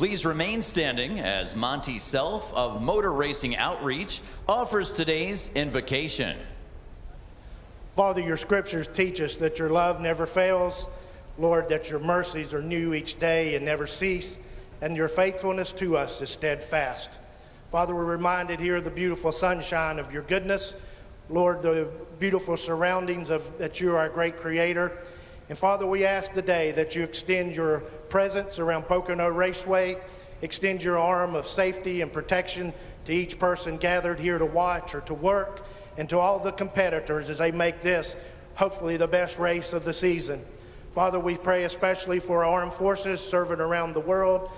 Please remain standing as Monty Self of Motor Racing Outreach offers today's invocation. Father, your scriptures teach us that your love never fails. Lord, that your mercies are new each day and never cease, and your faithfulness to us is steadfast. Father, we're reminded here of the beautiful sunshine of your goodness. Lord, the beautiful surroundings of that you are our great creator. And Father, we ask today that you extend your presence around Pocono Raceway, extend your arm of safety and protection to each person gathered here to watch or to work, and to all the competitors as they make this, hopefully, the best race of the season. Father, we pray especially for our armed forces serving around the world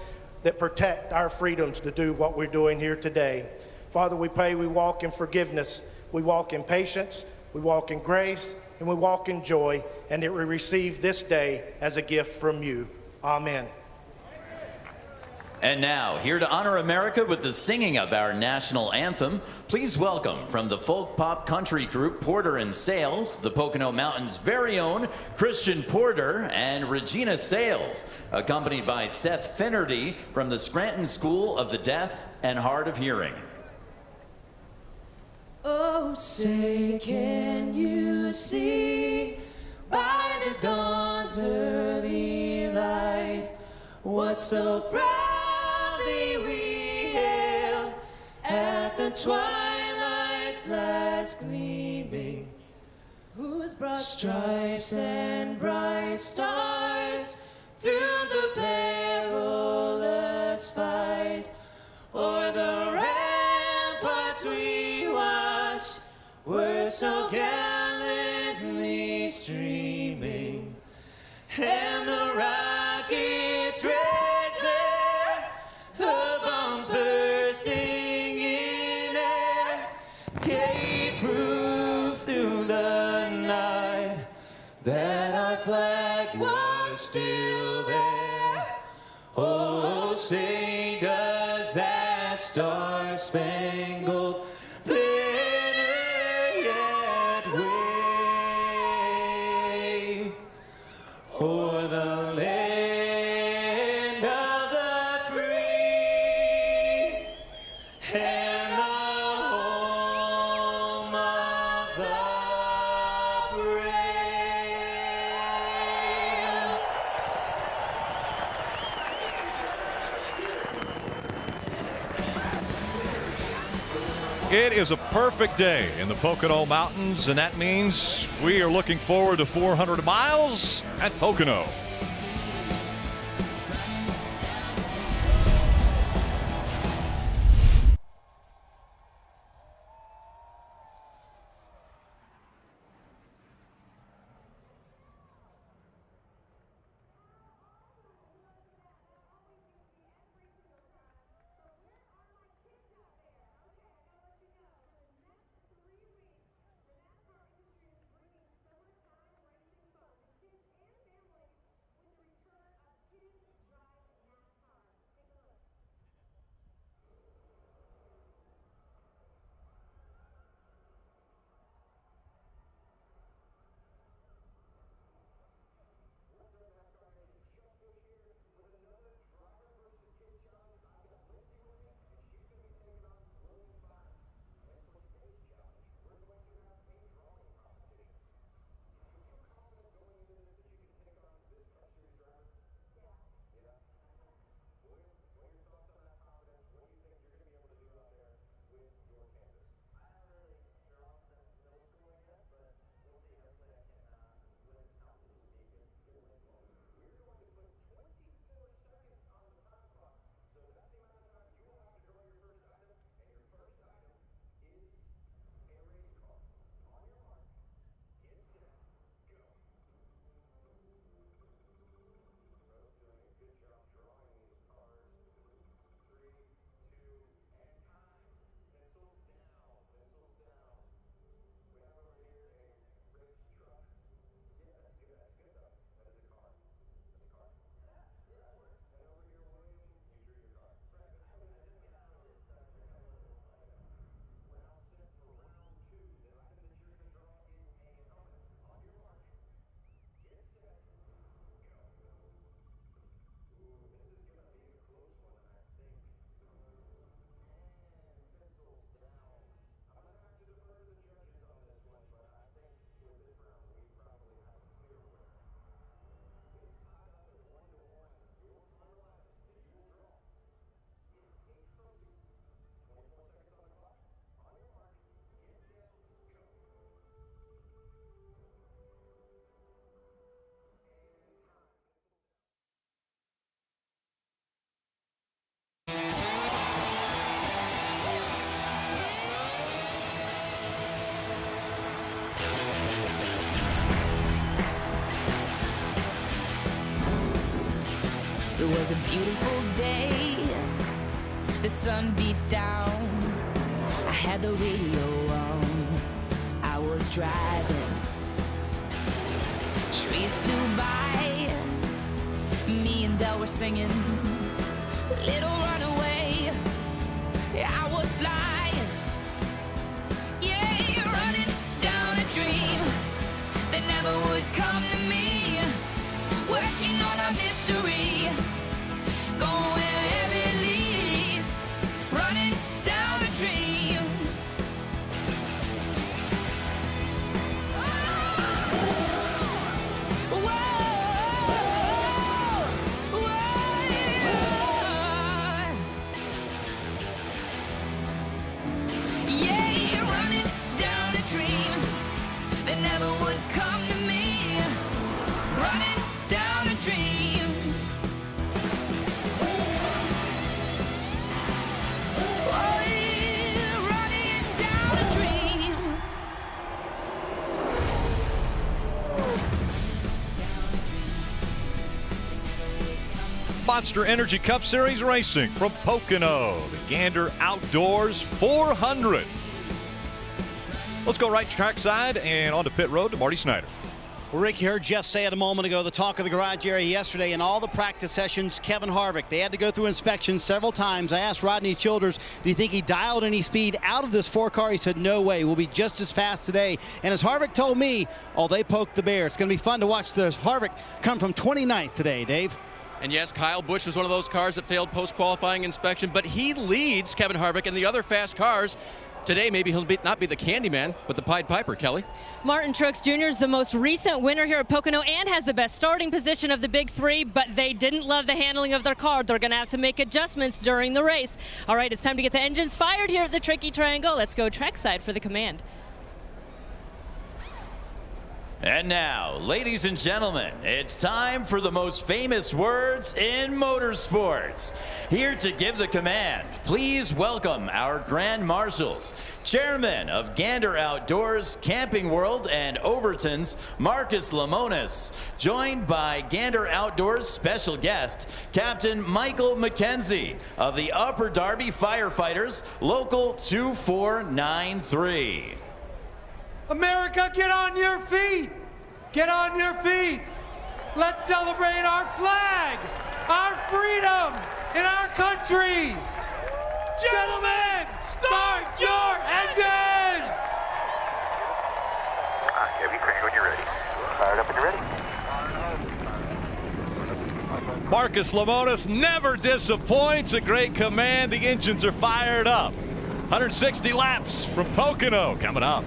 that protect our freedoms to do what we're doing here today. Father, we pray we walk in forgiveness, we walk in patience, we walk in grace, and we walk in joy, and that we receive this day as a gift from you. Amen. And now, here to honor America with the singing of our national anthem, please welcome from the folk pop country group Porter and Sales, the Pocono Mountains' very own Christian Porter and Regina Sales, accompanied by Seth Finnerty from the Scranton School of the Deaf and Hard of Hearing. Oh, say, can you see by the dawn's early light what so proudly we hailed at the twilight's last gleaming, whose broad stripes and bright stars through the perilous fight o'er the ramparts we watched were so gallantly streaming, and the rockets' red glare, the bombs bursting in air, gave proof through the night that our flag was still there. Oh, say does that star-spangled banner yet wave o'er the land of the free and the home of the brave. It is a perfect day in the Pocono Mountains, and that means we are looking forward to 400 miles at Pocono. was a beautiful day. The sun beat down. I had the radio on. I was driving. Trees flew by. Me and Del were singing. Little runaway. I was flying. Yeah, running down a dream that never would come to me. Working on a mystery. Going wherever it leads. Running down a dream. Whoa, whoa. Yeah, running down a dream that never would come to me. Running down a dream. Oh, yeah, running down a dream. Monster Energy Cup Series racing from Pocono, the Gander Outdoors 400. Let's go right trackside and onto pit road to Marty Snyder. Well, Rick, you heard Jeff say it a moment ago, the talk of the garage area yesterday in all the practice sessions, Kevin Harvick, they had to go through inspections several times. I asked Rodney Childers, do you think he dialed any speed out of this 4-car? He said, no way, we'll be just as fast today. And as Harvick told me, oh, they poked the bear. It's going to be fun to watch this Harvick come from 29th today, Dave. And yes, Kyle Busch was one of those cars that failed post-qualifying inspection, but he leads Kevin Harvick and the other fast cars. Today, maybe he'll not be the Candyman, but the Pied Piper, Kelly. Martin Truex Jr. is the most recent winner here at Pocono and has the best starting position of the big three, but they didn't love the handling of their car. They're going to have to make adjustments during the race. All right, it's time to get the engines fired here at the Tricky Triangle. Let's go trackside for the command. And now, ladies and gentlemen, it's time for the most famous words in motorsports. Here to give the command, please welcome our Grand Marshals, Chairman of Gander Outdoors, Camping World, and Overton's, Marcus Lemonis, joined by Gander Outdoors special guest, Captain Michael McKenzie of the Upper Darby Firefighters, Local 2493. America, get on your feet! Get on your feet! Let's celebrate our flag, our freedom, and our country! Gentlemen, start your engines! Heavy crank when you're ready. Fired up and you're ready. Marcus Lemonis never disappoints. A great command. The engines are fired up. 160 laps from Pocono coming up.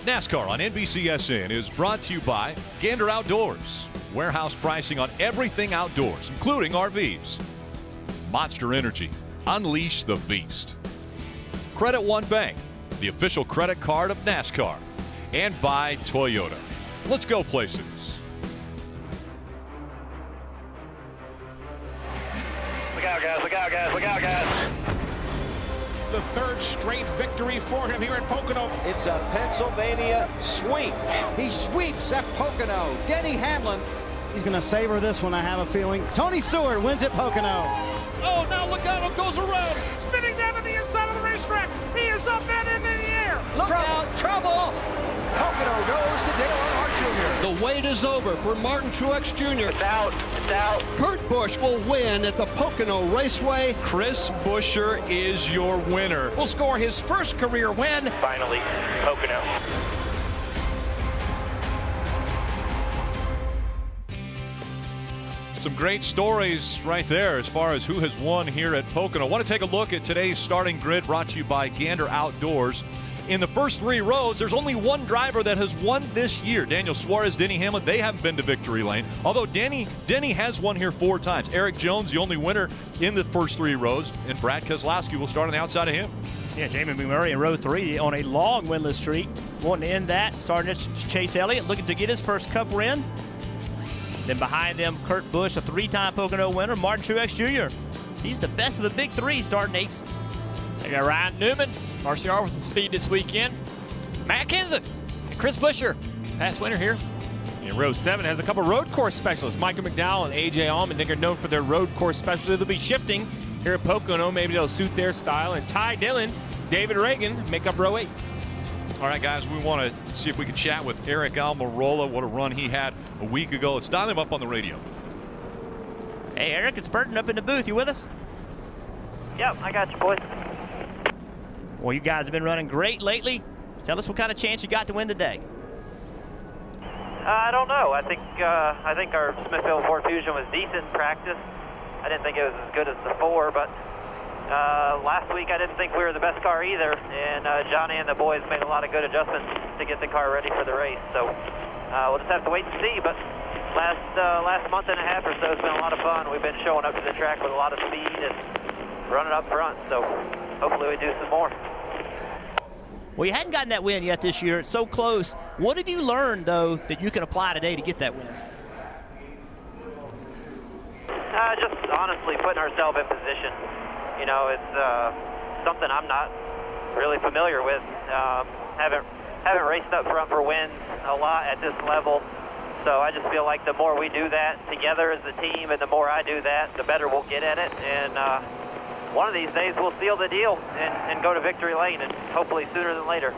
NASCAR on NBCSN is brought to you by Gander Outdoors. Warehouse pricing on everything outdoors, including RVs. Monster Energy. Unleash the beast. Credit One Bank, the official credit card of NASCAR. And by Toyota. Let's go places. Look out, guys, look out, guys, look out, guys. The third straight victory for him here at Pocono. It's a Pennsylvania sweep. He sweeps at Pocono. Denny Hamlin. He's going to savor this one, I have a feeling. Tony Stewart wins at Pocono. Oh, now look out, it goes around. Spinning down to the inside of the racetrack. He is up and in the air. Look out, trouble. Pocono goes to Dale Earnhardt Jr. The wait is over for Martin Truex Jr. It's out, it's out. Kurt Busch will win at the Pocono Raceway. Chris Buescher is your winner. Will score his first career win. Finally, Pocono. Some great stories right there as far as who has won here at Pocono. I want to take a look at today's starting grid brought to you by Gander Outdoors. In the first 3 rows, there's only one driver that has won this year. Daniel Suarez, Denny Hamlin, they haven't been to victory lane. Although Denny has won here 4 times. Eric Jones, the only winner in the first 3 rows. And Brad Keselowski will start on the outside of him. Yeah, Jamie McMurray in row 3 on a long winless streak. Wanting to end that. Starting at Chase Elliott, looking to get his first Cup win. Then behind them, Kurt Busch, a 3-time Pocono winner. Martin Truex Jr. He's the best of the big 3, starting 8th. They got Ryan Newman, RCR with some speed this weekend. Matt Kenseth and Chris Buescher, past winner here. In row 7 has a couple road course specialists. Michael McDowell and A.J. Allman, they are known for their road course specialty. They'll be shifting here at Pocono. Maybe they'll suit their style. And Ty Dillon, David Reagan make up row 8. All right, guys, we want to see if we can chat with Eric Almirola. What a run he had a week ago. Let's dial him up on the radio. Hey, Eric, it's Burton up in the booth. You with us? Yep, I got you, boys. Well, you guys have been running great lately. Tell us what kind of chance you got to win today. I don't know. I think our Smithfield Ford Fusion was decent in practice. I didn't think it was as good as the 4, but last week I didn't think we were the best car either, and Johnny and the boys made a lot of good adjustments to get the car ready for the race. So we'll just have to wait and see. But last month and a half or so has been a lot of fun. We've been showing up to the track with a lot of speed and running up front. So hopefully we do some more. Well, you hadn't gotten that win yet this year. It's so close. What have you learned, though, that you can apply today to get that win? Just honestly putting ourselves in position. You know, it's something I'm not really familiar with. Haven't raced up front for wins a lot at this level. So I just feel like the more we do that together as a team and the more I do that, the better we'll get at it. And one of these days we'll seal the deal and go to victory lane, and hopefully sooner than later.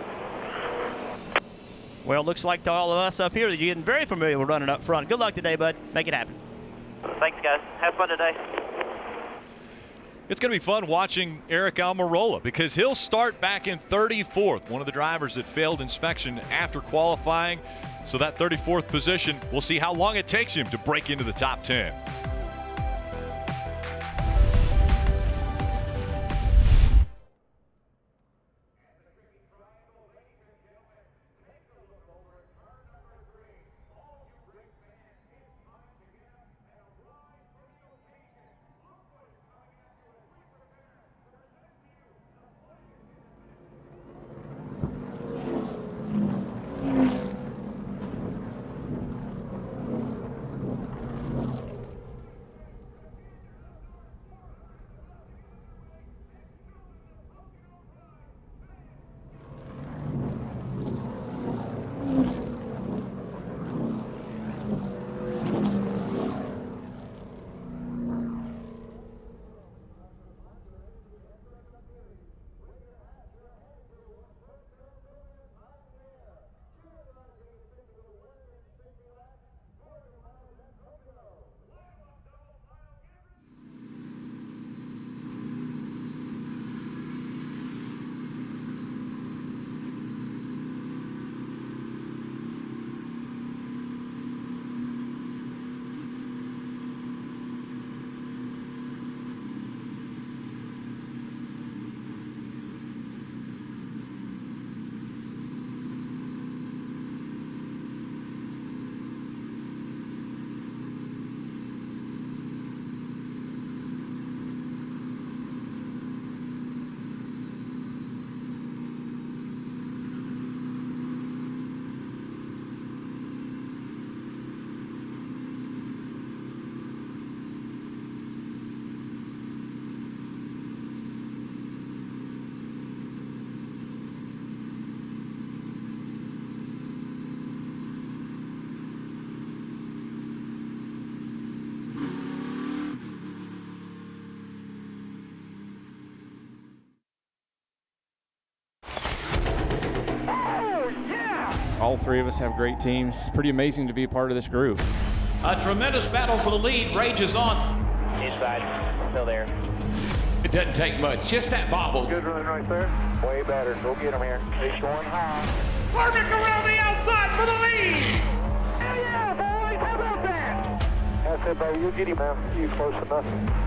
Well, it looks like to all of us up here that you're getting very familiar with running up front. Good luck today, bud. Make it happen. Thanks, guys. Have fun today. It's going to be fun watching Eric Almirola because he'll start back in 34th, one of the drivers that failed inspection after qualifying. So that 34th position, we'll see how long it takes him to break into the top 10. all three of us have great teams. It's pretty amazing to be a part of this group. A tremendous battle for the lead rages on. Inside, still there. It doesn't take much, just that bobble. Good run right there. Way better. Go get him here. He's going high. Harvick around the outside for the lead. Hell yeah, boys. How about that? That's it, buddy. You get him, man. You close enough.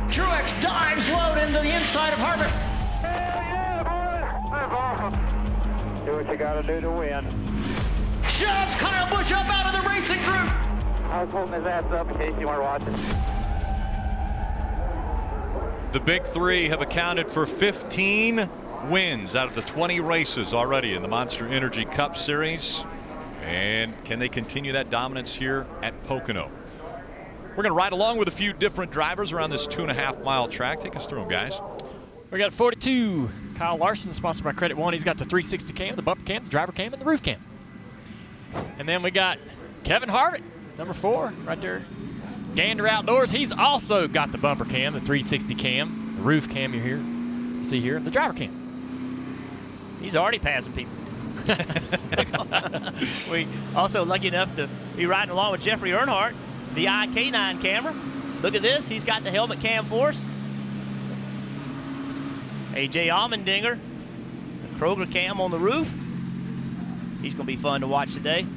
Truex dives low into the inside of Harvick. Hell yeah, boys. That's awesome. Do what you got to do to win. Shoves Kyle Busch up out of the racing group. I was holding his ass up in case you weren't watching. The big three have accounted for 15 wins out of the 20 races already in the Monster Energy Cup Series. And can they continue that dominance here at Pocono? We're going to ride along with a few different drivers around this 2.5-mile track. Take us through them, guys. We got 42, Kyle Larson, sponsored by Credit One. He's got the 360 cam, the bumper cam, the driver cam, and the roof cam. And then we got Kevin Harvick, number 4, right there. Gander Outdoors, he's also got the bumper cam, the 360 cam, the roof cam you see here, and the driver cam. He's already passing people. We also lucky enough to be riding along with Jeffrey Earnhardt, the IK9 camera. Look at this, he's got the helmet cam for us. AJ Allmendinger, the Kroger cam on the roof. He's going to be fun to watch today.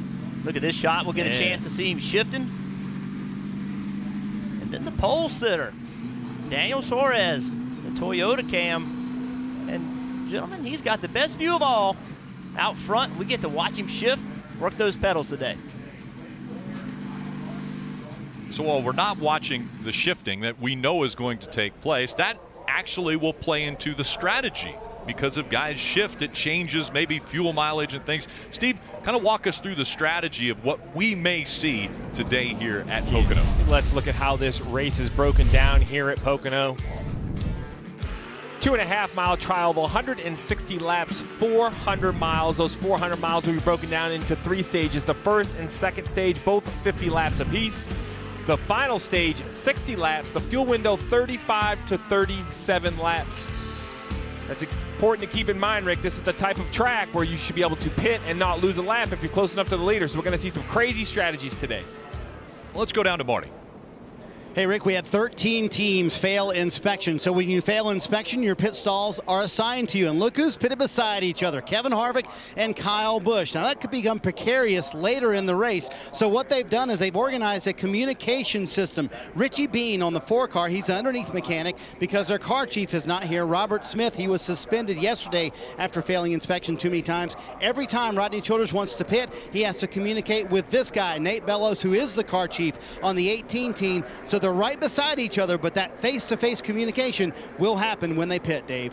Look at this shot, we'll get a chance to see him shifting. And then the pole sitter, Daniel Suarez, the Toyota cam. And gentlemen, he's got the best view of all out front. We get to watch him shift, work those pedals today. So while we're not watching the shifting that we know is going to take place, that actually will play into the strategy. Because if guys shift, it changes maybe fuel mileage and things. Steve, kind of walk us through the strategy of what we may see today here at Pocono. Let's look at how this race is broken down here at Pocono. 2.5-mile trial, 160 laps, 400 miles. Those 400 miles will be broken down into 3 stages. The first and second stage, both 50 laps apiece. The final stage, 60 laps. The fuel window, 35 to 37 laps. That's important to keep in mind, Rick. This is the type of track where you should be able to pit and not lose a lap if you're close enough to the leader. So we're going to see some crazy strategies today. Let's go down to Marty. Hey, Rick, we had 13 teams fail inspection. So when you fail inspection, your pit stalls are assigned to you. And look who's pitted beside each other, Kevin Harvick and Kyle Busch. Now, that could become precarious later in the race. So what they've done is they've organized a communication system. Richie Bean on the 4-car, he's an underneath mechanic because their car chief is not here. Robert Smith, he was suspended yesterday after failing inspection too many times. Every time Rodney Childers wants to pit, he has to communicate with this guy, Nate Bellows, who is the car chief on the 18 team. So they're right beside each other, but that face-to-face communication will happen when they pit, Dave.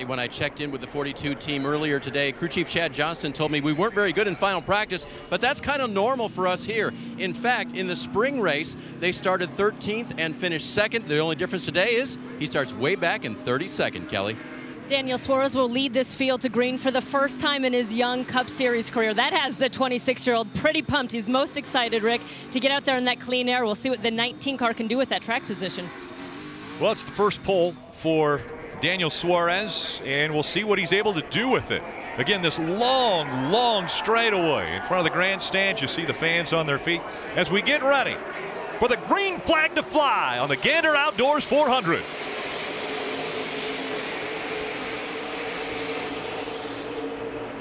When I checked in with the 42 team earlier today, crew chief Chad Johnston told me we weren't very good in final practice, but that's kind of normal for us here. In fact, in the spring race, they started 13th and finished 2nd. The only difference today is he starts way back in 32nd, Kelly. Daniel Suarez will lead this field to green for the first time in his young Cup Series career. That has the 26-year-old pretty pumped. He's most excited, Rick, to get out there in that clean air. We'll see what the 19 car can do with that track position. Well, it's the first pole for Daniel Suarez, and we'll see what he's able to do with it. Again, this long, long straightaway in front of the grandstands. You see the fans on their feet as we get ready for the green flag to fly on the Gander Outdoors 400.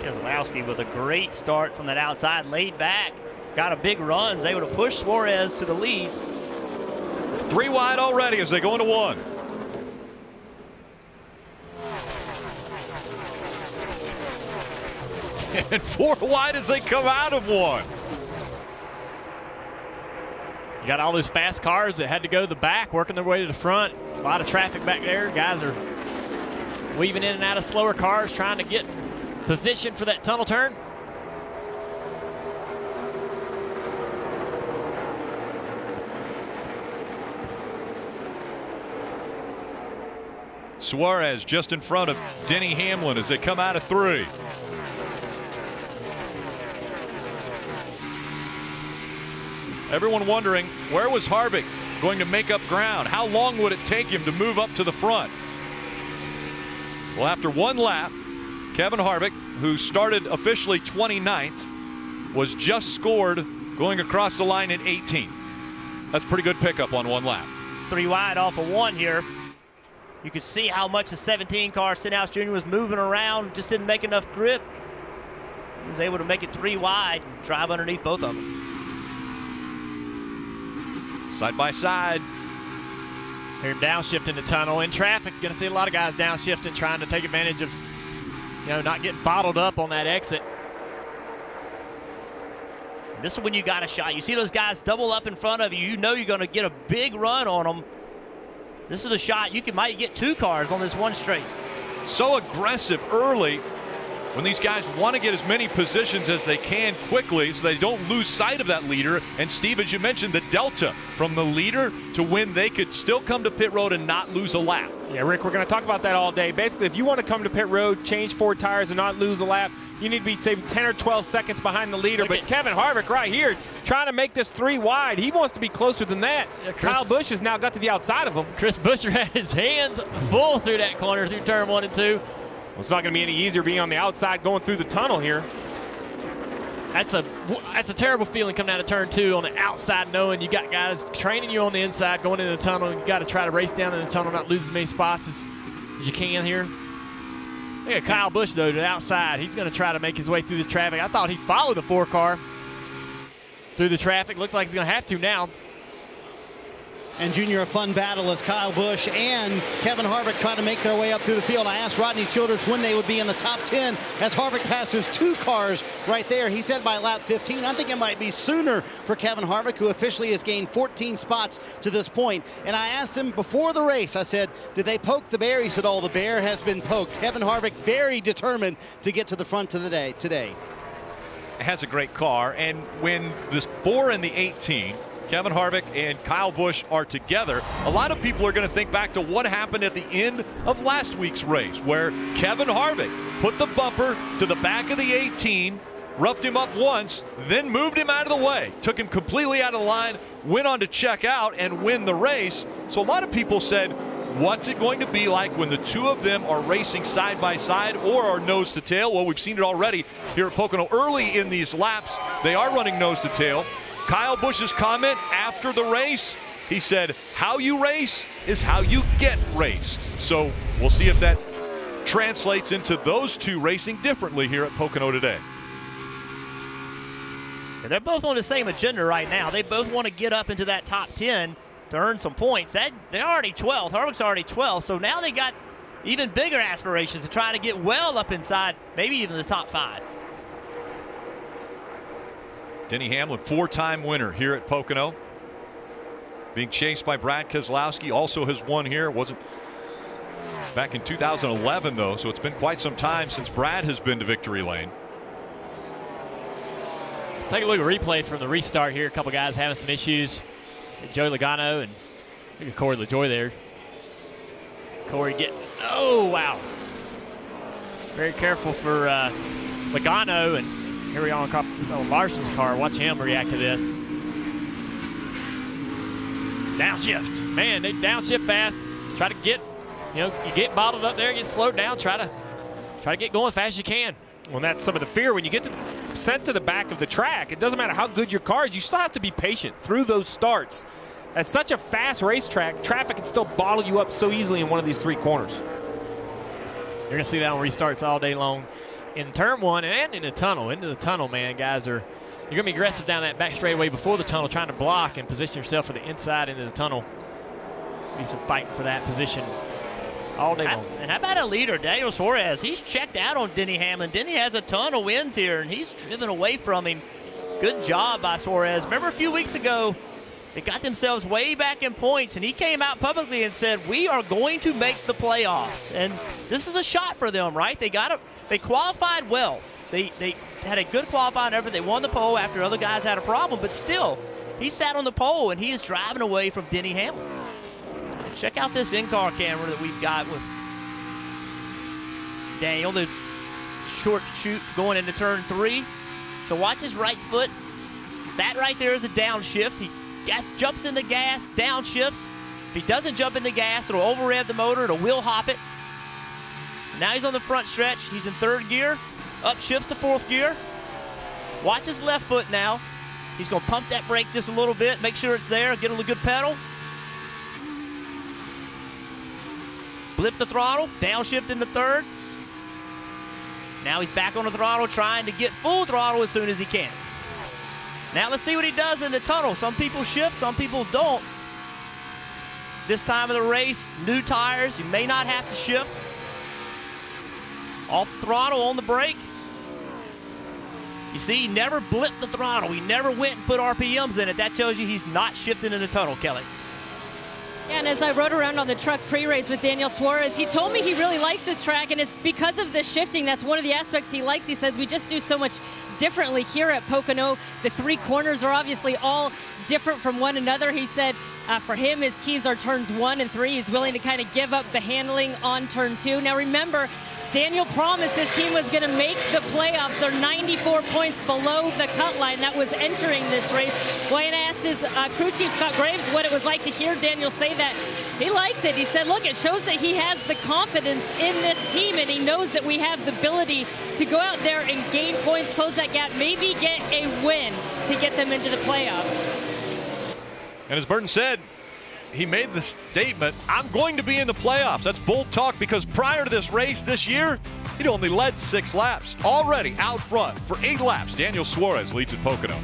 Keselowski with a great start from that outside, laid back, got a big run, is able to push Suarez to the lead. 3 wide already as they go into 1. And 4 wide as they come out of 1. You got all those fast cars that had to go to the back, working their way to the front. A lot of traffic back there. Guys are weaving in and out of slower cars, trying to get position for that tunnel turn. Suarez just in front of Denny Hamlin as they come out of 3. Everyone wondering, where was Harvick going to make up ground? How long would it take him to move up to the front? Well, after 1 lap, Kevin Harvick, who started officially 29th, was just scored going across the line in 18th. That's a pretty good pickup on one lap. 3 wide off of 1 here. You could see how much the 17 car, Stenhouse Jr. was moving around, just didn't make enough grip. He was able to make it 3 wide and drive underneath both of them. Side by side. Here downshifting the tunnel in traffic. Going to see a lot of guys downshifting, trying to take advantage of, not getting bottled up on that exit. This is when you got a shot. You see those guys double up in front of you. You know you're going to get a big run on them. This is a shot. You might get 2 cars on this one straight. So aggressive early when these guys want to get as many positions as they can quickly so they don't lose sight of that leader. And Steve, as you mentioned, the delta from the leader to when they could still come to pit road and not lose a lap. Yeah, Rick, we're going to talk about that all day. Basically, if you want to come to pit road, change 4 tires and not lose a lap, you need to be, say, 10 or 12 seconds behind the leader. But Kevin Harvick right here trying to make this 3 wide. He wants to be closer than that. Yeah, Kyle Busch has now got to the outside of him. Chris Buescher had his hands full through that corner through turn 1 and 2. Well, it's not going to be any easier being on the outside going through the tunnel here. That's a terrible feeling coming out of turn 2 on the outside, knowing you got guys training you on the inside going into the tunnel. You got to try to race down in the tunnel, not lose as many spots as you can here. Look at Kyle Busch, though, to the outside. He's going to try to make his way through the traffic. I thought he'd follow the 4 car through the traffic. Looked like he's going to have to now. And Junior, a fun battle as Kyle Busch and Kevin Harvick try to make their way up through the field. I asked Rodney Childers when they would be in the top 10 as Harvick passes 2 cars right there. He said by lap 15. I think it might be sooner for Kevin Harvick, who officially has gained 14 spots to this point. And I asked him before the race, I said, did they poke the bear? He said, oh, the bear has been poked. Kevin Harvick very determined to get to the front of the day today. Has a great car, and when this 4 and the 18, Kevin Harvick and Kyle Busch are together, a lot of people are going to think back to what happened at the end of last week's race, where Kevin Harvick put the bumper to the back of the 18, roughed him up once, then moved him out of the way, took him completely out of the line, went on to check out and win the race. So a lot of people said, what's it going to be like when the 2 of them are racing side by side or are nose to tail? Well, we've seen it already here at Pocono. Early in these laps, they are running nose to tail. Kyle Busch's comment after the race, he said, how you race is how you get raced. So we'll see if that translates into those 2 racing differently here at Pocono today. And they're both on the same agenda right now. They both want to get up into that top 10 to earn some points. They're already 12th. Harvick's already 12th. So now they got even bigger aspirations to try to get well up inside, maybe even the top 5. Denny Hamlin, 4-time winner here at Pocono. Being chased by Brad Keselowski, also has won here. It wasn't back in 2011, though, so it's been quite some time since Brad has been to victory lane. Let's take a look at replay from the restart here. A couple guys having some issues. Joey Logano and look at Corey LaJoie there. Corey oh, wow. Very careful for Logano, and here we are on Larson's car. Watch him react to this. Downshift. Man, they downshift fast. Try to get, you get bottled up there, get slowed down. Try to get going as fast as you can. Well, that's some of the fear. When you get sent to the back of the track, it doesn't matter how good your car is. You still have to be patient through those starts. At such a fast racetrack, traffic can still bottle you up so easily in one of these 3 corners. You're going to see that on restarts all day long. In turn 1 and in the tunnel. Into the tunnel, man, guys, you're going to be aggressive down that back straightaway before the tunnel, trying to block and position yourself for the inside into the tunnel. There's going to be some fighting for that position all day long. And how about a leader, Daniel Suarez? He's checked out on Denny Hamlin. Denny has a ton of wins here, and he's driven away from him. Good job by Suarez. Remember a few weeks ago, they got themselves way back in points, and he came out publicly and said, we are going to make the playoffs. And this is a shot for them, right? They qualified well. They had a good qualifying effort. They won the pole after other guys had a problem, but still, he sat on the pole, and he is driving away from Denny Hamlin. Check out this in-car camera that we've got with Daniel. There's short shoot going into turn 3. So watch his right foot. That right there is a downshift. He jumps in the gas, downshifts. If he doesn't jump in the gas, it'll over-rev the motor. It'll wheel hop it. Now he's on the front stretch. He's in 3rd gear. Upshifts to 4th gear. Watch his left foot now. He's going to pump that brake just a little bit, make sure it's there, get a good pedal. Blip the throttle, downshift into third. Now he's back on the throttle, trying to get full throttle as soon as he can. Now let's see what he does in the tunnel. Some people shift, some people don't. This time of the race, new tires, you may not have to shift. Off the throttle, on the brake. You see, he never blipped the throttle. He never went and put RPMs in it. That tells you he's not shifting in the tunnel, Kelly. Yeah, and as I rode around on the truck pre-race with Daniel Suarez, he told me he really likes this track, and it's because of the shifting. That's one of the aspects he likes. He says we just do so much differently here at Pocono. The three corners are obviously all different from one another. He said for him, his keys are turns 1 and 3. He's willing to kind of give up the handling on turn 2. Now remember, Daniel promised his team was going to make the playoffs. They're 94 points below the cut line that was entering this race. Wayne asked his crew chief, Scott Graves, what it was like to hear Daniel say that. He liked it. He said, look, it shows that he has the confidence in this team, and he knows that we have the ability to go out there and gain points, close that gap, maybe get a win to get them into the playoffs. And as Burton said, he made the statement, I'm going to be in the playoffs. That's bold talk, because prior to this race this year, he'd only led 6 laps. Already out front for 8 laps, Daniel Suarez leads at Pocono.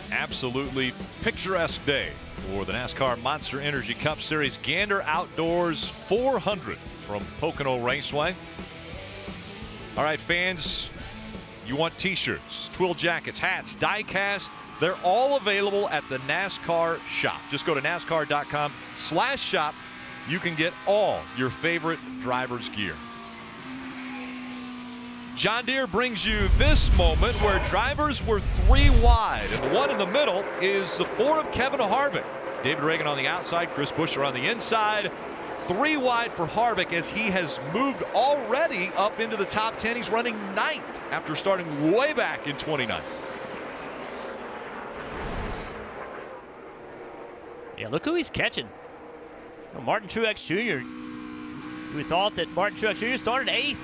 Absolutely picturesque day for the NASCAR Monster Energy Cup Series Gander Outdoors 400 from Pocono Raceway. All right, fans, you want t-shirts, twill jackets, hats, die-cast, they're all available at the NASCAR shop. Just go to NASCAR.com/shop. You can get all your favorite driver's gear. John Deere brings you this moment where drivers were 3 wide, and the one in the middle is the 4 of Kevin Harvick. David Reagan on the outside, Chris Buescher on the inside. 3 wide for Harvick as he has moved already up into the top 10. He's running 9th after starting way back in 29th. Yeah, look who he's catching. Martin Truex Jr. We thought that Martin Truex Jr. started 8th,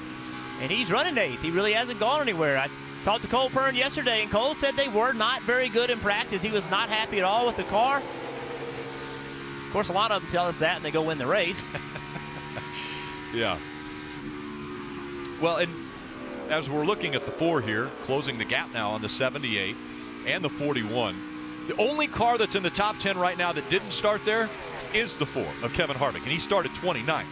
and he's running 8th. He really hasn't gone anywhere. I talked to Cole Pearn yesterday, and Cole said they were not very good in practice. He was not happy at all with the car. Of course, a lot of them tell us that, and they go win the race. Yeah. Well, and as we're looking at the 4 here, closing the gap now on the 78 and the 41, the only car that's in the top 10 right now that didn't start there is the 4 of Kevin Harvick, and he started 29th.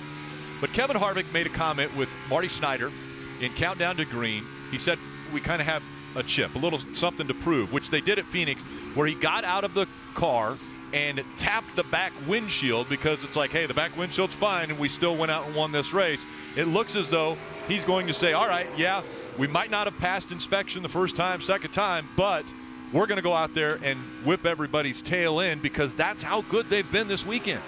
But Kevin Harvick made a comment with Marty Snyder in Countdown to Green. He said, we kind of have a chip, a little something to prove, which they did at Phoenix, where he got out of the car and tapped the back windshield because it's like, hey, the back windshield's fine, and we still went out and won this race. It looks as though he's going to say, all right, yeah, we might not have passed inspection the first time, second time, but we're going to go out there and whip everybody's tail in because that's how good they've been this weekend.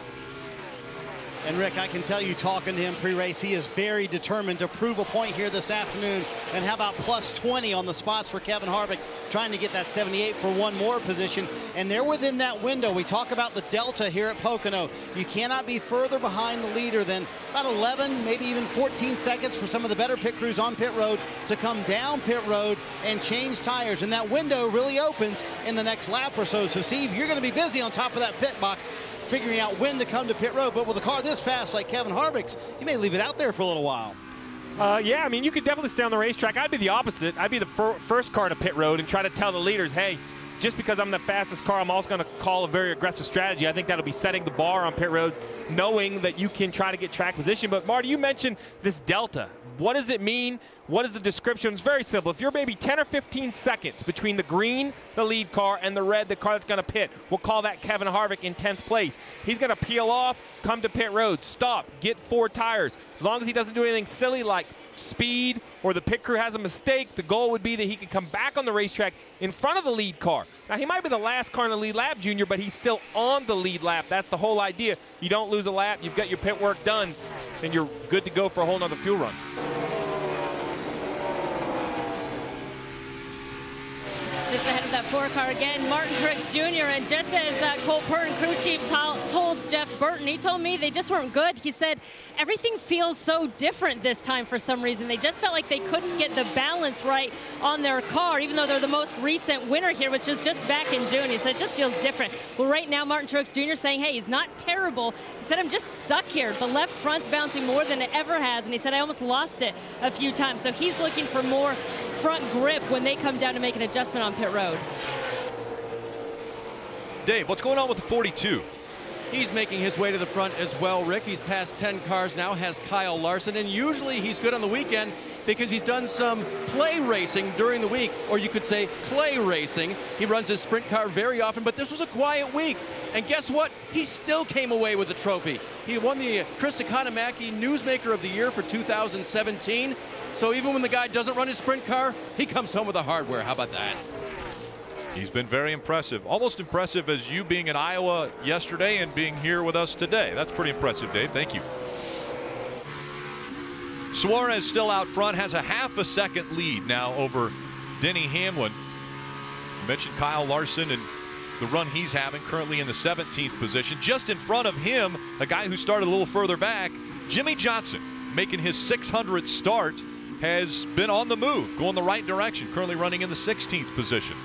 And Rick, I can tell you, talking to him pre-race, he is very determined to prove a point here this afternoon. And how about plus 20 on the spots for Kevin Harvick, trying to get that 78 for one more position. And they're within that window. We talk about the delta here at Pocono. You cannot be further behind the leader than about 11, maybe even 14 seconds for some of the better pit crews on pit road to come down pit road and change tires. And that window really opens in the next lap or so. So, Steve, you're going to be busy on top of that pit box, figuring out when to come to pit road. But with a car this fast like Kevin Harvick's, you may leave it out there for a little while. Yeah, I mean, you could definitely stay on the racetrack. I'd be the opposite. I'd be the first car to pit road and try to tell the leaders, hey, just because I'm the fastest car, I'm also going to call a very aggressive strategy. I think that'll be setting the bar on pit road, knowing that you can try to get track position. But, Marty, you mentioned this delta. What does it mean? What is the description? It's very simple. If you're maybe 10 or 15 seconds between the green, the lead car, and the red, the car that's going to pit, we'll call that Kevin Harvick in 10th place. He's going to peel off, come to pit road, stop, get 4 tires. As long as he doesn't do anything silly like speed or the pit crew has a mistake, the goal would be that he can come back on the racetrack in front of the lead car. Now, he might be the last car in the lead lap, Junior, but he's still on the lead lap. That's the whole idea. You don't lose a lap, you've got your pit work done, and you're good to go for a whole nother fuel run. Just ahead of that 4 car again, Martin Truex Jr. And just as Cole Pearn, crew chief, told Jeff Burton, he told me they just weren't good. He said everything feels so different this time for some reason. They just felt like they couldn't get the balance right on their car, even though they're the most recent winner here, which was just back in June. He said it just feels different. Well, right now, Martin Truex Jr. saying, hey, he's not terrible. He said, I'm just stuck here. The left front's bouncing more than it ever has. And he said, I almost lost it a few times. So he's looking for more front grip when they come down to make an adjustment on pit road. Dave, what's going on with the 42? He's making his way to the front as well, Rick. He's passed 10 cars now, has Kyle Larson, and usually he's good on the weekend because he's done some play racing during the week, or you could say clay racing. He runs his sprint car very often, but this was a quiet week. And guess what? He still came away with the trophy. He won the Chris Economaki Newsmaker of the Year for 2017. So even when the guy doesn't run his sprint car, he comes home with the hardware. How about that? He's been very impressive. Almost impressive as you being in Iowa yesterday and being here with us today. That's pretty impressive, Dave. Thank you. Suarez still out front, has a half a second lead now over Denny Hamlin. You mentioned Kyle Larson and the run he's having, currently in the 17th position. Just in front of him, a guy who started a little further back, Jimmy Johnson, making his 600th start, has been on the move, going the right direction, currently running in the 16th position.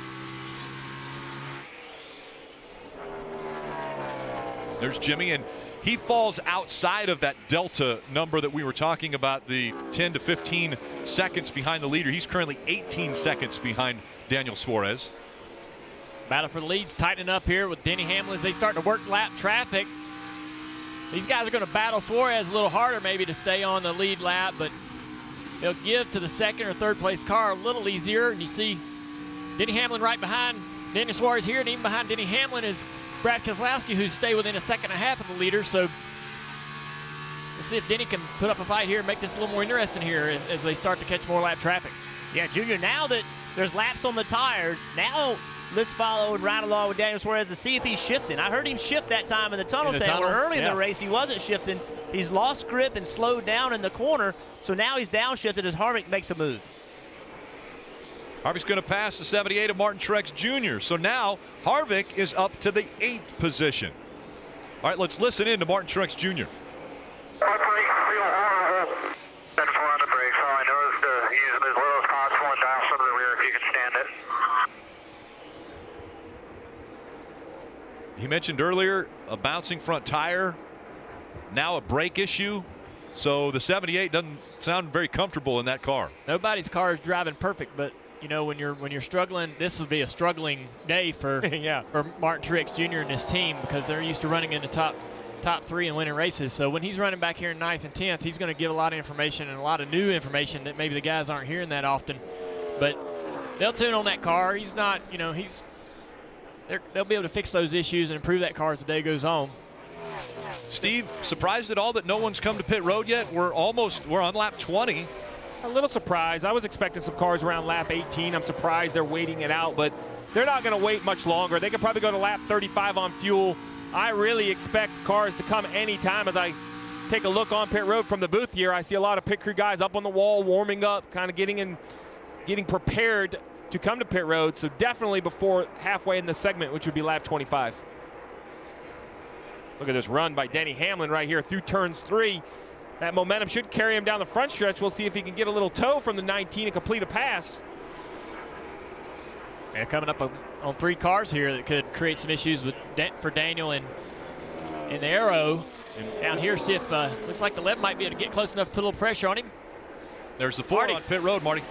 There's Jimmy, and he falls outside of that delta number that we were talking about, the 10 to 15 seconds behind the leader. He's currently 18 seconds behind Daniel Suarez. Battle for the leads tightening up here with Denny Hamlin as they start to work lap traffic. These guys are going to battle Suarez a little harder maybe to stay on the lead lap, but they'll give to the second or third place car a little easier. And you see Denny Hamlin right behind Daniel Suarez here, and even behind Denny Hamlin is Brad Keselowski, who's stayed within a second and a half of the leader. So we'll see if Denny can put up a fight here and make this a little more interesting here as they start to catch more lap traffic. Yeah, Junior, now that there's laps on the tires, now let's follow and ride along with Daniel Suarez to see if he's shifting. I heard him shift that time in the tunnel. Early in the race, he wasn't shifting. He's lost grip and slowed down in the corner, so now he's downshifted as Harvick makes a move. Harvick's going to pass the 78 of Martin Truex Jr. So now Harvick is up to the 8th position. All right, let's listen in to Martin Truex Jr. He mentioned earlier a bouncing front tire, now a brake issue. So the 78 doesn't sound very comfortable in that car. Nobody's car is driving perfect, but you know, when you're struggling, this would be a struggling day for for Martin Truex Jr. and his team, because they're used to running in the top 3 and winning races. So when he's running back here in 9th and 10th, he's going to give a lot of information and a lot of new information that maybe the guys aren't hearing that often. But they'll tune on that car. He's not, you know, they'll be able to fix those issues and improve that car as the day goes on. Steve, surprised at all that no one's come to pit road yet? We're on lap 20. A little surprised. I was expecting some cars around lap 18. I'm surprised they're waiting it out, but they're not going to wait much longer. They could probably go to lap 35 on fuel. I really expect cars to come anytime. As I take a look on pit road from the booth here, I see a lot of pit crew guys up on the wall, warming up, kind of getting prepared to come to pit road. So definitely before halfway in the segment, which would be lap 25. Look at this run by Denny Hamlin right here through turns 3. That momentum should carry him down the front stretch. We'll see if he can get a little toe from the 19 and complete a pass. And coming up on 3 cars here that could create some issues for Daniel in the aero. And down here, see if looks like the 11 might be able to get close enough to put a little pressure on him. There's the 4 on pit road, Marty.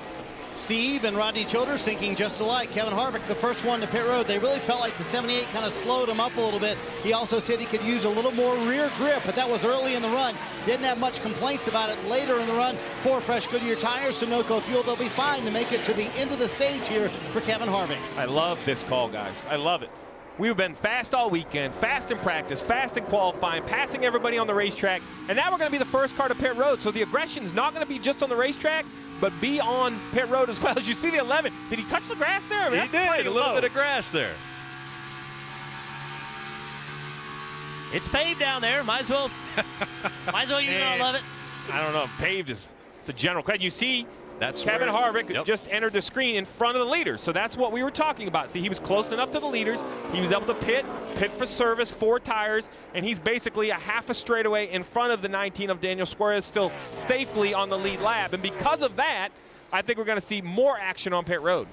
Steve and Rodney Childers thinking just alike. Kevin Harvick, the first one to pit road. They really felt like the 78 kind of slowed him up a little bit. He also said he could use a little more rear grip, but that was early in the run. Didn't have much complaints about it later in the run. 4 fresh Goodyear tires, Sunoco fuel. They'll be fine to make it to the end of the stage here for Kevin Harvick. I love this call, guys. I love it. We've been fast all weekend, fast in practice, fast in qualifying, passing everybody on the racetrack, and now we're going to be the first car to pit road. So the aggression's not going to be just on the racetrack, but be on pit road as well. As you see the 11, did he touch the grass there? I mean, he did, a little bit of grass there. It's paved down there. Might as well use it. I love it. I don't know. Paved is the general credit. You see, that's Kevin Harvick just entered the screen in front of the leaders. So that's what we were talking about. See, he was close enough to the leaders. He was able to pit for service, 4 tires, and he's basically a half a straightaway in front of the 19 of Daniel Suarez, still safely on the lead lap. And because of that, I think we're going to see more action on pit road.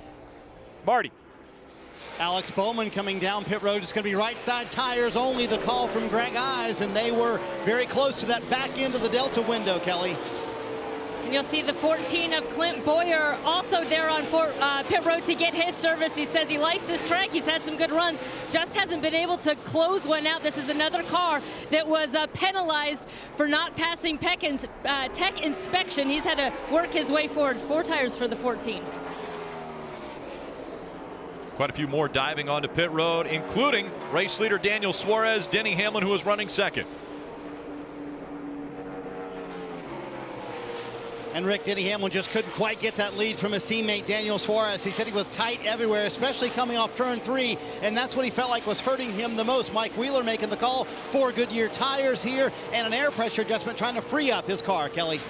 Marty. Alex Bowman coming down pit road. It's going to be right side tires only, the call from Greg Ives, and they were very close to that back end of the Delta window, Kelly. And you'll see the 14 of Clint Boyer also there on pit road to get his service. He says he likes this track. He's had some good runs. Just hasn't been able to close one out. This is another car that was penalized for not passing tech inspection. He's had to work his way forward. 4 tires for the 14. Quite a few more diving onto pit road, including race leader Daniel Suarez, Denny Hamlin, who was running second. And Rick, Denny Hamlin just couldn't quite get that lead from his teammate Daniel Suarez. He said he was tight everywhere, especially coming off turn 3, and that's what he felt like was hurting him the most. Mike Wheeler making the call, 4 Goodyear tires here, and an air pressure adjustment trying to free up his car, Kelly.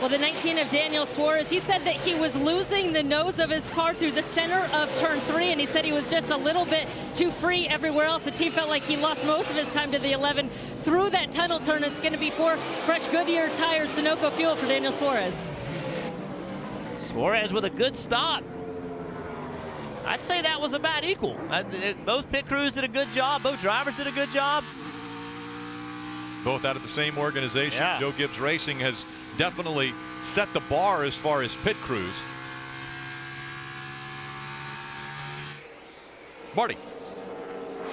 Well, the 19 of Daniel Suarez, he said that he was losing the nose of his car through the center of turn 3, and he said he was just a little bit too free everywhere else. The team felt like he lost most of his time to the 11 through that tunnel turn. It's going to be 4 fresh Goodyear tires, Sunoco fuel for Daniel Suarez. Suarez with a good stop. I'd say that was about equal. Both pit crews did a good job. Both drivers did a good job. Both out of the same organization. Yeah. Joe Gibbs Racing has definitely set the bar as far as pit crews. Marty.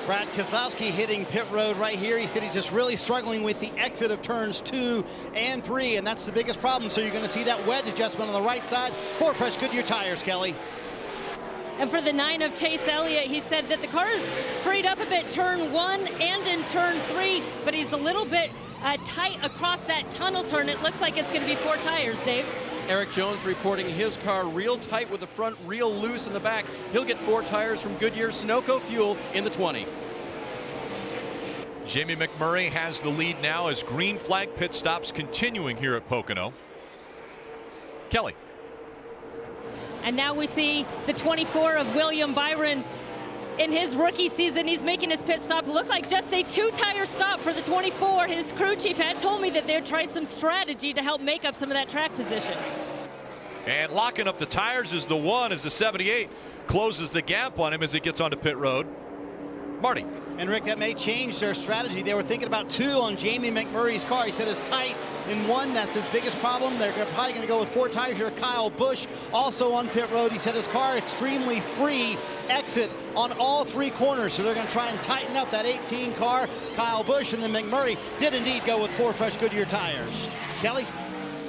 Brad Keselowski hitting pit road right here. He said he's just really struggling with the exit of turns 2 and 3, and that's the biggest problem. So you're going to see that wedge adjustment on the right side. 4 fresh Goodyear tires, Kelly. And for the 9 of Chase Elliott, he said that the car is freed up a bit turn 1 and in turn 3, but he's a little bit tight across that tunnel turn. It looks like it's going to be 4 tires, Dave. Eric Jones reporting his car real tight with the front, real loose in the back. He'll get 4 tires from Goodyear Sunoco fuel in the 20. Jamie McMurray has the lead now as green flag pit stops continuing here at Pocono. Kelly. And now we see the 24 of William Byron in his rookie season. He's making his pit stop look like just a 2-tire stop for the 24. His crew chief had told me that they'd try some strategy to help make up some of that track position. And locking up the tires is the one as the 78 closes the gap on him as he gets onto pit road. Marty. And Rick, that may change their strategy. They were thinking about 2 on Jamie McMurray's car. He said it's tight in 1. That's his biggest problem. They're probably going to go with 4 tires here. Kyle Busch also on pit road. He said his car extremely free exit on all 3 corners. So they're going to try and tighten up that 18 car. Kyle Busch and then McMurray did indeed go with 4 fresh Goodyear tires. Kelly?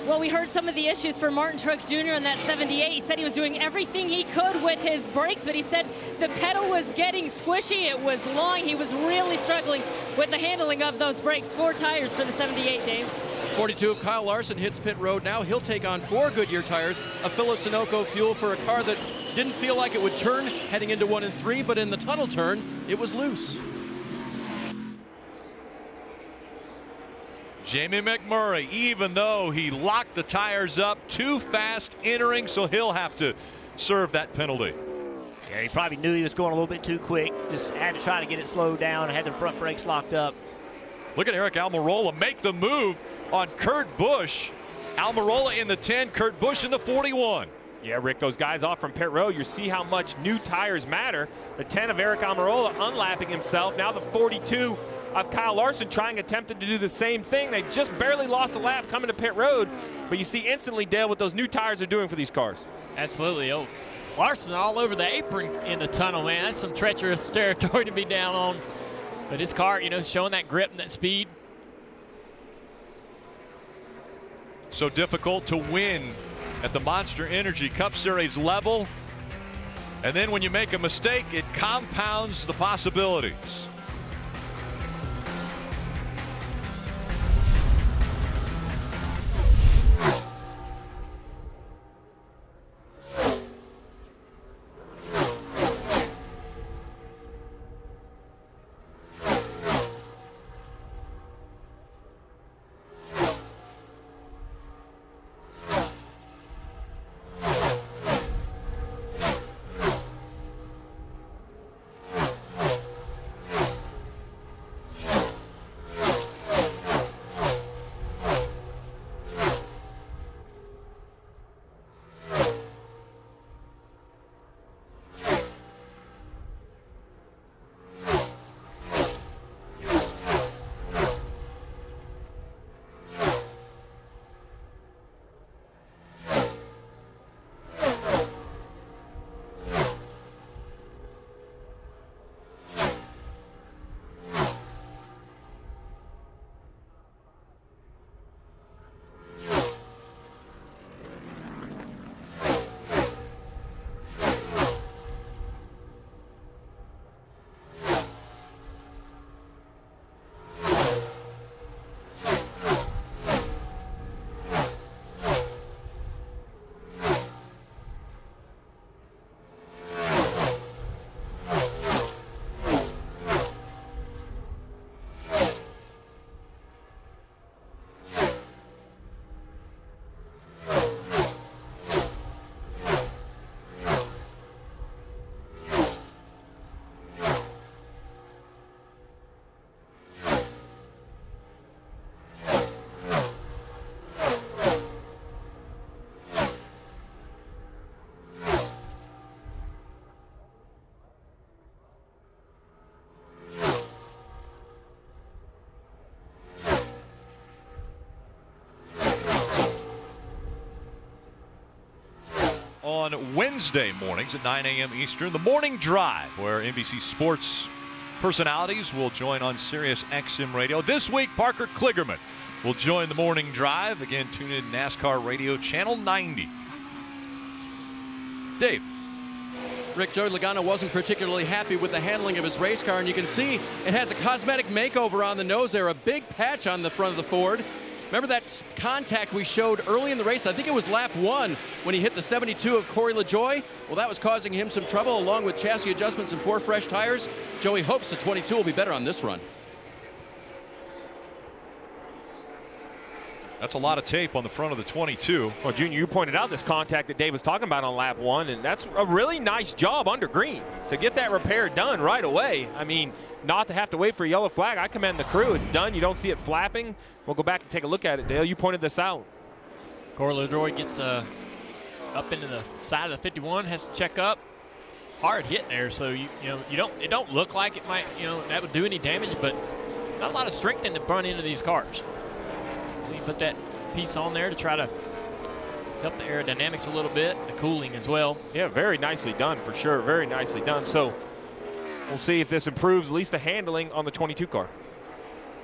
Well, we heard some of the issues for Martin Truex Jr. in that 78. He said he was doing everything he could with his brakes, but he said the pedal was getting squishy. It was long. He was really struggling with the handling of those brakes. 4 tires for the 78, Dave. 42 of Kyle Larson hits pit road now. He'll take on 4 Goodyear tires, a Phillips Sunoco fuel for a car that didn't feel like it would turn heading into 1 and 3, but in the tunnel turn, it was loose. Jamie McMurray, even though he locked the tires up too fast entering, so he'll have to serve that penalty. Yeah, he probably knew he was going a little bit too quick. Just had to try to get it slowed down, had the front brakes locked up. Look at Eric Almirola make the move on Kurt Busch. Almirola in the 10, Kurt Busch in the 41. Yeah, Rick, those guys off from pit road, you see how much new tires matter. The 10 of Eric Almirola unlapping himself. Now the 42 of Kyle Larson attempted to do the same thing. They just barely lost a lap coming to pit road, but you see instantly, Dale, what those new tires are doing for these cars. Absolutely. Oh, Larson all over the apron in the tunnel, man. That's some treacherous territory to be down on. But his car, you know, showing that grip and that speed. So difficult to win at the Monster Energy Cup Series level. And then when you make a mistake, it compounds the possibilities. On Wednesday mornings at 9 a.m. Eastern, the Morning Drive, where NBC Sports personalities will join on Sirius XM Radio. This week, Parker Kligerman will join the Morning Drive. Again, tune in NASCAR Radio, Channel 90. Dave. Rick, Joey Logano wasn't particularly happy with the handling of his race car, and you can see it has a cosmetic makeover on the nose there, a big patch on the front of the Ford. Remember that contact we showed early in the race? I think it was lap 1 when he hit the 72 of Corey LaJoie. Well, that was causing him some trouble, along with chassis adjustments and 4 fresh tires. Joey hopes the 22 will be better on this run. That's a lot of tape on the front of the 22. Well, Junior, you pointed out this contact that Dave was talking about on lap 1, and that's a really nice job under green to get that repair done right away. I mean, not to have to wait for a yellow flag. I commend the crew. It's done. You don't see it flapping. We'll go back and take a look at it, Dale. You pointed this out. Corey LaDroit gets up into the side of the 51, has to check up. Hard hit there, so it don't look like it might, that would do any damage, but not a lot of strength in the front end of these cars. So you put that piece on there to try to help the aerodynamics a little bit, the cooling as well. Yeah, very nicely done for sure. Very nicely done. So we'll see if this improves at least the handling on the 22 car.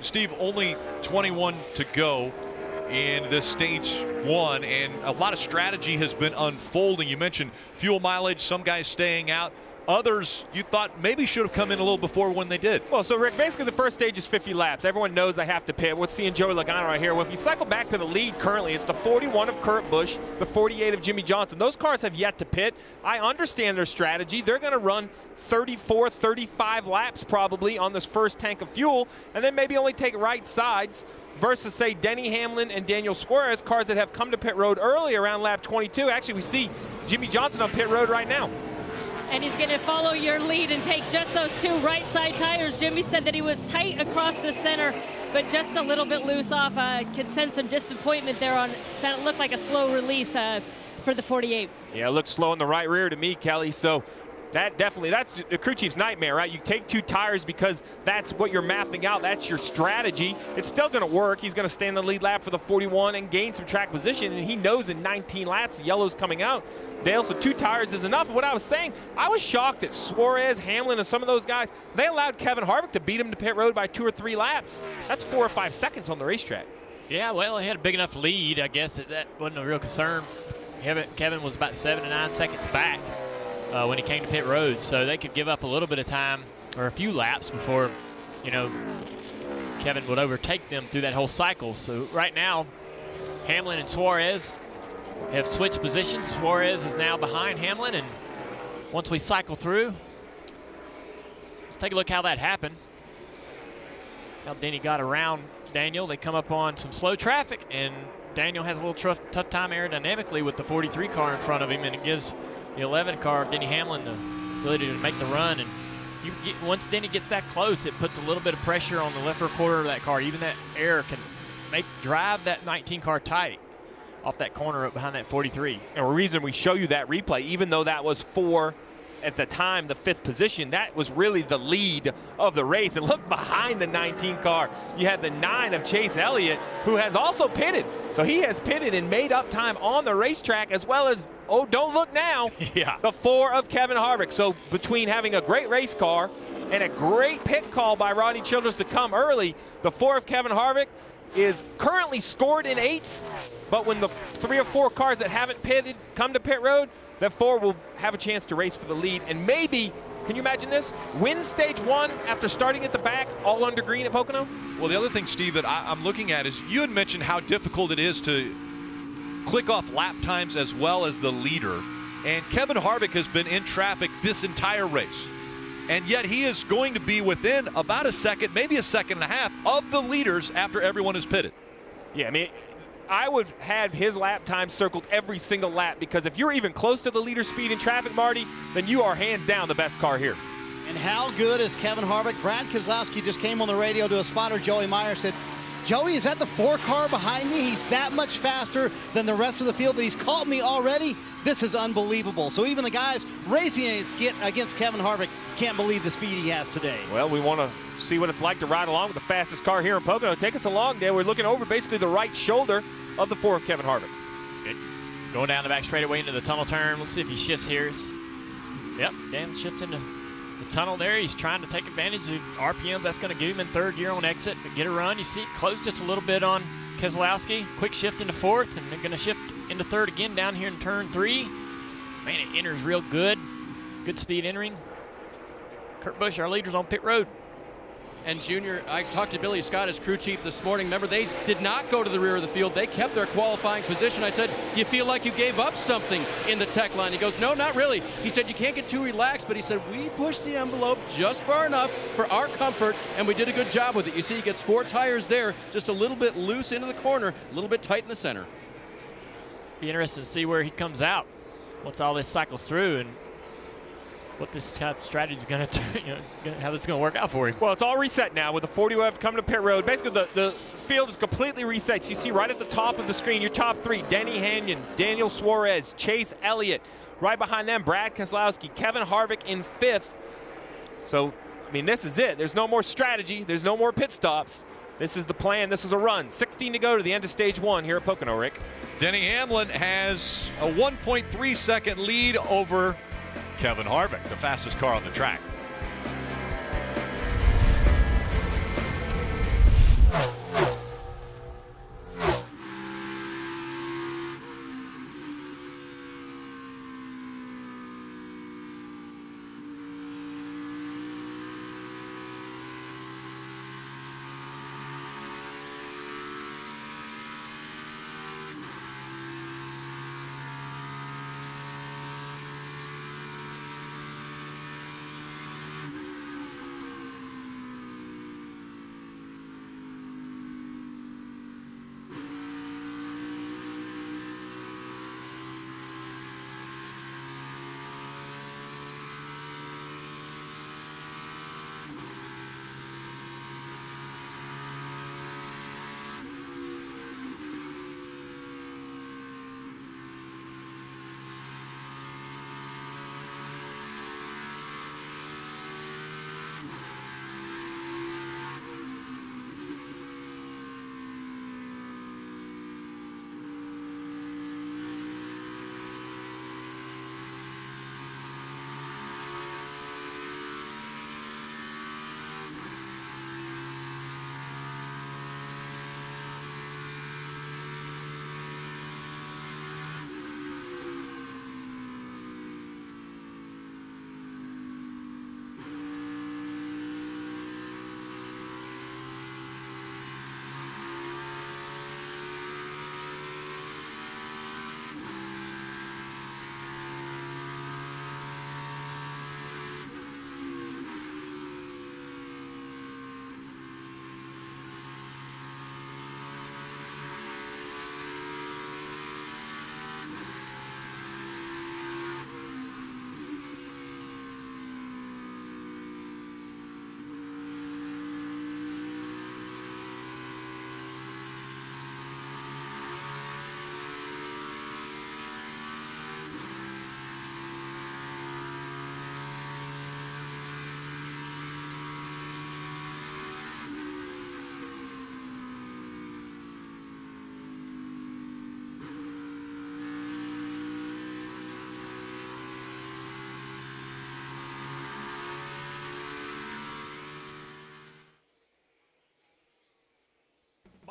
Steve, only 21 to go in this stage 1, and a lot of strategy has been unfolding. You mentioned fuel mileage, some guys staying out. Others you thought maybe should have come in a little before when they did. Well, so Rick, basically the first stage is 50 laps. Everyone knows they have to pit. We're seeing Joey Logano right here. Well, if you cycle back to the lead currently, it's the 41 of Kurt Busch, the 48 of Jimmy Johnson. Those cars have yet to pit. I understand their strategy. They're going to run 34, 35 laps probably on this first tank of fuel, and then maybe only take right sides versus, say, Denny Hamlin and Daniel Suarez, cars that have come to pit road early around lap 22. Actually, we see Jimmy Johnson on pit road right now. And he's going to follow your lead and take just those 2 right side tires. Jimmy said that he was tight across the center, but just a little bit loose off. Could sense some disappointment there on, it looked like a slow release for the 48. Yeah, it looked slow in the right rear to me, Kelly. So that's the crew chief's nightmare, right? You take 2 tires because that's what you're mapping out. That's your strategy. It's still going to work. He's going to stay in the lead lap for the 41 and gain some track position. And he knows in 19 laps, the yellow's coming out. Dale, so 2 tires is enough. But what I was saying, I was shocked that Suarez, Hamlin, and some of those guys, they allowed Kevin Harvick to beat him to pit road by 2 or 3 laps. That's 4 or 5 seconds on the racetrack. Yeah, well, he had a big enough lead. I guess that wasn't a real concern. Kevin was about 7 to 9 seconds back when he came to pit road, so they could give up a little bit of time or a few laps before, Kevin would overtake them through that whole cycle. So right now, Hamlin and Suarez have switched positions. Suarez is now behind Hamlin, and once we cycle through, let's take a look how that happened. How Denny got around Daniel. They come up on some slow traffic, and Daniel has a little tough time aerodynamically with the 43 car in front of him, and it gives the 11 car of Denny Hamlin the ability to make the run. And once Denny gets that close, it puts a little bit of pressure on the left rear quarter of that car. Even that air can drive that 19 car tight off that corner up behind that 43. And the reason we show you that replay, even though that was at the time, the 5th position, that was really the lead of the race. And look behind the 19 car. You had the 9 of Chase Elliott, who has also pitted. So he has pitted and made up time on the racetrack, as well as, oh, don't look now, the 4 of Kevin Harvick. So between having a great race car and a great pit call by Rodney Childers to come early, the 4 of Kevin Harvick is currently scored in 8th. But when the 3 or 4 cars that haven't pitted come to pit road, that 4 will have a chance to race for the lead. And maybe, can you imagine this? Win stage 1 after starting at the back, all under green at Pocono? Well, the other thing, Steve, that I'm looking at is you had mentioned how difficult it is to click off lap times as well as the leader. And Kevin Harvick has been in traffic this entire race. And yet he is going to be within about a second, maybe a second and a half, of the leaders after everyone is pitted. Yeah, I mean, I would have his lap time circled every single lap, because if you're even close to the leader speed in traffic, Marty, then you are hands down the best car here. And how good is Kevin Harvick? Brad Keselowski just came on the radio to a spotter. Joey Meyer said, Joey, is that the 4 car behind me? He's that much faster than the rest of the field that he's caught me already. This is unbelievable. So even the guys racing against Kevin Harvick can't believe the speed he has today. Well, we want to see what it's like to ride along with the fastest car here in Pocono. Take us along there. We're looking over basically the right shoulder of the 4 of Kevin Harvick. Good. Going down the back straightaway into the tunnel turn. Let's see if he shifts here. Yep, Dan shifts into the tunnel there. He's trying to take advantage of RPM. That's going to give him in 3rd gear on exit. But get a run. You see, close just a little bit on Keselowski. Quick shift into 4th, and they're going to shift into 3rd again down here in turn 3. Man, it enters real good. Good speed entering. Kurt Busch, our leader's on pit road. And Junior, I talked to Billy Scott, his crew chief, this morning. Remember, they did not go to the rear of the field. They kept their qualifying position. I said, you feel like you gave up something in the tech line? He goes, no, not really. He said, you can't get too relaxed, but he said, we pushed the envelope just far enough for our comfort, and we did a good job with it. You see, he gets 4 tires there, just a little bit loose into the corner, a little bit tight in the center. Be interesting to see where he comes out once all this cycles through and what this kind of strategy is going to, how this is going to work out for him. Well, it's all reset now with the 40 web coming to pit road. Basically, the field is completely reset. So you see right at the top of the screen, your top 3, Denny Hamlin, Daniel Suarez, Chase Elliott. Right behind them, Brad Keselowski, Kevin Harvick in 5th. So, I mean, this is it. There's no more strategy. There's no more pit stops. This is the plan. This is a run. 16 to go to the end of stage 1 here at Pocono, Rick. Denny Hamlin has a 1.3 second lead over Kevin Harvick, the fastest car on the track.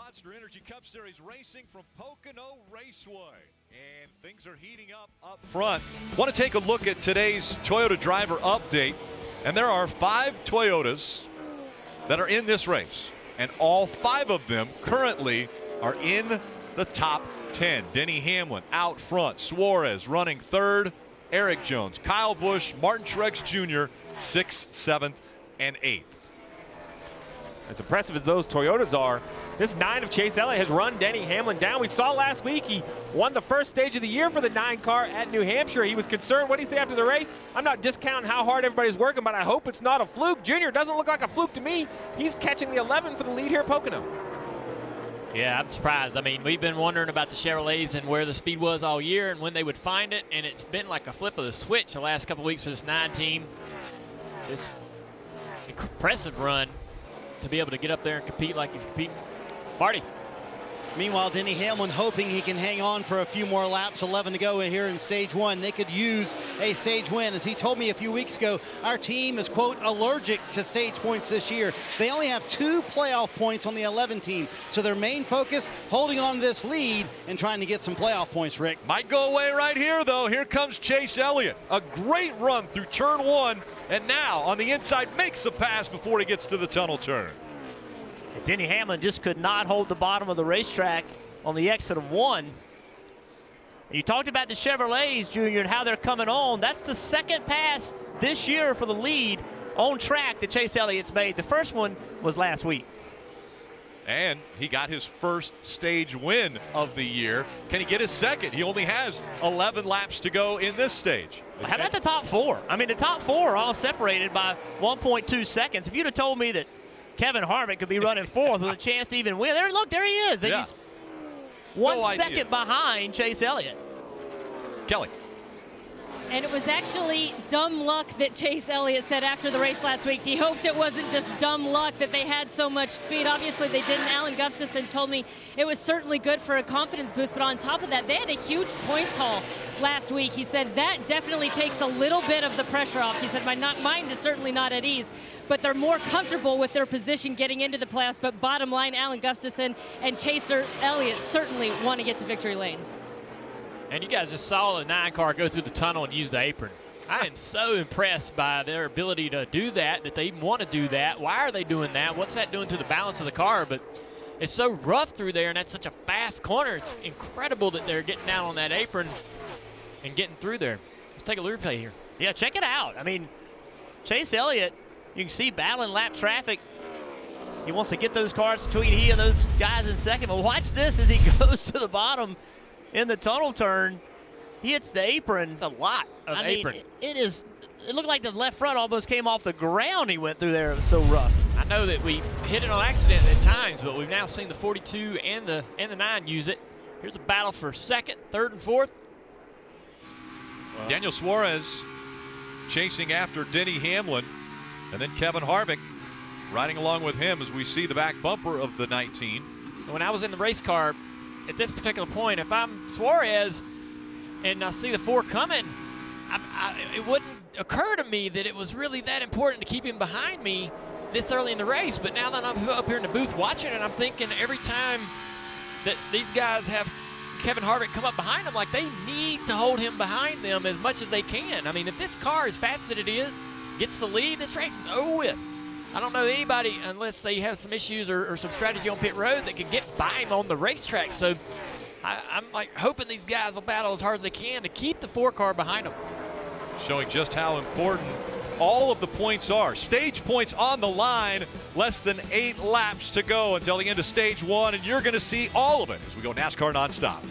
Monster Energy Cup Series racing from Pocono Raceway. And things are heating up front. Want to take a look at today's Toyota driver update. And there are 5 Toyotas that are in this race. And all 5 of them currently are in the top 10. Denny Hamlin out front. Suarez running 3rd. Eric Jones, Kyle Busch, Martin Truex Jr. 6th, 7th, and 8th. As impressive as those Toyotas are, this 9 of Chase Elliott has run Denny Hamlin down. We saw last week he won the first stage of the year for the 9 car at New Hampshire. He was concerned. What did he say after the race? I'm not discounting how hard everybody's working, but I hope it's not a fluke. Junior doesn't look like a fluke to me. He's catching the 11 for the lead here at Pocono. Yeah, I'm surprised. I mean, we've been wondering about the Chevrolets and where the speed was all year and when they would find it, and it's been like a flip of the switch the last couple of weeks for this 9 team. This impressive run to be able to get up there and compete like he's competing. Marty. Meanwhile, Denny Hamlin hoping he can hang on for a few more laps, 11 to go here in stage one. They could use a stage win. As he told me a few weeks ago, our team is, quote, allergic to stage points this year. They only have 2 playoff points on the 11 team. So their main focus, holding on to this lead and trying to get some playoff points, Rick. Might go away right here, though. Here comes Chase Elliott. A great run through turn 1, and now on the inside makes the pass before he gets to the tunnel turn. Denny Hamlin just could not hold the bottom of the racetrack on the exit of 1. And you talked about the Chevrolets, Junior, and how they're coming on. That's the second pass this year for the lead on track that Chase Elliott's made. The first one was last week. And he got his first stage win of the year. Can he get his second? He only has 11 laps to go in this stage. How about the top 4? I mean, the top 4 are all separated by 1.2 seconds. If you'd have told me that Kevin Harvick could be running 4th with a chance to even win. Look, there he is. Yeah. He's 1 second behind Chase Elliott. Kelly. And it was actually dumb luck that Chase Elliott said after the race last week. He hoped it wasn't just dumb luck that they had so much speed. Obviously, they didn't. Alan Gustafson told me it was certainly good for a confidence boost, but on top of that, they had a huge points haul last week. He said that definitely takes a little bit of the pressure off. He said, my mind is certainly not at ease, but they're more comfortable with their position getting into the playoffs. But bottom line, Alan Gustafson and Chaser Elliott certainly want to get to victory lane. And you guys just saw the 9 car go through the tunnel and use the apron. I am so impressed by their ability to do that they even want to do that. Why are they doing that? What's that doing to the balance of the car? But it's so rough through there, and that's such a fast corner. It's incredible that they're getting down on that apron and getting through there. Let's take a replay here. Yeah, check it out. I mean, Chase Elliott, you can see battling lap traffic. He wants to get those cars between he and those guys in second. But watch this as he goes to the bottom in the tunnel turn. He hits the apron. It's a lot of apron. It looked like the left front almost came off the ground. He went through there. It was so rough. I know that we hit it on accident at times, but we've now seen the 42 and the 9 use it. Here's a battle for second, third, and fourth. Daniel Suarez chasing after Denny Hamlin, and then Kevin Harvick riding along with him as we see the back bumper of the 19. When I was in the race car, at this particular point, if I'm Suarez and I see the 4 coming, it wouldn't occur to me that it was really that important to keep him behind me this early in the race. But now that I'm up here in the booth watching it, I'm thinking every time that these guys have Kevin Harvick come up behind them, like they need to hold him behind them as much as they can. I mean, if this car, as fast as it is, gets the lead, this race is over with. I don't know anybody, unless they have some issues or some strategy on pit road, that can get by him on the racetrack. So I'm like hoping these guys will battle as hard as they can to keep the 4 car behind them. Showing just how important all of the points are. Stage points on the line, less than 8 laps to go until the end of stage 1, and you're going to see all of it as we go NASCAR nonstop.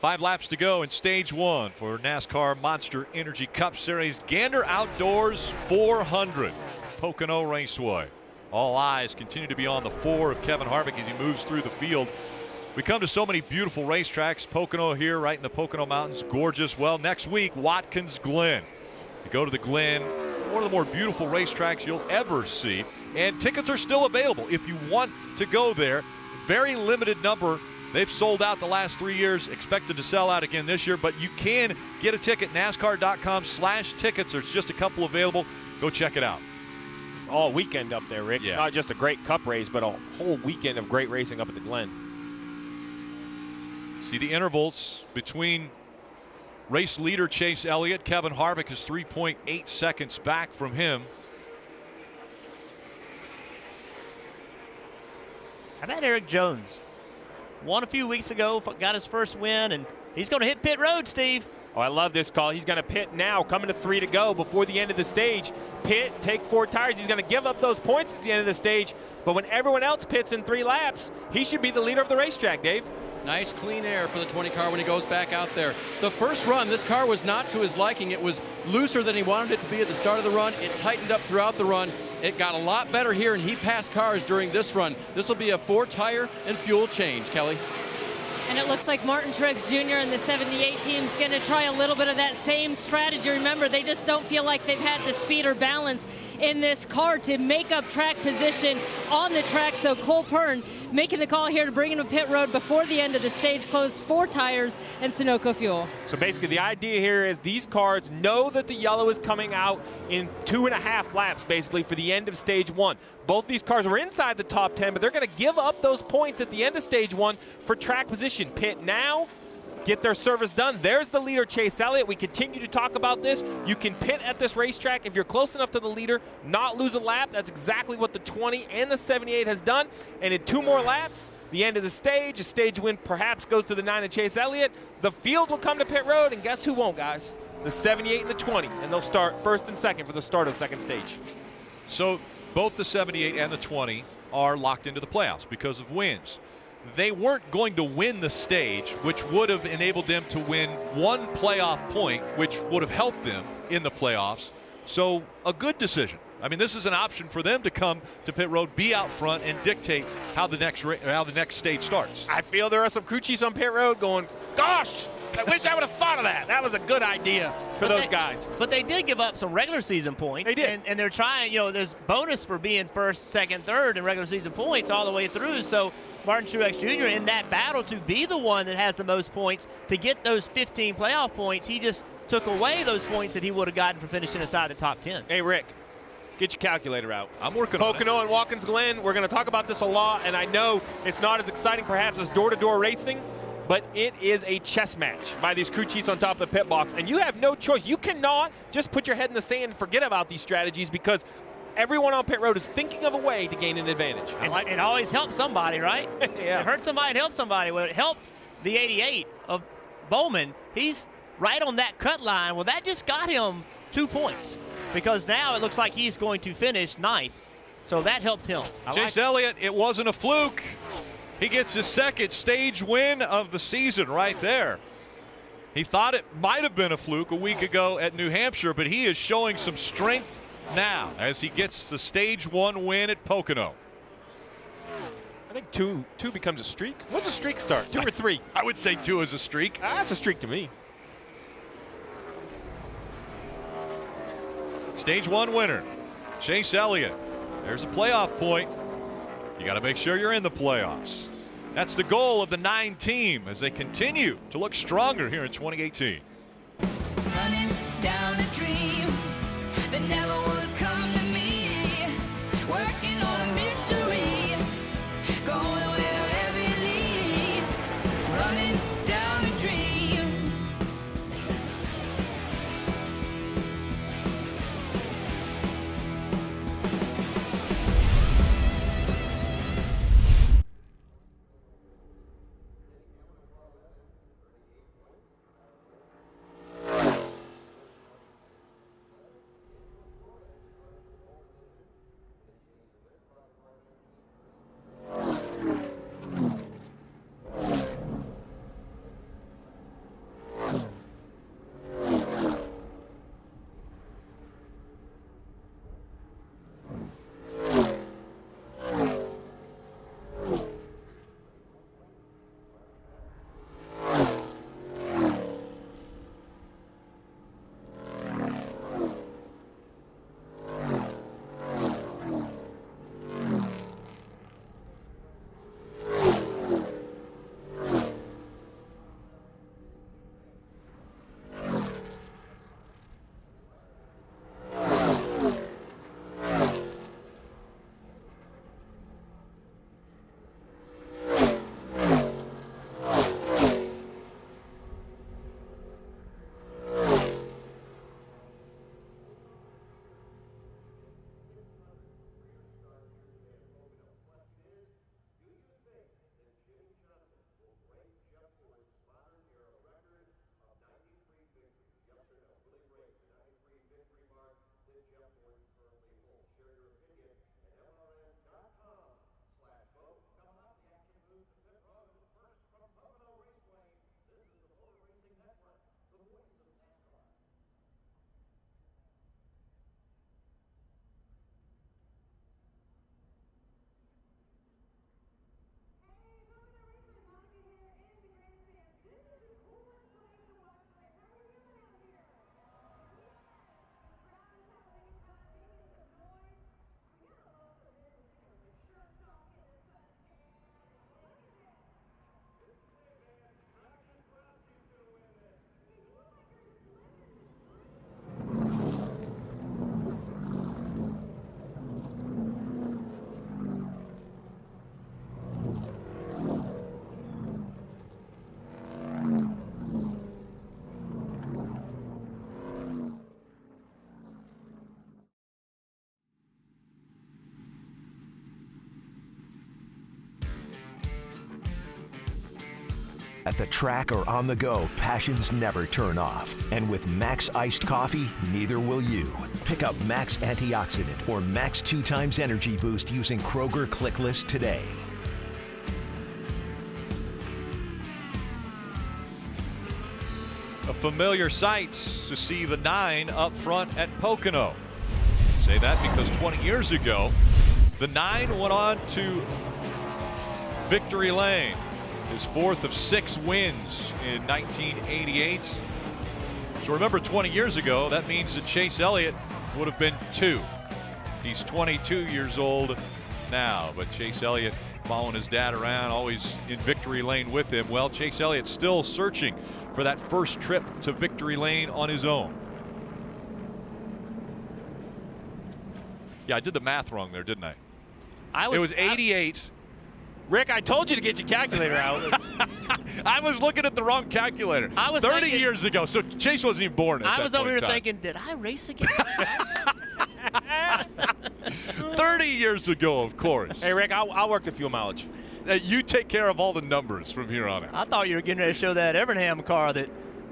5 laps to go in stage 1 for NASCAR Monster Energy Cup Series Gander Outdoors 400 Pocono Raceway. All eyes continue to be on the 4 of Kevin Harvick as he moves through the field. We come to so many beautiful racetracks. Pocono here right in the Pocono Mountains, gorgeous. Well, next week, Watkins Glen. You go to the Glen, one of the more beautiful racetracks you'll ever see. And tickets are still available if you want to go there. Very limited number. They've sold out the last 3 years, expected to sell out again this year, but you can get a ticket, NASCAR.com/tickets. There's just a couple available. Go check it out. All weekend up there, Rick. Yeah. Not just a great cup race, but a whole weekend of great racing up at the Glen. See the intervals between race leader Chase Elliott. Kevin Harvick is 3.8 seconds back from him. How about Eric Jones? Won a few weeks ago, got his first win, and he's going to hit pit road, Steve. Oh, I love this call. He's going to pit now, coming to 3 to go before the end of the stage. Pit, take 4 tires. He's going to give up those points at the end of the stage, but when everyone else pits in 3 laps, he should be the leader of the racetrack, Dave. Nice clean air for the 20 car when he goes back out there. The first run, this car was not to his liking. It was looser than he wanted it to be at the start of the run. It tightened up throughout the run. It got a lot better here, and he passed cars during this run. This will be a 4 tire and fuel change, Kelly. And it looks like Martin Truex Jr. and the 78 team's going to try a little bit of that same strategy. Remember, they just don't feel like they've had the speed or balance in this car to make up track position on the track. So Cole Pern making the call here to bring him to pit road before the end of the stage, close 4 tires and Sunoco fuel. So basically the idea here is these cars know that the yellow is coming out in 2.5 laps basically for the end of stage 1. Both these cars were inside the top 10, but they're going to give up those points at the end of stage 1 for track position. Pit now, get their service done. There's the leader, Chase Elliott. We continue to talk about this. You can pit at this racetrack if you're close enough to the leader, not lose a lap. That's exactly what the 20 and the 78 has done. And in 2 more laps, the end of the stage, a stage win perhaps goes to the 9 of Chase Elliott. The field will come to pit road, and guess who won't, guys? The 78 and the 20, and they'll start first and second for the start of the second stage. So both the 78 and the 20 are locked into the playoffs because of wins. They weren't going to win the stage, which would have enabled them to win 1 playoff point, which would have helped them in the playoffs. So a good decision. I mean, this is an option for them to come to pit road, be out front, and dictate how the next stage starts. I feel there are some crew chiefs on pit road going, gosh, I wish I would have thought of that. That was a good idea for those guys. But they did give up some regular season points. They did. And they're trying, there's bonus for being first, second, third in regular season points all the way through. So Martin Truex Jr. in that battle to be the one that has the most points, to get those 15 playoff points, he just took away those points that he would have gotten for finishing inside the top 10. Hey, Rick, get your calculator out. I'm working on it. Pocono and Watkins Glen, we're going to talk about this a lot, and I know it's not as exciting perhaps as door-to-door racing, but it is a chess match by these crew chiefs on top of the pit box, and you have no choice. You cannot just put your head in the sand and forget about these strategies because everyone on pit road is thinking of a way to gain an advantage. And it always helps somebody, right? Yeah. It hurt somebody, it helped somebody. Well, it helped the 88 of Bowman. He's right on that cut line. Well, that just got him 2 points because now it looks like he's going to finish 9th. So that helped him. Chase Elliott, it wasn't a fluke. He gets his second stage win of the season right there. He thought it might have been a fluke a week ago at New Hampshire, but he is showing some strength now as he gets the stage 1 win at Pocono. I think two becomes a streak. What's a streak start? 2 or 3? I would say 2 is a streak. That's a streak to me. Stage 1 winner, Chase Elliott. There's a playoff point. You got to make sure you're in the playoffs. That's the goal of the 9 team as they continue to look stronger here in 2018. Running down a dream that never would come to me. Working on a mystery, going wherever it leads. Running down a dream. At the track or on the go, passions never turn off. And with Max Iced Coffee, neither will you. Pick up Max Antioxidant or Max 2x Energy Boost using Kroger ClickList today. A familiar sight to see the 9 up front at Pocono. Say that because 20 years ago, the 9 went on to victory lane. His 4th of 6 wins in 1988. So remember, 20 years ago, that means that Chase Elliott would have been 2. He's 22 years old now, but Chase Elliott following his dad around, always in victory lane with him. Well, Chase Elliott still searching for that first trip to victory lane on his own. Yeah, I did the math wrong there, didn't I? It was 88. Rick, I told you to get your calculator out. I was looking at the wrong calculator. I was 30 thinking, years ago, so Chase wasn't even born at that point. I was over here time. thinking, did I race again? 30 years ago, of course. Hey, Rick, I'll work the fuel mileage. You take care of all the numbers from here on out. I thought you were getting ready to show that Evernham car that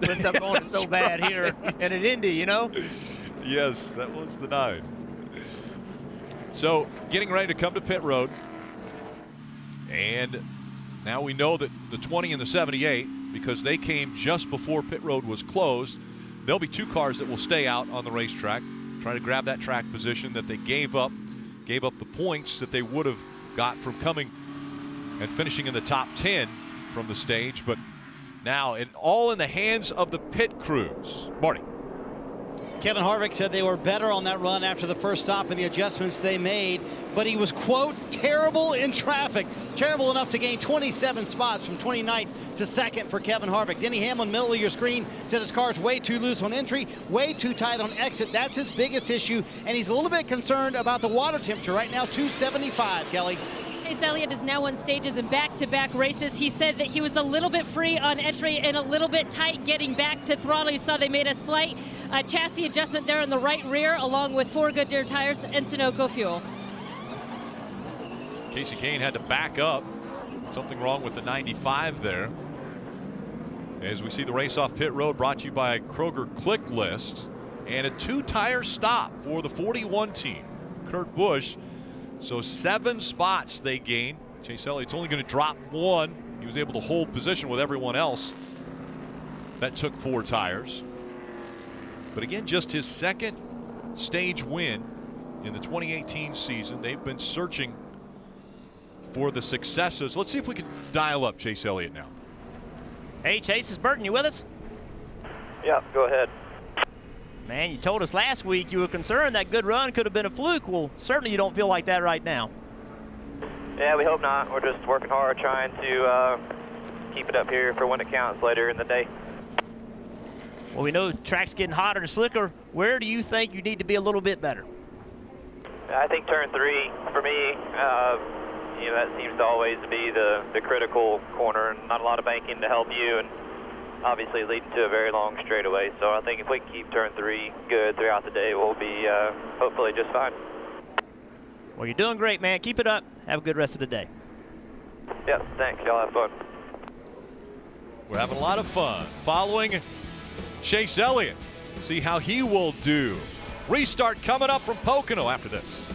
went up going so bad here and at Indy, you know? Yes, that was the 9. So getting ready to come to pit road. And now we know that the 20 and the 78, because they came just before pit road was closed, there'll be 2 cars that will stay out on the racetrack, trying to grab that track position that they gave up the points that they would have got from coming and finishing in the top 10 from the stage. But now all in the hands of the pit crews. Marty. Kevin Harvick said they were better on that run after the first stop and the adjustments they made, but he was, quote, terrible in traffic. Terrible enough to gain 27 spots from 29th to 2nd for Kevin Harvick. Denny Hamlin, middle of your screen, said his car's way too loose on entry, way too tight on exit. That's his biggest issue, and he's a little bit concerned about the water temperature right now, 275, Kelly. Chase Elliott is now won stages in back-to-back races. He said that he was a little bit free on entry and a little bit tight getting back to throttle. You saw they made a slight chassis adjustment there in the right rear, along with 4 Goodyear tires and Sunoco fuel. Casey Kane had to back up. Something wrong with the 95 there. As we see the race off pit road, brought to you by Kroger ClickList, and a 2-tire stop for the 41 team. Kurt Busch. So 7 spots they gained. Chase Elliott's only going to drop 1. He was able to hold position with everyone else. That took 4 tires. But again, just his 2nd stage win in the 2018 season. They've been searching for the successes. Let's see if we can dial up Chase Elliott now. Hey, Chase, is Burton, you with us? Yeah, go ahead. Man, you told us last week you were concerned that good run could have been a fluke. Well, certainly you don't feel like that right now. Yeah, we hope not. We're just working hard trying to keep it up here for when it counts later in the day. Well, we know the track's getting hotter and slicker. Where do you think you need to be a little bit better? I think turn 3 for me, that seems to always be the critical corner, and not a lot of banking to help you, and obviously leading to a very long straightaway. So I think if we can keep turn 3 good throughout the day, we'll be hopefully just fine. Well, you're doing great, man. Keep it up. Have a good rest of the day. Yep, thanks. Y'all have fun. We're having a lot of fun following Chase Elliott. See how he will do. Restart coming up from Pocono after this.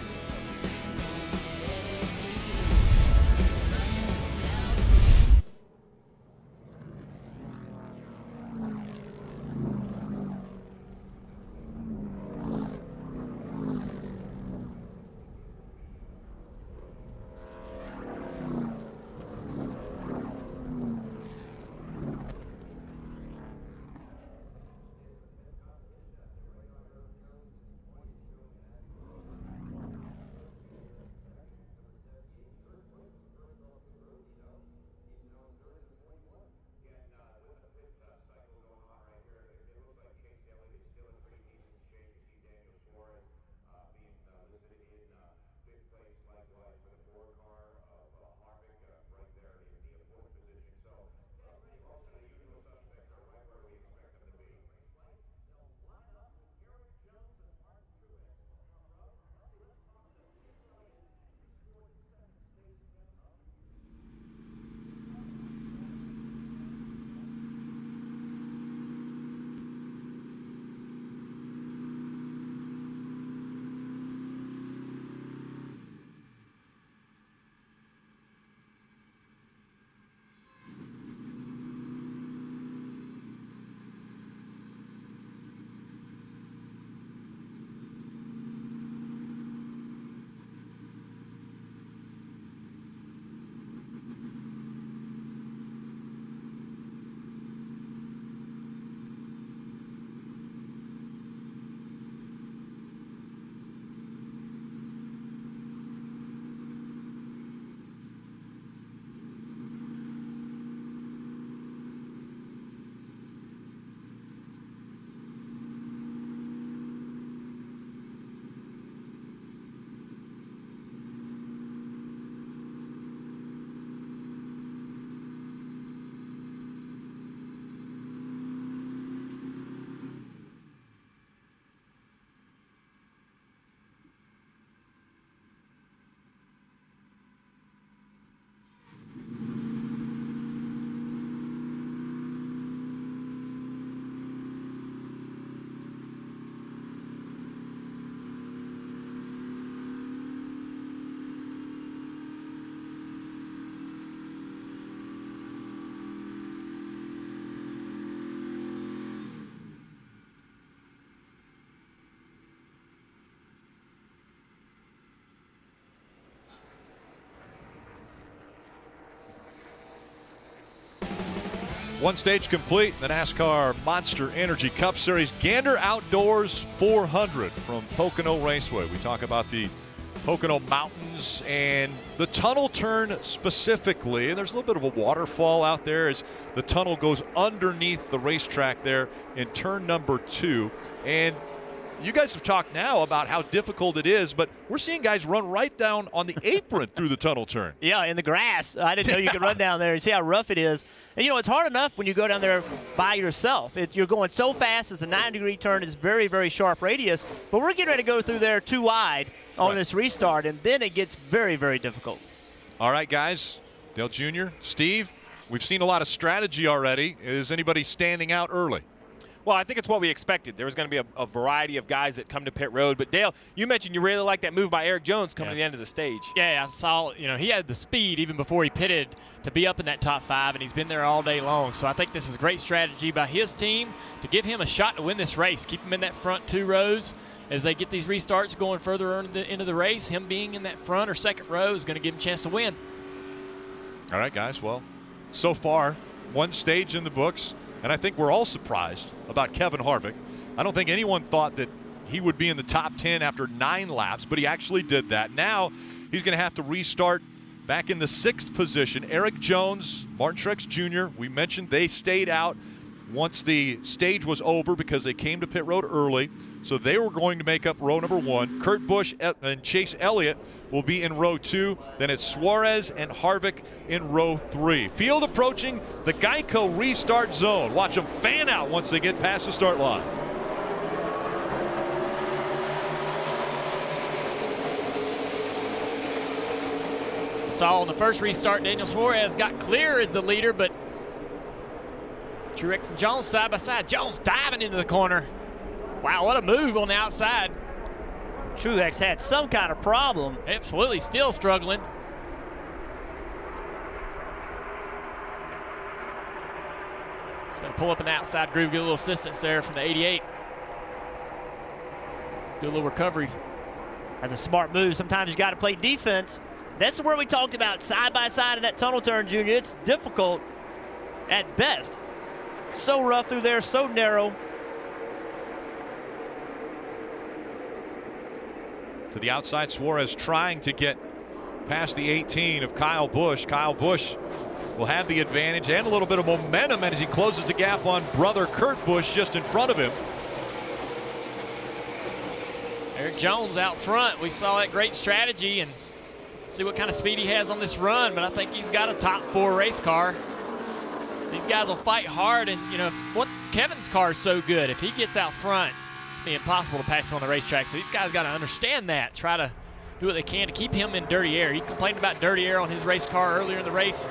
One stage complete in the NASCAR Monster Energy Cup Series. Gander Outdoors 400 from Pocono Raceway. We talk about the Pocono Mountains and the tunnel turn specifically. And there's a little bit of a waterfall out there as the tunnel goes underneath the racetrack there in turn number 2. And you guys have talked now about how difficult it is, but we're seeing guys run right down on the apron through the tunnel turn. Yeah, in the grass. I didn't know you could run down there and see how rough it is. And, you know, it's hard enough when you go down there by yourself. You're going so fast as a 9-degree turn is very, very sharp radius. But we're getting ready to go through there too wide on this restart, and then it gets very, very difficult. All right, guys. Dale Jr., Steve, we've seen a lot of strategy already. Is anybody standing out early? Well, I think it's what we expected. There was going to be a variety of guys that come to pit road. But, Dale, you mentioned you really like that move by Eric Jones coming to the end of the stage. Yeah, I saw, you know, he had the speed even before he pitted to be up in that top 5, and he's been there all day long. So I think this is great strategy by his team to give him a shot to win this race. Keep him in that front 2 rows as they get these restarts going further into the race. Him being in that front or second row is going to give him a chance to win. All right, guys. Well, so far, one stage in the books. And I think we're all surprised about Kevin Harvick. I don't think anyone thought that he would be in the top 10 after 9 laps, but he actually did that. Now he's going to have to restart back in the 6th position. Eric Jones, Martin Truex Jr., we mentioned they stayed out once the stage was over because they came to pit road early. So they were going to make up row number 1. Kurt Busch and Chase Elliott will be in row 2. Then it's Suarez and Harvick in row 3. Field approaching the Geico restart zone. Watch them fan out once they get past the start line. Saw on the first restart, Daniel Suarez got clear as the leader, but Truex and Jones side by side. Jones diving into the corner. Wow, what a move on the outside. Truex had some kind of problem. Absolutely, still struggling. He's going to pull up an outside groove, get a little assistance there from the 88. Do a little recovery. That's a smart move. Sometimes you got to play defense. That's where we talked about side by side in that tunnel turn, Junior. It's difficult at best. So rough through there, so narrow. To the outside, Suarez trying to get past the 18 of Kyle Busch. Kyle Busch will have the advantage and a little bit of momentum as he closes the gap on brother Kurt Busch just in front of him. Eric Jones out front. We saw that great strategy and see what kind of speed he has on this run, but I think he's got a top 4 race car. These guys will fight hard, and, you know, what Kevin's car is so good. If he gets out front, be impossible to pass him on the racetrack. So these guys got to understand that, try to do what they can to keep him in dirty air. He complained about dirty air on his race car earlier in the race.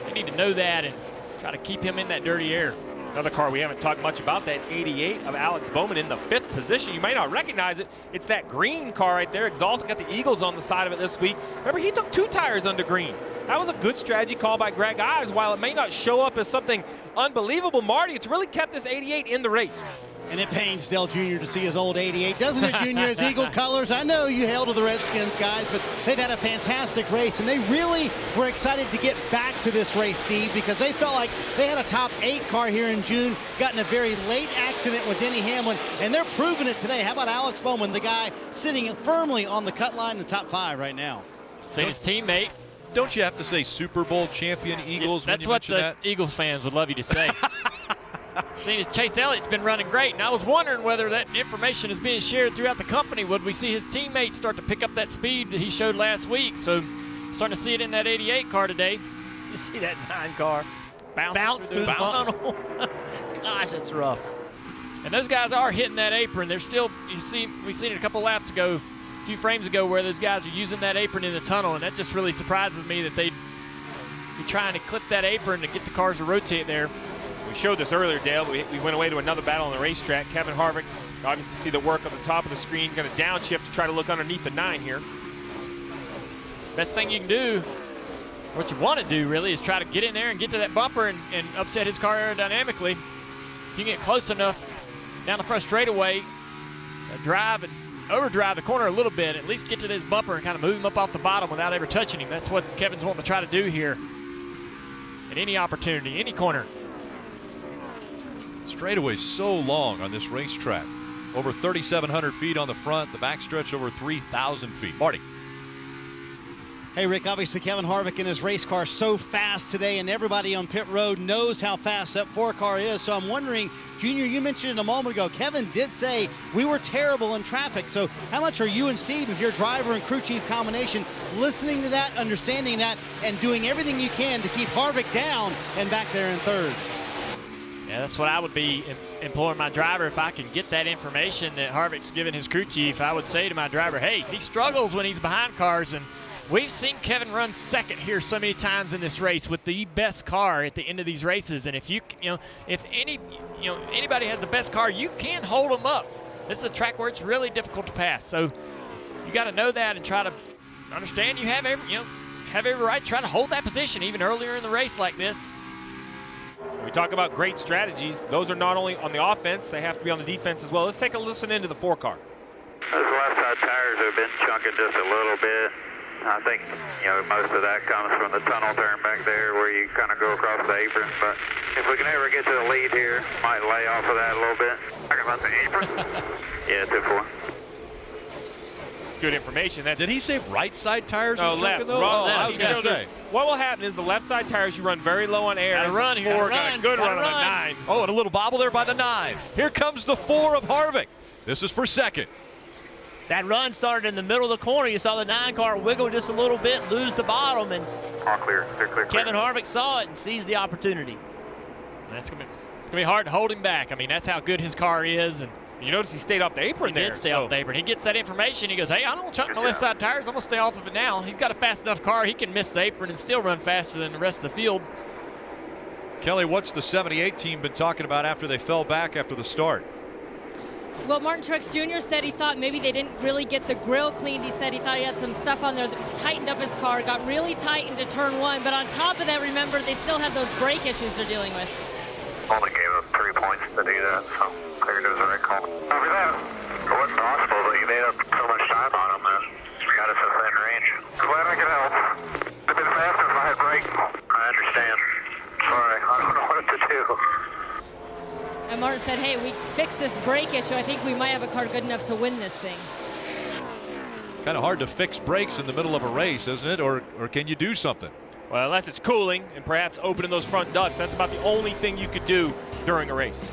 They need to know that and try to keep him in that dirty air. Another car we haven't talked much about, that 88 of Alex Bowman in the 5th position. You may not recognize it. It's that green car right there. Exalted got the Eagles on the side of it this week. Remember, he took 2 tires under green. That was a good strategy call by Greg Ives. While it may not show up as something unbelievable, Marty, it's really kept this 88 in the race. And it pains Dale Jr. to see his old 88, doesn't it, Junior? His Eagle colors. I know you hail to the Redskins, guys, but they've had a fantastic race, and they really were excited to get back to this race, Steve, because they felt like they had a top 8 car here in June, got in a very late accident with Denny Hamlin, and they're proving it today. How about Alex Bowman, the guy sitting firmly on the cut line in the top 5 right now? See his teammate. Don't you have to say Super Bowl champion Eagles when you mention that? That's what the Eagles fans would love you to say. See, Chase Elliott's been running great, and I was wondering whether that information is being shared throughout the company. Would we see his teammates start to pick up that speed that he showed last week? So starting to see it in that 88 car today. You see that 9 car bounce through the tunnel. Gosh, that's rough. And those guys are hitting that apron. They're still, you see, we seen it a couple laps ago, a few frames ago, where those guys are using that apron in the tunnel, and that just really surprises me that they'd be trying to clip that apron to get the cars to rotate there. We showed this earlier, Dale. We went away to another battle on the racetrack. Kevin Harvick, obviously see the work on the top of the screen. He's going to downshift to try to look underneath the 9 here. Best thing you can do, what you want to do really, is try to get in there and get to that bumper and upset his car aerodynamically. If you can get close enough down the front straightaway, drive and overdrive the corner a little bit, at least get to this bumper and kind of move him up off the bottom without ever touching him. That's what Kevin's wanting to try to do here. At any opportunity, any corner. straightaway so long on this racetrack. Over 3,700 feet on the front, the backstretch over 3,000 feet. Marty. Hey, Rick, obviously Kevin Harvick in his race car so fast today, and everybody on pit road knows how fast that 4 car is. So I'm wondering, Junior, you mentioned it a moment ago, Kevin did say we were terrible in traffic. So how much are you and Steve, if you're driver and crew chief combination, listening to that, understanding that, and doing everything you can to keep Harvick down and back there in third? Yeah, that's what I would be imploring my driver. If I can get that information that Harvick's giving his crew chief, I would say to my driver, hey, he struggles when he's behind cars, and we've seen Kevin run second here so many times in this race with the best car at the end of these races. And if anybody has the best car, you can hold them up. This is a track where it's really difficult to pass. So you got to know that and try to understand you have every right to try to hold that position even earlier in the race like this. We talk about great strategies. Those are not only on the offense, they have to be on the defense as well. Let's take a listen into the 4 car. Those left side tires have been chunking just a little bit. I think, most of that comes from the tunnel turn back there where you kind of go across the apron. But if we can ever get to the lead here, might lay off of that a little bit. Talking about the apron? Yeah, 2-4. Good information. Did he say right side tires? No, left. Wrong, left. I was going to say. What will happen is the left side tires, you run very low on air. Gotta run here. Got a good run on the 9. Oh, and a little bobble there by the 9. Here comes the 4 of Harvick. This is for second. That run started in the middle of the corner. You saw the 9 car wiggle just a little bit, lose the bottom, and all clear. Kevin Harvick saw it and seized the opportunity. That's gonna be hard to hold him back. I mean, that's how good his car is, and you notice he stayed off the apron there. He did stay off the apron. He gets that information. He goes, hey, I don't chunk my left side tires. I'm going to stay off of it now. He's got a fast enough car. He can miss the apron and still run faster than the rest of the field. Kelly, what's the 78 team been talking about after they fell back after the start? Well, Martin Truex Jr. said he thought maybe they didn't really get the grill cleaned. He said he thought he had some stuff on there that tightened up his car, got really tight into turn 1. But on top of that, remember, they still have those brake issues they're dealing with. Only gave up 3 points to do that, so cleared it was the right call. After that, it wasn't possible, but you made up so much time on them that got us within range. Glad I could help. It'd been faster if I had brakes. I understand. Sorry, I don't know what to do. And Martin said, hey, we fixed this brake issue. I think we might have a car good enough to win this thing. Kind of hard to fix brakes in the middle of a race, isn't it? Or can you do something? Well, unless it's cooling and perhaps opening those front ducts. That's about the only thing you could do during a race.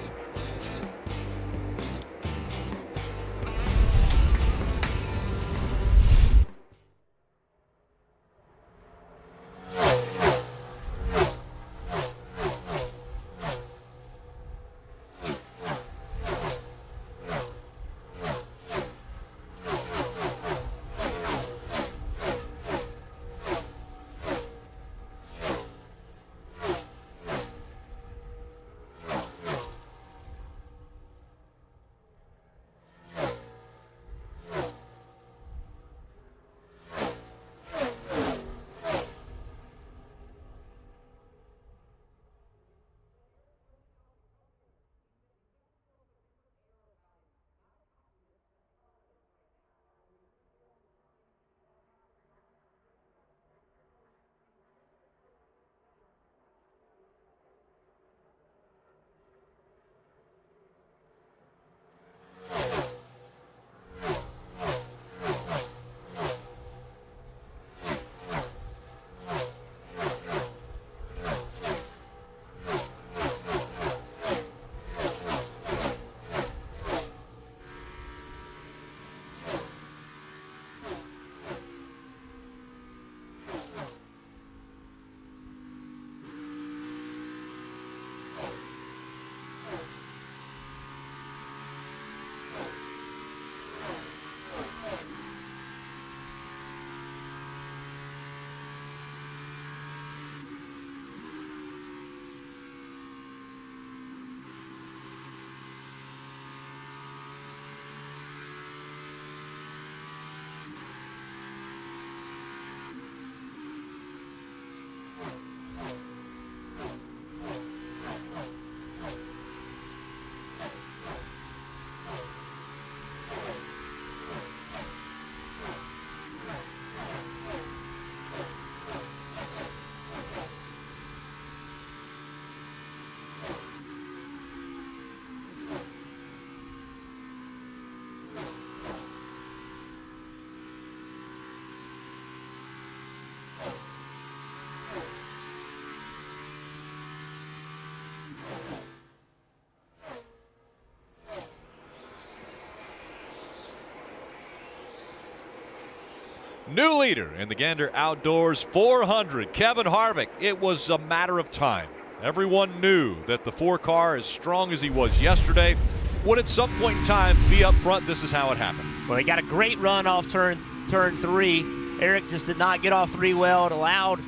New leader in the Gander Outdoors 400, Kevin Harvick. It was a matter of time. Everyone knew that the 4-car, as strong as he was yesterday, would at some point in time be up front. This is how it happened. Well, he got a great run off turn 3. Eric just did not get off 3 well. It allowed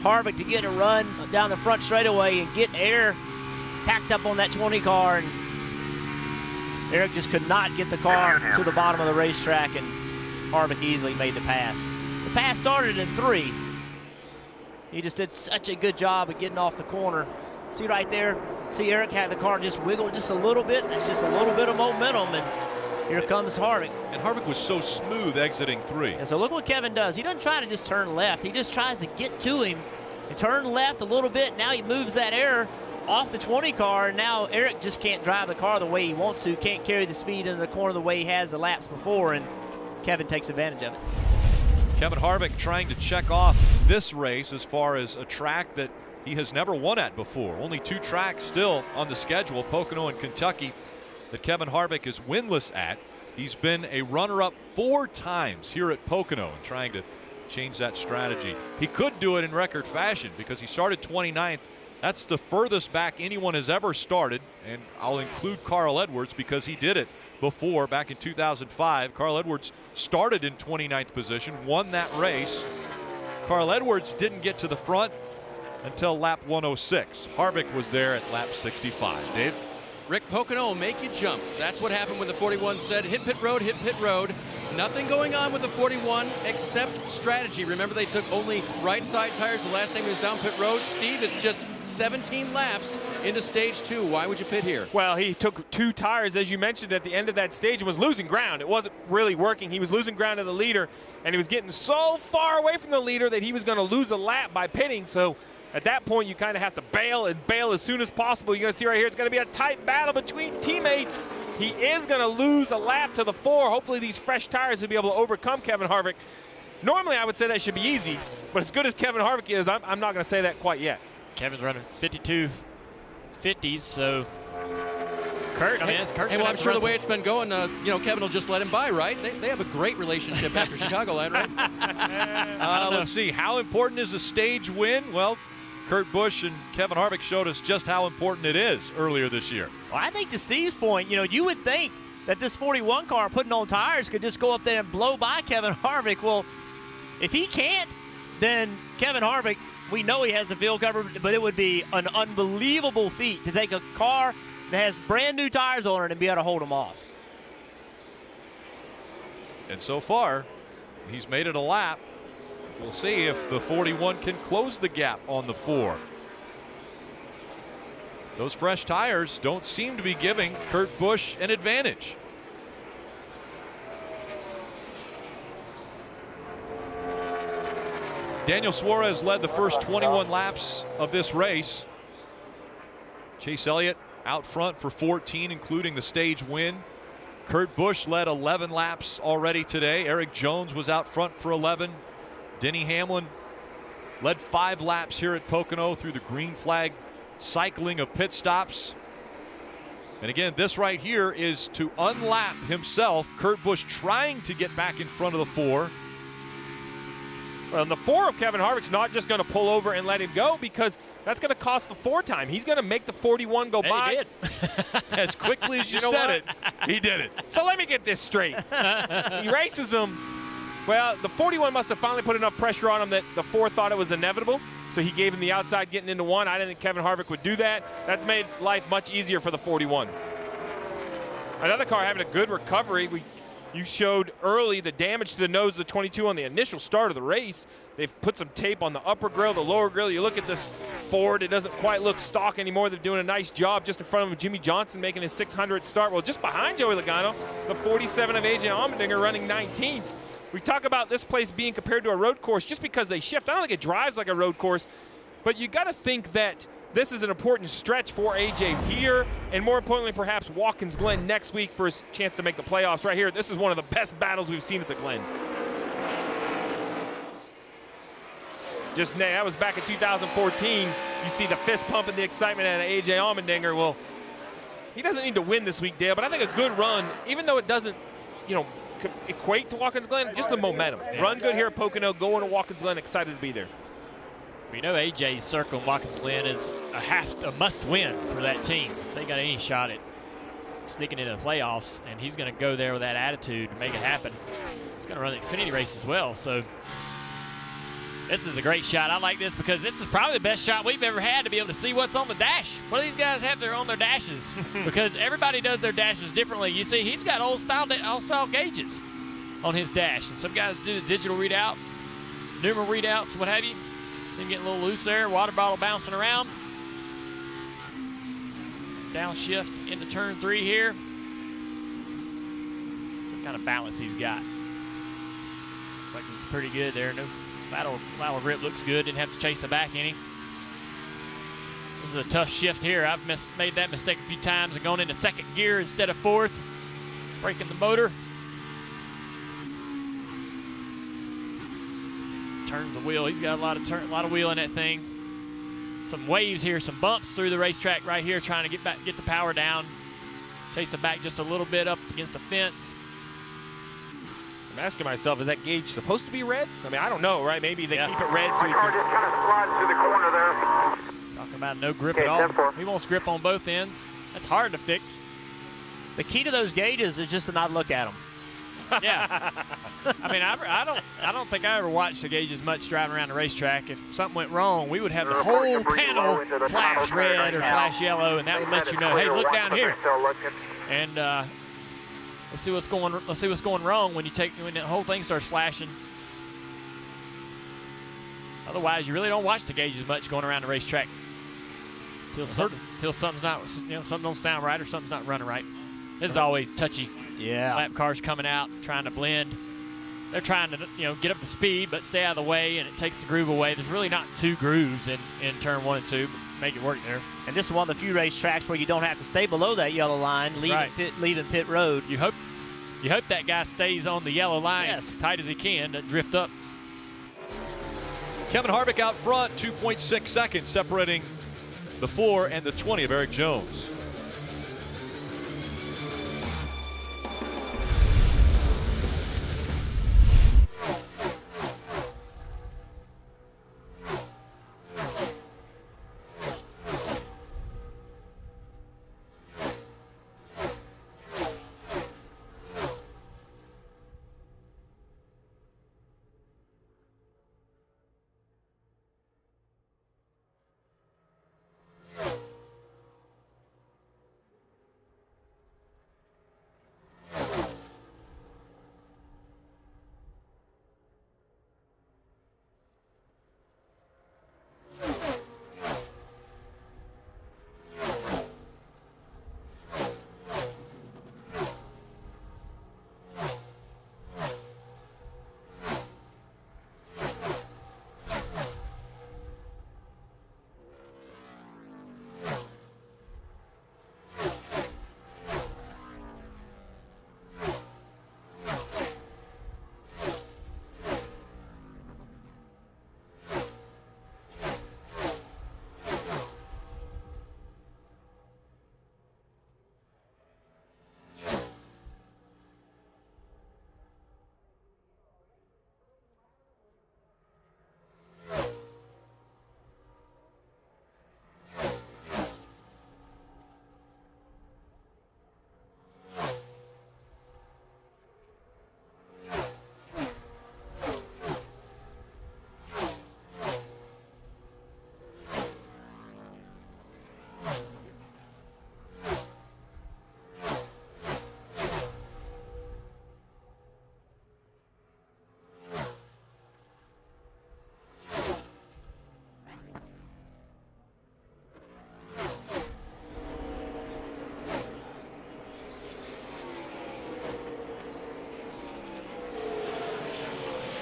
Harvick to get a run down the front straightaway and get air packed up on that 20 car. And Eric just could not get the car to the bottom of the racetrack, and Harvick easily made the pass. The pass started in 3. He just did such a good job of getting off the corner. See right there? See Eric had the car just wiggle just a little bit. That's just a little bit of momentum, and here comes Harvick. And Harvick was so smooth exiting 3. And so look what Kevin does. He doesn't try to just turn left. He just tries to get to him and turn left a little bit. Now he moves that air off the 20 car, and now Eric just can't drive the car the way he wants to, can't carry the speed in the corner the way he has the laps before, and Kevin takes advantage of it. Kevin Harvick trying to check off this race as far as a track that he has never won at before. Only 2 tracks still on the schedule, Pocono and Kentucky, that Kevin Harvick is winless at. He's been a runner-up 4 times here at Pocono and trying to change that strategy. He could do it in record fashion because he started 29th. That's the furthest back anyone has ever started, and I'll include Carl Edwards because he did it before back in 2005. Carl Edwards started in 29th position, won that race. Carl Edwards didn't get to the front until lap 106. Harvick was there at lap 65. Dave? Rick, Pocono will make you jump. That's what happened when the 41 said, hit pit road, hit pit road. Nothing going on with the 41 except strategy. Remember, they took only right side tires the last time he was down pit road. Steve, it's just 17 laps into stage 2. Why would you pit here? Well, he took 2 tires, as you mentioned, at the end of that stage and was losing ground. It wasn't really working. He was losing ground to the leader, and he was getting so far away from the leader that he was going to lose a lap by pitting. So at that point, you kind of have to bail as soon as possible. You're going to see right here, it's going to be a tight battle between teammates. He is going to lose a lap to the 4. Hopefully these fresh tires will be able to overcome Kevin Harvick. Normally, I would say that should be easy, but as good as Kevin Harvick is, I'm not going to say that quite yet. Kevin's running 52 50s, so Kurt, I mean, that's Kurt's well, I'm sure the way it's been going, Kevin will just let him by, right? They have a great relationship after Chicagoland, right? Let's see. How important is a stage win? Well, Kurt Busch and Kevin Harvick showed us just how important it is earlier this year. Well, I think to Steve's point, you would think that this 41 car putting on tires could just go up there and blow by Kevin Harvick. Well, if he can't, then Kevin Harvick, we know he has the field covered, but it would be an unbelievable feat to take a car that has brand new tires on it and be able to hold them off. And so far, he's made it a lap. We'll see if the 41 can close the gap on the 4. Those fresh tires don't seem to be giving Kurt Busch an advantage. Daniel Suarez led the first 21 laps of this race. Chase Elliott out front for 14, including the stage win. Kurt Busch led 11 laps already today. Eric Jones was out front for 11. Denny Hamlin led 5 laps here at Pocono through the green flag cycling of pit stops. And again, this right here is to unlap himself. Kurt Busch trying to get back in front of the 4. Well, and the 4 of Kevin Harvick's not just going to pull over and let him go, because that's going to cost the 4 time. He's going to make the 41 go by. He did. As quickly as you said it, he did it. So let me get this straight. He races him. Well, the 41 must have finally put enough pressure on him that the 4 thought it was inevitable. So he gave him the outside getting into 1. I didn't think Kevin Harvick would do that. That's made life much easier for the 41. Another car having a good recovery. You showed early the damage to the nose of the 22 on the initial start of the race. They've put some tape on the upper grille, the lower grille. You look at this Ford, it doesn't quite look stock anymore. They're doing a nice job just in front of Jimmy Johnson making his 600th start. Well, just behind Joey Logano, the 47 of AJ Allmendinger running 19th. We talk about this place being compared to a road course just because they shift. I don't think it drives like a road course, but you got to think that this is an important stretch for AJ here, and more importantly, perhaps Watkins Glen next week for his chance to make the playoffs. Right here, this is one of the best battles we've seen at the Glen. That was back in 2014. You see the fist pump and the excitement out of AJ Allmendinger. Well, he doesn't need to win this week, Dale, but I think a good run, even though it doesn't, equate to Watkins Glen, just the momentum. Run good here at Pocono, going to Watkins Glen, excited to be there. We know AJ's circle in Watkins Glen is a must-win for that team. If they got any shot at sneaking into the playoffs, and he's going to go there with that attitude to make it happen. He's going to run the Xfinity race as well, so this is a great shot. I like this because this is probably the best shot we've ever had to be able to see what's on the dash. What do these guys have on their dashes? Because everybody does their dashes differently. You see, he's got old style gauges on his dash, and some guys do the digital readout, numeral readouts, what have you. See him getting a little loose there, water bottle bouncing around. Downshift into turn 3 here. Some kind of balance he's got. Looks like he's pretty good there. No lateral grip looks good. Didn't have to chase the back any. This is a tough shift here. I've made that mistake a few times and gone into second gear instead of fourth. Braking the motor. Turns the wheel. He's got a lot of wheel in that thing. Some waves here, some bumps through the racetrack right here, trying to get the power down. Chase the back just a little bit up against the fence. I'm asking myself, is that gauge supposed to be red? I mean, I don't know, right? Maybe they keep it red so you can... Just kind of slide through the corner there. Talking about no grip at all. He wants grip on both ends. That's hard to fix. The key to those gauges is just to not look at them. Yeah. I mean, I don't think I ever watched the gauges much driving around the racetrack. If something went wrong, we would have the whole panel flash red or flash yellow, and that would let you know, hey, look down here. And let's see what's going wrong when the whole thing starts flashing. Otherwise, you really don't watch the gauges much going around the racetrack till something's not, something don't sound right or something's not running right. This is always touchy. Yeah. Lap cars coming out, trying to blend. They're trying to, get up to speed, but stay out of the way, and it takes the groove away. There's really not 2 grooves in turn 1 and 2, but make it work there. And this is one of the few racetracks where you don't have to stay below that yellow line, leaving pit road. You hope that guy stays on the yellow line as tight as he can to drift up. Kevin Harvick out front, 2.6 seconds separating the 4 and the 20 of Eric Jones.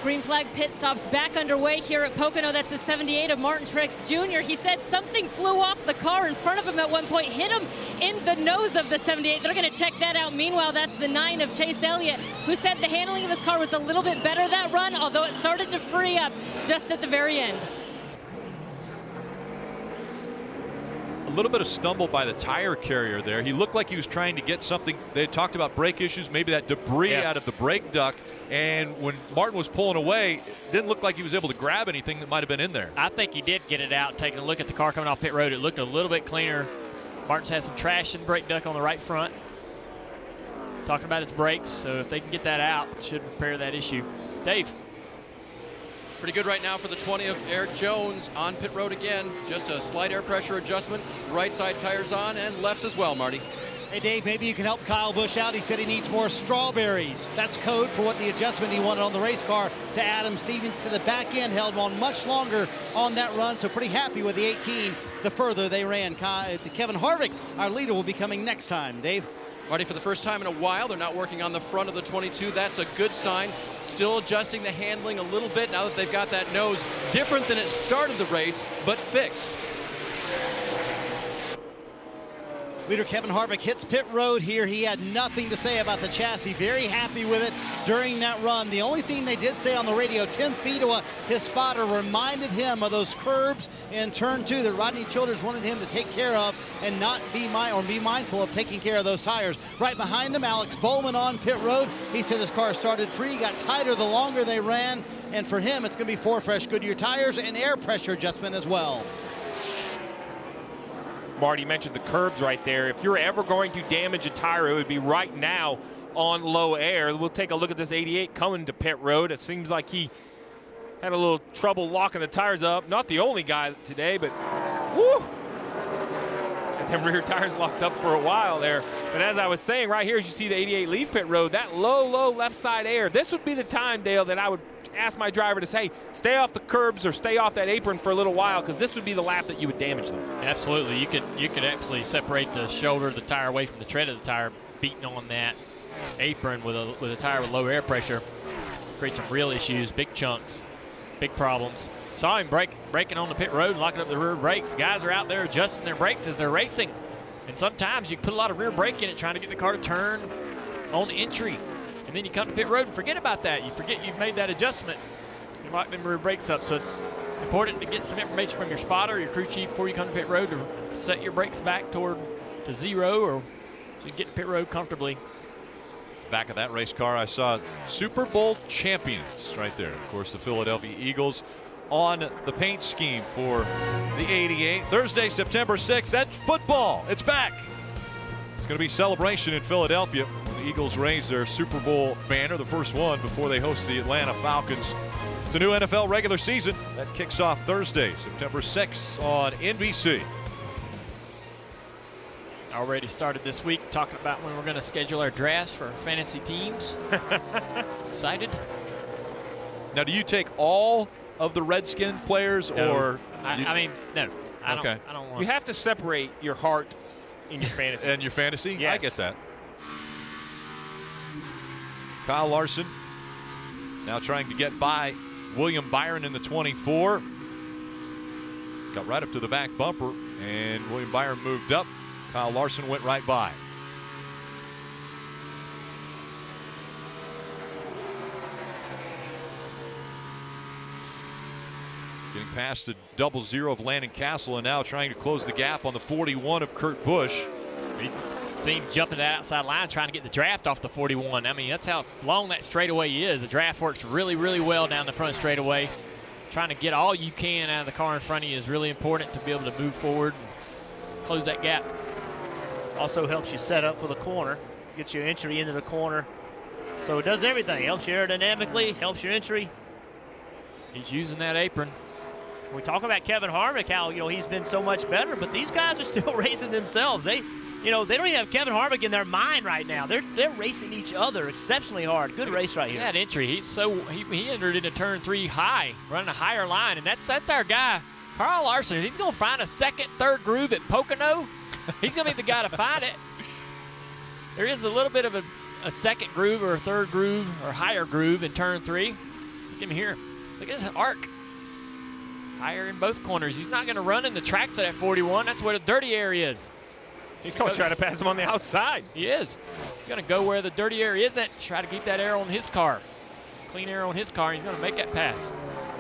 Green flag pit stops back underway here at Pocono. That's the 78 of Martin Truex Jr. He said something flew off the car in front of him at one point, hit him in the nose of the 78. They're going to check that out. Meanwhile, that's the 9 of Chase Elliott, who said the handling of his car was a little bit better that run, although it started to free up just at the very end. A little bit of stumble by the tire carrier there. He looked like he was trying to get something. They talked about brake issues, maybe that debris out of the brake duct. And when Martin was pulling away, it didn't look like he was able to grab anything that might have been in there. I think he did get it out. Taking a look at the car coming off pit road, it looked a little bit cleaner. Martin's had some trash in the brake duct on the right front. Talking about his brakes, so if they can get that out, it should repair that issue. Dave. Pretty good right now for the 20 of Eric Jones on pit road again. Just a slight air pressure adjustment. Right side tires on and lefts as well, Marty. Hey, Dave, maybe you can help Kyle Busch out. He said he needs more strawberries. That's code for what the adjustment he wanted on the race car to Adam Stevens to the back end. Held on much longer on that run, so pretty happy with the 18 the further they ran. Kevin Harvick, our leader, will be coming next time. Dave? Marty, for the first time in a while, they're not working on the front of the 22. That's a good sign. Still adjusting the handling a little bit now that they've got that nose different than it started the race, but fixed. Leader Kevin Harvick hits pit road here. He had nothing to say about the chassis. Very happy with it during that run. The only thing they did say on the radio, Tim Fedewa, his spotter, reminded him of those curbs in turn 2 that Rodney Childers wanted him to take care of and not be mindful of taking care of those tires. Right behind him, Alex Bowman on pit road. He said his car started free, got tighter the longer they ran, and for him, it's going to be 4 fresh Goodyear tires and air pressure adjustment as well. Marty mentioned the curbs right there. If you're ever going to damage a tire, it would be right now on low air. We'll take a look at this 88 coming to pit road. It seems like he had a little trouble locking the tires up. Not the only guy today, but woo! And them rear tires locked up for a while there. But as I was saying, right here, as you see the 88 leave pit road, that low left side air, this would be the time, Dale, that I would ask my driver to say, stay off the curbs or stay off that apron for a little while, because this would be the lap that you would damage them. Absolutely. You could actually separate the shoulder of the tire away from the tread of the tire, beating on that apron with a tire with low air pressure. Create some real issues, big chunks, big problems. Saw him braking on the pit road and locking up the rear brakes. Guys are out there adjusting their brakes as they're racing. And sometimes you put a lot of rear brake in it trying to get the car to turn on entry. And then you come to pit road and forget about that. You forget you've made that adjustment. You lock them rear brakes up. So it's important to get some information from your spotter or your crew chief before you come to pit road to set your brakes back to 0 or so you get to pit road comfortably. Back of that race car, I saw Super Bowl champions right there. Of course, the Philadelphia Eagles on the paint scheme for the 88. Thursday, September 6th, that's football. It's back. It's going to be celebration in Philadelphia. The Eagles raise their Super Bowl banner, the first one before they host the Atlanta Falcons. It's a new NFL regular season that kicks off Thursday, September 6th on NBC. Already started this week talking about when we're going to schedule our drafts for our fantasy teams. Excited? Now, do you take all of the Redskin players, no. or? I mean, no. I don't want. You have to separate your heart in your fantasy. And your fantasy? Yes. I get that. Kyle Larson now trying to get by William Byron in the 24. Got right up to the back bumper, and William Byron moved up. Kyle Larson went right by. Getting past the 00 of Landon Castle and now trying to close the gap on the 41 of Kurt Busch. We see him jumping that outside line trying to get the draft off the 41. I mean, that's how long that straightaway is. The draft works really, really well down the front straightaway. Trying to get all you can out of the car in front of you is really important to be able to move forward and close that gap. Also helps you set up for the corner, gets your entry into the corner. So it does everything. Helps you aerodynamically, helps your entry. He's using that apron. We talk about Kevin Harvick, how he's been so much better, but these guys are still racing themselves. They don't even have Kevin Harvick in their mind right now. They're racing each other exceptionally hard. Good race right here. That entry, he entered into turn 3 high, running a higher line, and that's our guy, Carl Larson. He's going to find a second, third groove at Pocono. He's going to be the guy to find it. There is a little bit of a second groove or a third groove or higher groove in turn 3. Look at him here. Look at his arc. Higher in both corners. He's not going to run in the tracks of that 41. That's where the dirty area is. He's going to try to pass him on the outside. He is. He's going to go where the dirty area isn't. Try to keep that air on his car. Clean air on his car. He's going to make that pass.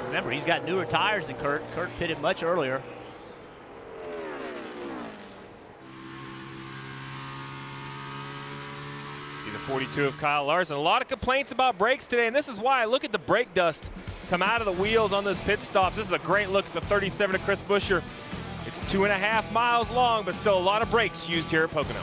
Remember, he's got newer tires than Kurt. Kurt pitted much earlier. the 42 of Kyle Larson. A lot of complaints about brakes today, and this is why. Look at the brake dust come out of the wheels on those pit stops. This is a great look at the 37 of Chris Buescher. It's 2.5 miles long, but still a lot of brakes used here at Pocono.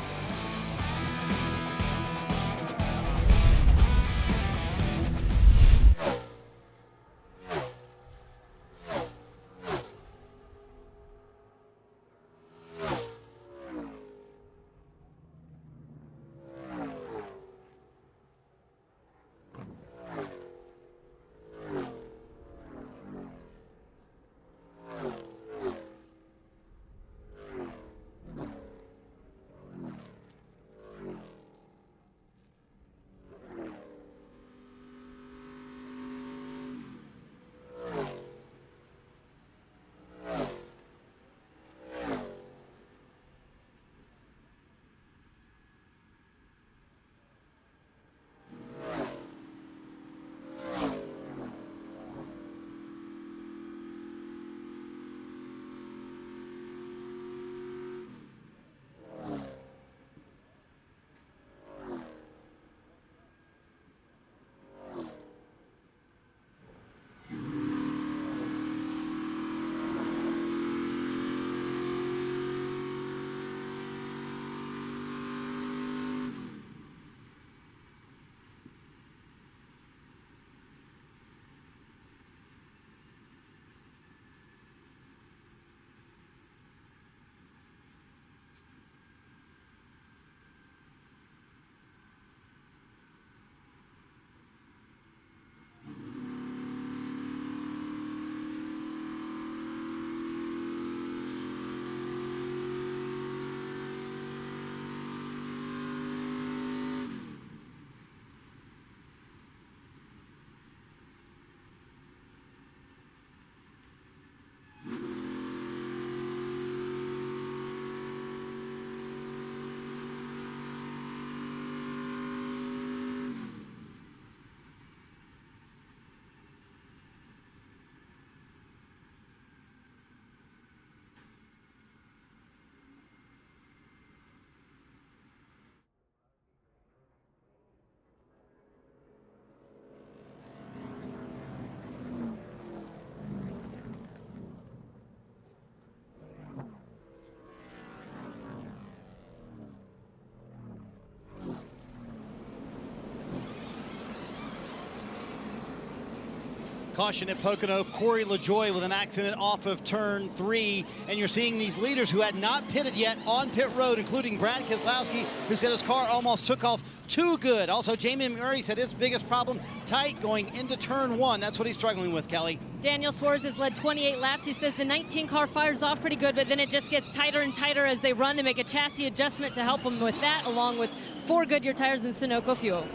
Caution at Pocono. Corey LaJoie with an accident off of turn 3. And you're seeing these leaders who had not pitted yet on pit road, including Brad Keselowski, who said his car almost took off too good. Also, Jamie Murray said his biggest problem, tight going into turn 1. That's what he's struggling with, Kelly. Daniel Suarez has led 28 laps. He says the 19 car fires off pretty good, but then it just gets tighter and tighter as they run. They make a chassis adjustment to help them with that, along with 4 Goodyear tires and Sunoco fuel.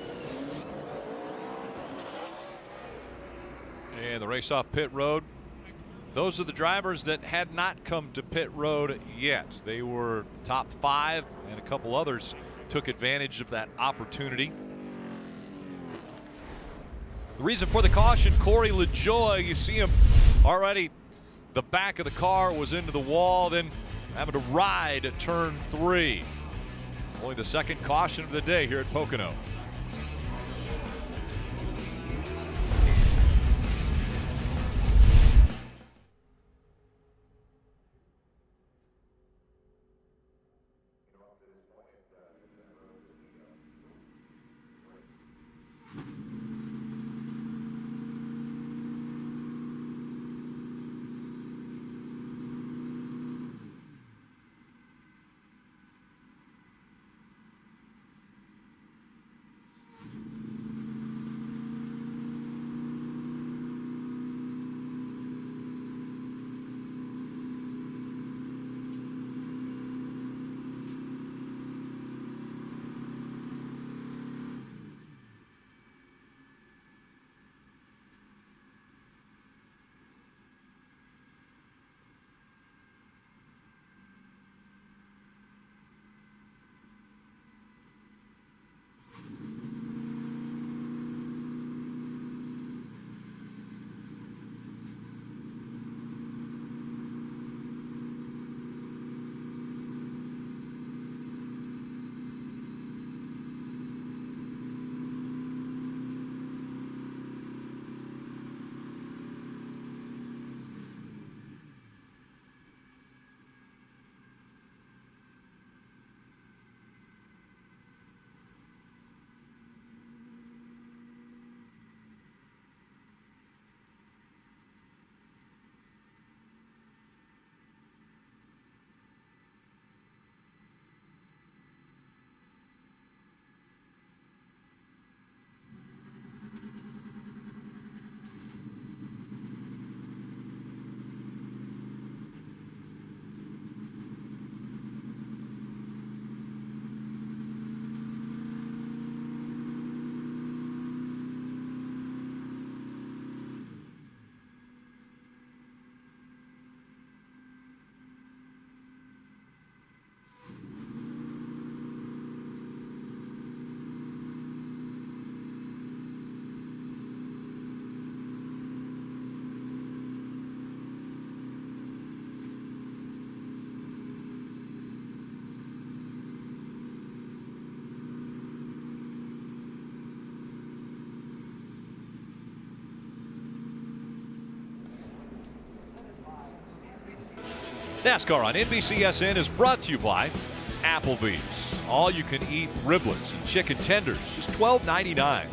And the race off pit road. Those are the drivers that had not come to pit road yet. They were top 5, and a couple others took advantage of that opportunity. The reason for the caution, Corey LaJoie, you see him already. The back of the car was into the wall, then having to ride at turn 3. Only the second caution of the day here at Pocono. NASCAR on NBCSN is brought to you by Applebee's. All you can eat riblets and chicken tenders, just $12.99.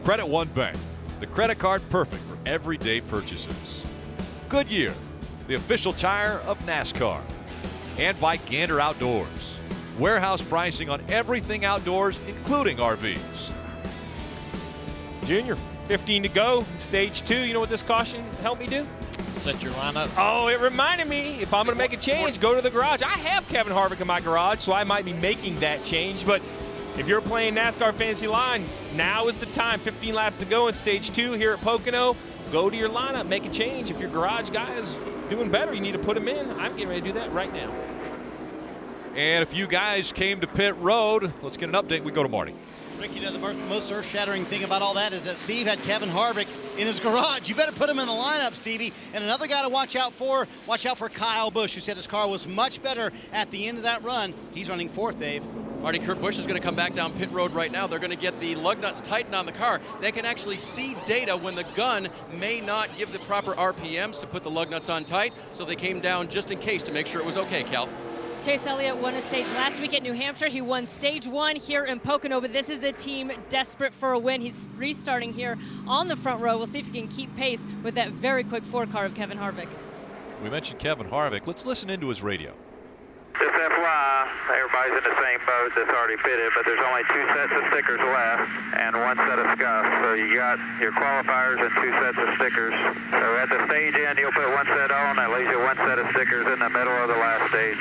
Credit One Bank, the credit card perfect for everyday purchases. Goodyear, the official tire of NASCAR. And by Gander Outdoors, warehouse pricing on everything outdoors, including RVs. Junior, 15 to go, stage 2. You know what this caution helped me do? Set your lineup. Oh, it reminded me, if I'm going to make a change, go to the garage. I have Kevin Harvick in my garage, so I might be making that change. But if you're playing NASCAR Fantasy Line, now is the time. 15 laps to go in stage 2 here at Pocono. Go to your lineup, make a change. If your garage guy is doing better, you need to put him in. I'm getting ready to do that right now. And if you guys came to pit road, let's get an update. We go to Marty. Rick, you know, the most earth-shattering thing about all that is that Steve had Kevin Harvick in his garage. You better put him in the lineup, Stevie. And another guy to watch out for Kyle Busch, who said his car was much better at the end of that run. He's running 4th, Dave. Marty, Kurt Busch is going to come back down pit road right now. They're going to get the lug nuts tightened on the car. They can actually see data when the gun may not give the proper RPMs to put the lug nuts on tight. So they came down just in case to make sure it was okay, Cal. Chase Elliott won a stage last week at New Hampshire. He won stage 1 here in Pocono, but this is a team desperate for a win. He's restarting here on the front row. We'll see if he can keep pace with that very quick 4 car of Kevin Harvick. We mentioned Kevin Harvick. Let's listen into his radio. Just FYI, everybody's in the same boat that's already pitted, but there's only 2 sets of stickers left and 1 set of scuffs. So you got your qualifiers and 2 sets of stickers. So at the stage end, you'll put 1 set on. That leaves you 1 set of stickers in the middle of the last stage.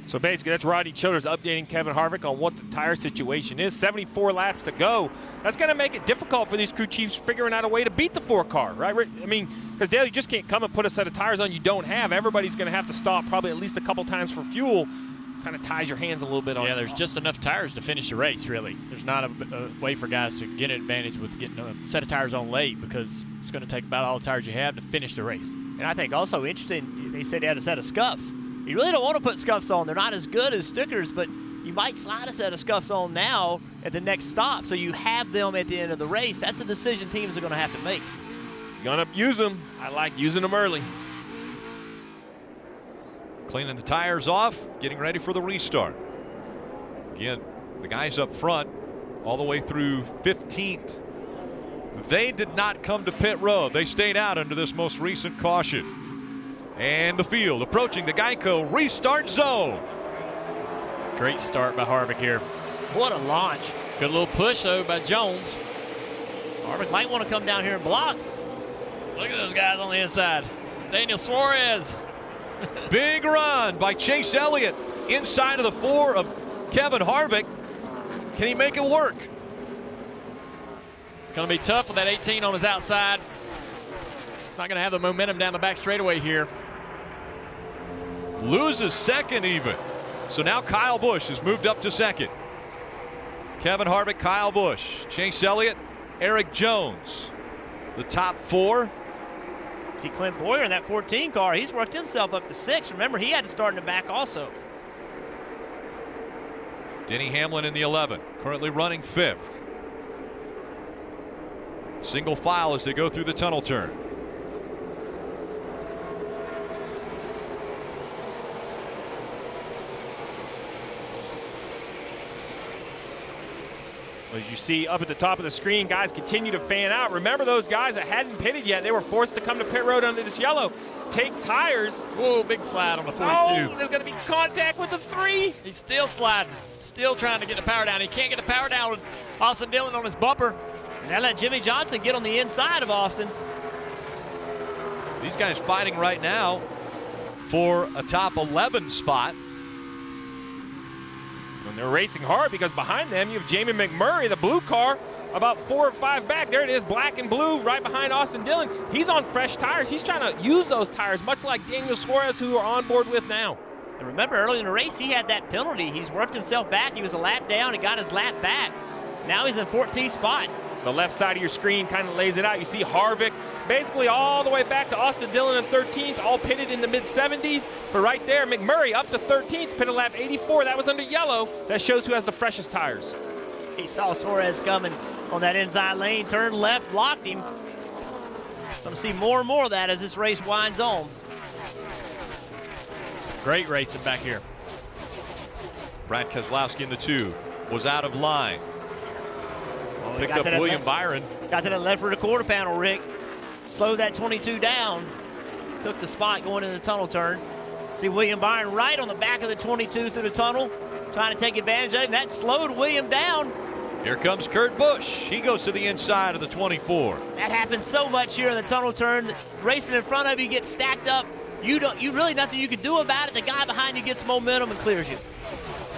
So basically, that's Rodney Childers updating Kevin Harvick on what the tire situation is. 74 laps to go. That's going to make it difficult for these crew chiefs figuring out a way to beat the 4 car, right? I mean, because Dale, you just can't come and put a set of tires on you don't have. Everybody's going to have to stop probably at least a couple times for fuel. Kind of ties your hands a little bit on. Yeah, there's just enough tires to finish the race, really. There's not a way for guys to get an advantage with getting a set of tires on late, because it's going to take about all the tires you have to finish the race. And I think also interesting, they said he had a set of scuffs. You really don't want to put scuffs on. They're not as good as stickers, but you might slide a set of scuffs on now at the next stop so you have them at the end of the race. That's a decision teams are going to have to make. If you're going to use them, I like using them early. Cleaning the tires off, getting ready for the restart. Again, the guys up front all the way through 15th. They did not come to pit road. They stayed out under this most recent caution. And the field approaching the Geico restart zone. Great start by Harvick here. What a launch. Good little push, though, by Jones. Harvick might want to come down here and block. Look at those guys on the inside. Daniel Suarez. Big run by Chase Elliott inside of the 4 of Kevin Harvick. Can he make it work? It's going to be tough with that 18 on his outside. It's not going to have the momentum down the back straightaway here. Loses second even. So now Kyle Busch has moved up to second. Kevin Harvick, Kyle Busch, Chase Elliott, Eric Jones. The top 4. See Clint Boyer in that 14 car. He's worked himself up to 6. Remember, he had to start in the back also. Denny Hamlin in the 11, currently running 5th. Single file as they go through the tunnel turn. As you see up at the top of the screen, guys continue to fan out. Remember those guys that hadn't pitted yet, they were forced to come to pit road under this yellow. Take tires. Whoa, big slide on the 42. Oh, there's going to be contact with the 3. He's still sliding, still trying to get the power down. He can't get the power down with Austin Dillon on his bumper. And that let Jimmy Johnson get on the inside of Austin. These guys fighting right now for a top 11 spot. And they're racing hard because behind them you have Jamie McMurray, the blue car, about 4 or 5 back. There it is, black and blue, right behind Austin Dillon. He's on fresh tires. He's trying to use those tires, much like Daniel Suarez, who are on board with now. And remember, early in the race, he had that penalty. He's worked himself back. He was a lap down. He got his lap back. Now he's in 14th spot. The left side of your screen kind of lays it out. You see Harvick basically all the way back to Austin Dillon in 13th, all pitted in the mid-70s. But right there, McMurray up to 13th, pitted lap 84. That was under yellow. That shows who has the freshest tires. He saw Suarez coming on that inside lane, turned left, blocked him. Going to see more and more of that as this race winds on. Great racing back here. Brad Keselowski in the 2 was out of line. Oh, Picked up William Byron. Got to that left rear quarter panel, Rick. Slowed that 22 down. Took the spot going into the tunnel turn. See William Byron right on the back of the 22 through the tunnel, trying to take advantage of it. That slowed William down. Here comes Kurt Busch. He goes to the inside of the 24. That happens so much here in the tunnel turn. Racing in front of you gets stacked up. You really nothing you can do about it. The guy behind you gets momentum and clears you.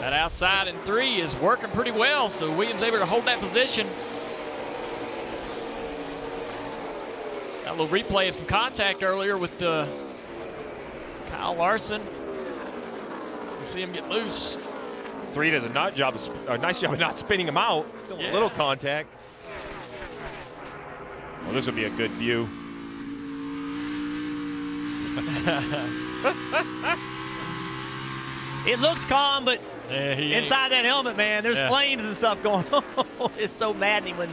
That outside in 3 is working pretty well, so Williams able to hold that position. Got a little replay of some contact earlier with Kyle Larson. So we see him get loose. 3 does a nice job of not spinning him out. Still a little contact. Well, this will be a good view. It looks calm, but inside that helmet, man, there's flames and stuff going on. It's so maddening when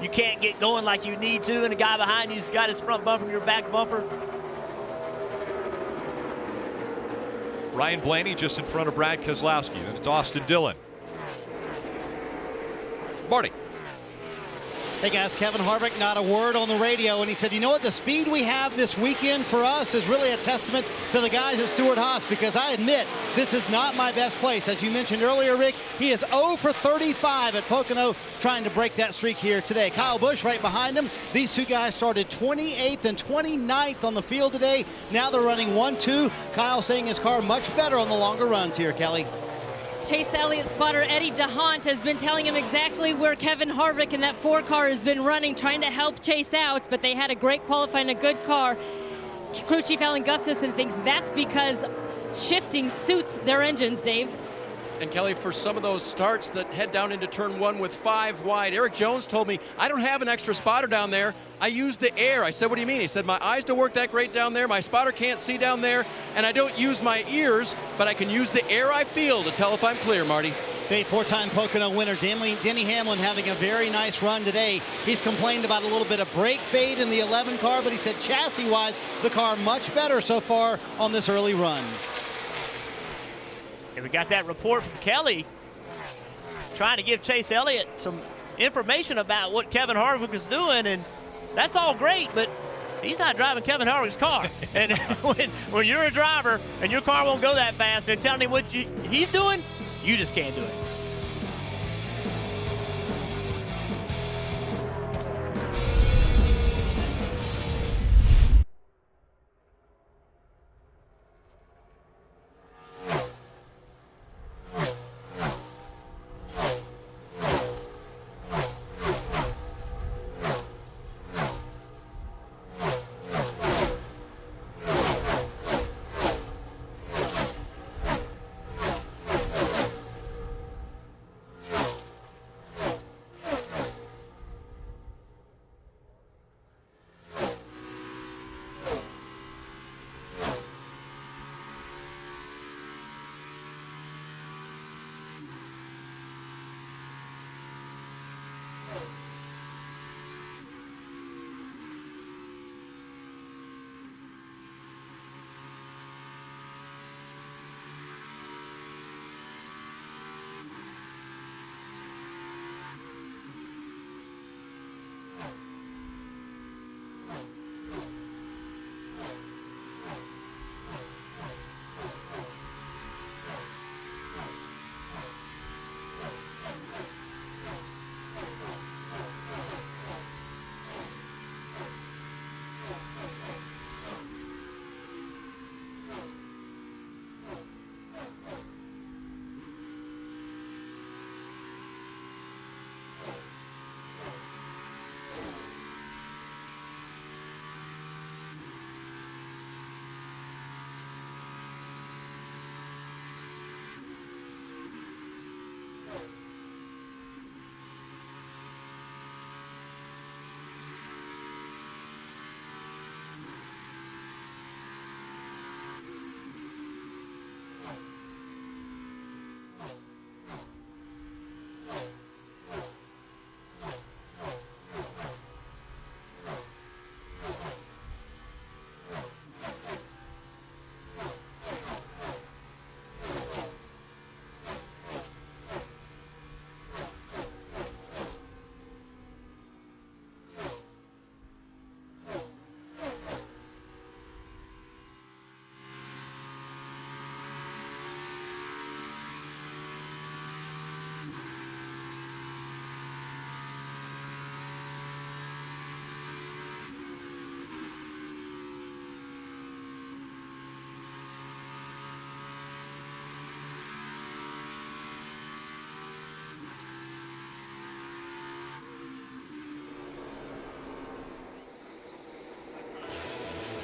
you can't get going like you need to, and the guy behind you's got his front bumper and your back bumper. Ryan Blaney just in front of Brad Keselowski. Then it's Austin Dillon. Marty. Hey guys, Kevin Harvick, not a word on the radio, and he said, you know what, the speed we have this weekend for us is really a testament to the guys at Stewart-Haas, because I admit this is not my best place. As you mentioned earlier, Rick, he is 0 for 35 at Pocono, trying to break that streak here today. Kyle Busch right behind him. These two guys started 28th and 29th on the field today. Now they're running 1-2. Kyle saying his car much better on the longer runs here, Kelly. Chase Elliott spotter Eddie DeHaan has been telling him exactly where Kevin Harvick in that 4 car has been running, trying to help Chase out, but they had a great qualifying, a good car. Crew Chief Alan Gustafson thinks that's because shifting suits their engines, Dave. And Kelly, for some of those starts that head down into turn 1 with 5 wide, Eric Jones told me, I don't have an extra spotter down there. I use the air. I said, what do you mean? He said, my eyes don't work that great down there. My spotter can't see down there. And I don't use my ears, but I can use the air I feel to tell if I'm clear, Marty. Hey, 4-time Pocono winner Denny Hamlin having a very nice run today. He's complained about a little bit of brake fade in the 11 car, but he said chassis-wise, the car much better so far on this early run. And we got that report from Kelly trying to give Chase Elliott some information about what Kevin Harvick is doing, and that's all great, but he's not driving Kevin Harvick's car. And when you're a driver and your car won't go that fast, they're telling him what he's doing, you just can't do it.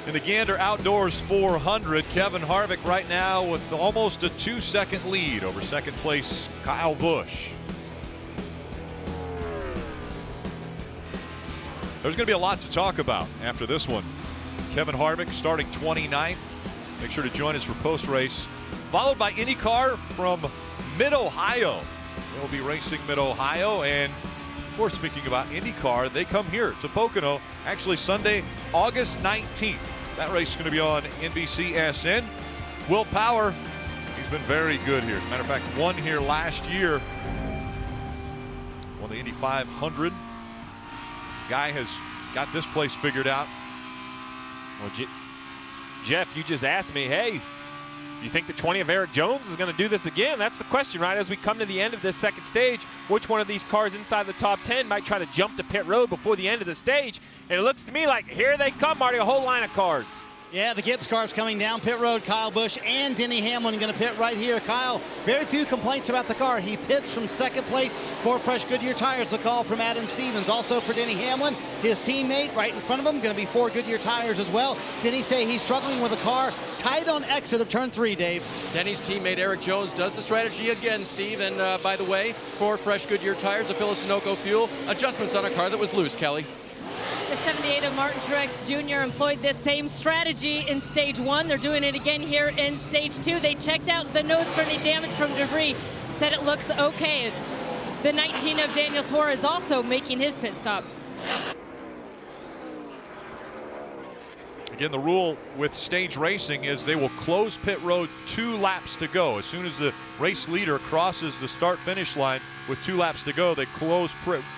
In the Gander Outdoors 400, Kevin Harvick right now with almost a 2-second lead over second place Kyle Busch. There's going to be a lot to talk about after this one. Kevin Harvick starting 29th. Make sure to join us for post-race. Followed by IndyCar from Mid-Ohio. They'll be racing Mid-Ohio. And, of course, speaking about IndyCar, they come here to Pocono, actually Sunday, August 19th. That race is going to be on NBCSN. Will Power, he's been very good here. As a matter of fact, won here last year. Won the Indy 500. Guy has got this place figured out. Well, Jeff, you just asked me, hey, you think the 20 of Eric Jones is going to do this again? That's the question, right? As we come to the end of this second stage, which one of these cars inside the top 10 might try to jump to pit road before the end of the stage? And it looks to me like here they come, Marty, a whole line of cars. Yeah, the Gibbs car's coming down pit road. Kyle Busch and Denny Hamlin going to pit right here. Kyle, very few complaints about the car. He pits from second place for fresh Goodyear tires. The call from Adam Stevens. Also for Denny Hamlin, his teammate right in front of him, going to be 4 Goodyear tires as well. Denny say he's struggling with a car tight on exit of turn 3, Dave. Denny's teammate Eric Jones does the strategy again, Steve. And by the way, 4 fresh Goodyear tires, a Phillips Sunoco fuel, adjustments on a car that was loose, Kelly. The 78 of Martin Truex Jr. employed this same strategy in stage 1. They're doing it again here in stage 2. They checked out the nose for any damage from debris, said it looks okay. The 19 of Daniel Suarez also making his pit stop. Again, the rule with stage racing is they will close pit road 2 laps to go. As soon as the race leader crosses the start-finish line with 2 laps to go, they close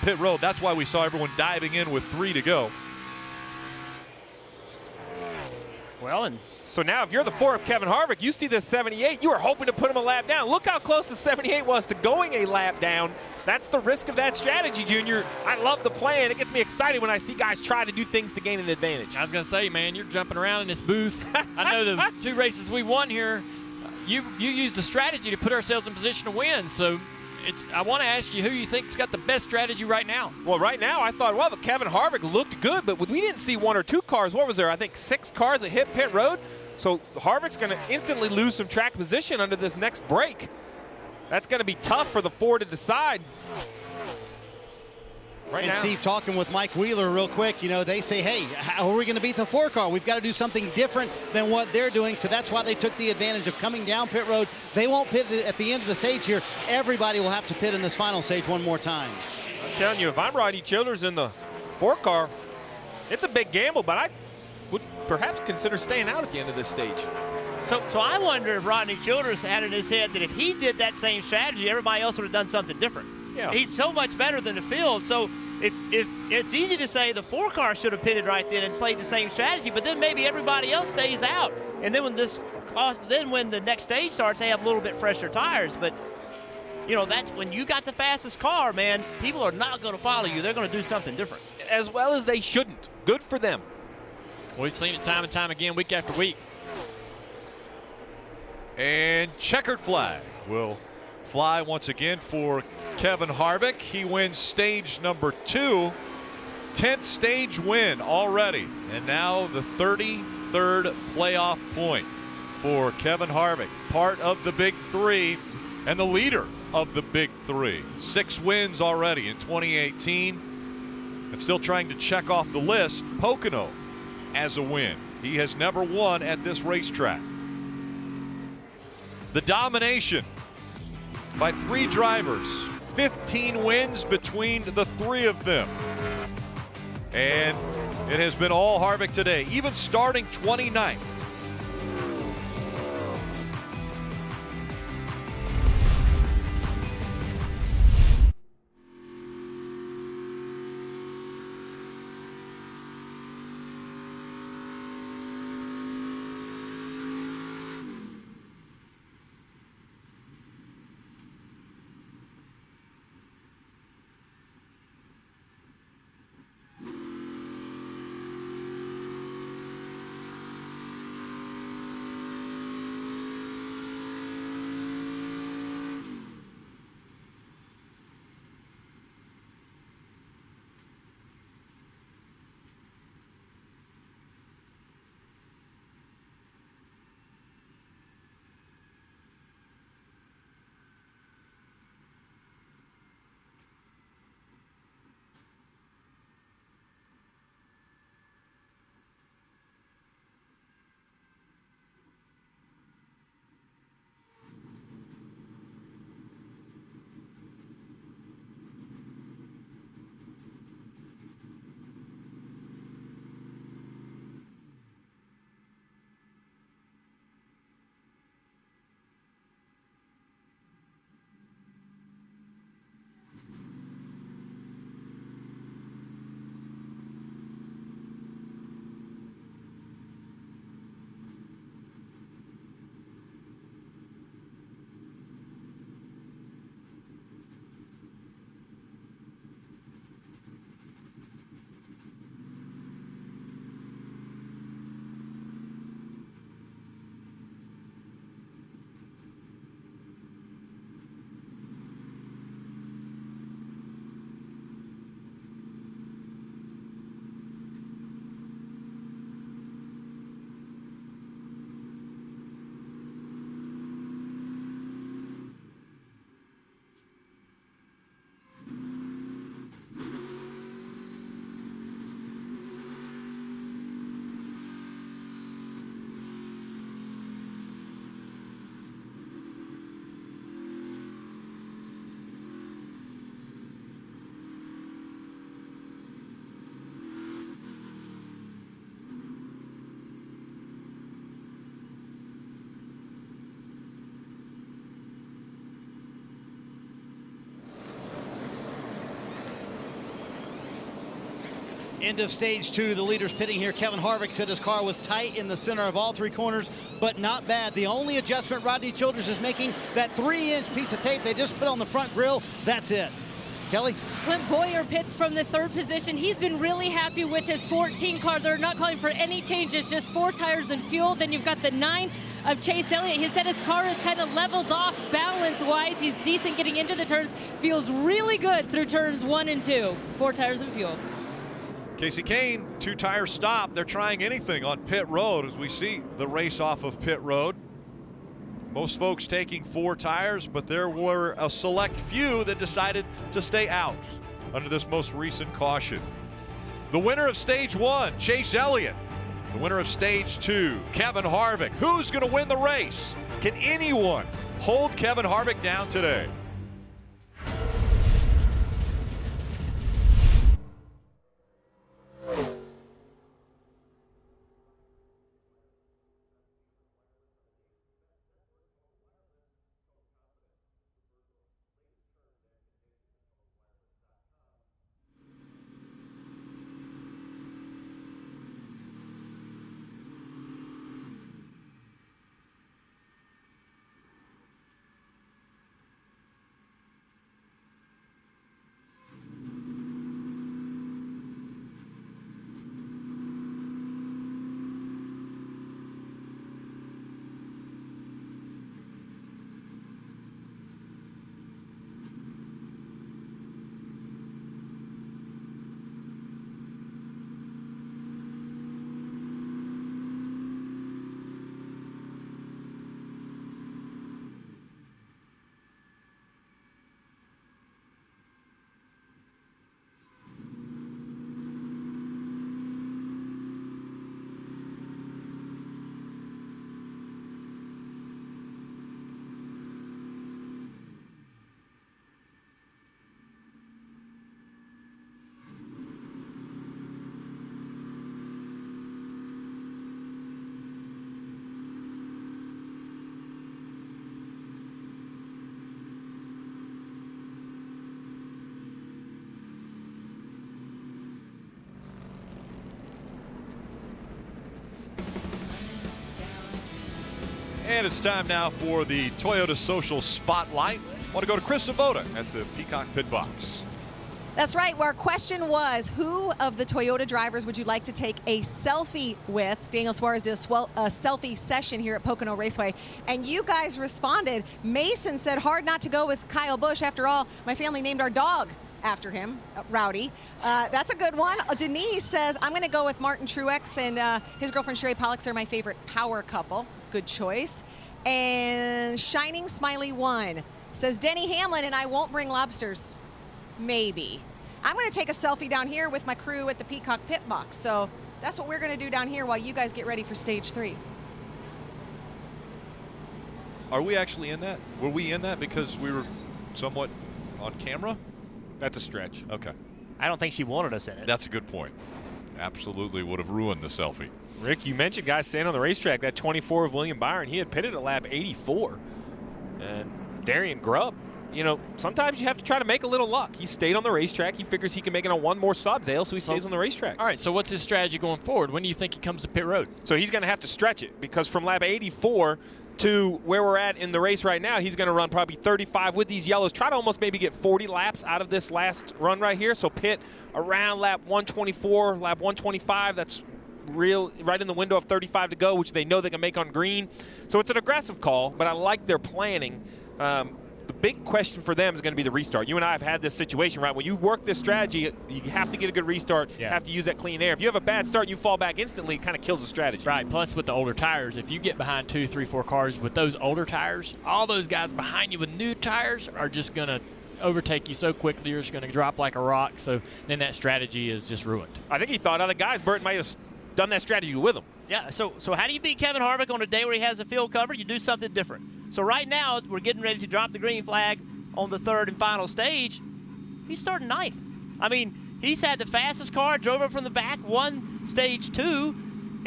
pit road. That's why we saw everyone diving in with 3 to go. Well, and so now if you're the 4 of Kevin Harvick, you see this 78, you were hoping to put him a lap down. Look how close the 78 was to going a lap down. That's the risk of that strategy, Junior. I love the plan. It gets me excited when I see guys try to do things to gain an advantage. I was going to say, man, you're jumping around in this booth. I know the 2 races we won here, you used the strategy to put ourselves in position to win. So I want to ask you who you think's got the best strategy right now. Well, right now I thought, well, Kevin Harvick looked good, but we didn't see 1 or 2 cars. What was there? I think 6 cars that hit pit road. So Harvick's going to instantly lose some track position under this next break. That's going to be tough for the 4 to decide. And Steve, talking with Mike Wheeler real quick, you know, they say, hey, how are we going to beat the 4 car? We've got to do something different than what they're doing. So that's why they took the advantage of coming down pit road. They won't pit at the end of the stage here. Everybody will have to pit in this final stage one more time. I'm telling you, if I'm Rodney Childers in the 4 car, it's a big gamble, but I would perhaps consider staying out at the end of this stage. So I wonder if Rodney Childers had in his head that if he did that same strategy, everybody else would have done something different. Yeah. He's so much better than the field. So if it's easy to say the 4 car should have pitted right then and played the same strategy, but then maybe everybody else stays out. And then when the next stage starts, they have a little bit fresher tires. But you know, that's when you got the fastest car, man. People are not going to follow you. They're going to do something different. As well as they shouldn't. Good for them. We've seen it time and time again, week after week. And checkered flag will fly once again for Kevin Harvick. He wins stage number 2. 10th stage win already. And now the 33rd playoff point for Kevin Harvick. Part of the Big 3 and the leader of the Big 3. 6 wins already in 2018. And still trying to check off the list, Pocono as a win. He has never won at this racetrack. The domination by 3 drivers, 15 wins between the 3 of them. And it has been all Harvick today, even starting 29th. End of stage 2, the leaders pitting here. Kevin Harvick said his car was tight in the center of all 3 corners, but not bad. The only adjustment Rodney Childers is making, that 3-inch piece of tape they just put on the front grille, that's it. Kelly? Clint Boyer pits from the 3rd position. He's been really happy with his 14 car. They're not calling for any changes, just 4 tires and fuel. Then you've got the 9 of Chase Elliott. He said his car is kind of leveled off balance-wise. He's decent getting into the turns. Feels really good through turns 1 and 2. 4 tires and fuel. Casey Kane, 2-tire stop. They're trying anything on pit road as we see the race off of pit road. Most folks taking 4 tires, but there were a select few that decided to stay out under this most recent caution. The winner of stage 1, Chase Elliott. The winner of stage 2, Kevin Harvick. Who's going to win the race? Can anyone hold Kevin Harvick down today? And it's time now for the Toyota Social Spotlight. I want to go to Chris Sabota at the Peacock Pit Box. That's right. Our question was, who of the Toyota drivers would you like to take a selfie with? Daniel Suarez did a selfie session here at Pocono Raceway, and you guys responded. Mason said, hard not to go with Kyle Busch. After all, my family named our dog after him, Rowdy. That's a good one. Denise says, I'm going to go with Martin Truex and his girlfriend Sherry Pollock. They're my favorite power couple. Good choice. And Shining Smiley 1 says, Denny Hamlin and I won't bring lobsters. Maybe. I'm going to take a selfie down here with my crew at the Peacock Pit Box. So that's what we're going to do down here while you guys get ready for stage 3. Are we actually in that? Were we in that because we were somewhat on camera? That's a stretch. Okay. I don't think she wanted us in it. That's a good point. Absolutely would have ruined the selfie. Rick, you mentioned guys staying on the racetrack. That 24 of William Byron, he had pitted at lap 84. And Darian Grubb, you know, sometimes you have to try to make a little luck. He stayed on the racetrack. He figures he can make it on one more stop, Dale, so he stays on the racetrack. All right, so what's his strategy going forward? When do you think he comes to pit road? So he's going to have to stretch it, because from lap 84 to where we're at in the race right now, he's going to run probably 35 with these yellows. Try to almost maybe get 40 laps out of this last run right here. So pit around lap 124, lap 125. That's right in the window of 35 to go, which they know they can make on green. So it's an aggressive call, but I like their planning. The big question for them is going to be the restart. You and I have had this situation, right? When you work this strategy, you have to get a good restart. You have to use that clean air. If you have a bad start, you fall back instantly. It kind of kills the strategy. Right. Plus, with the older tires, if you get behind 2, 3, 4 cars with those older tires, all those guys behind you with new tires are just going to overtake you so quickly. You're just going to drop like a rock. So then that strategy is just ruined. I think he thought other guys, Burton might have done that strategy with him. Yeah, so how do you beat Kevin Harvick on a day where he has the field covered? You do something different. So right now, we're getting ready to drop the green flag on the 3rd and final stage. He's starting 9th. I mean, he's had the fastest car, drove it from the back, won stage 2,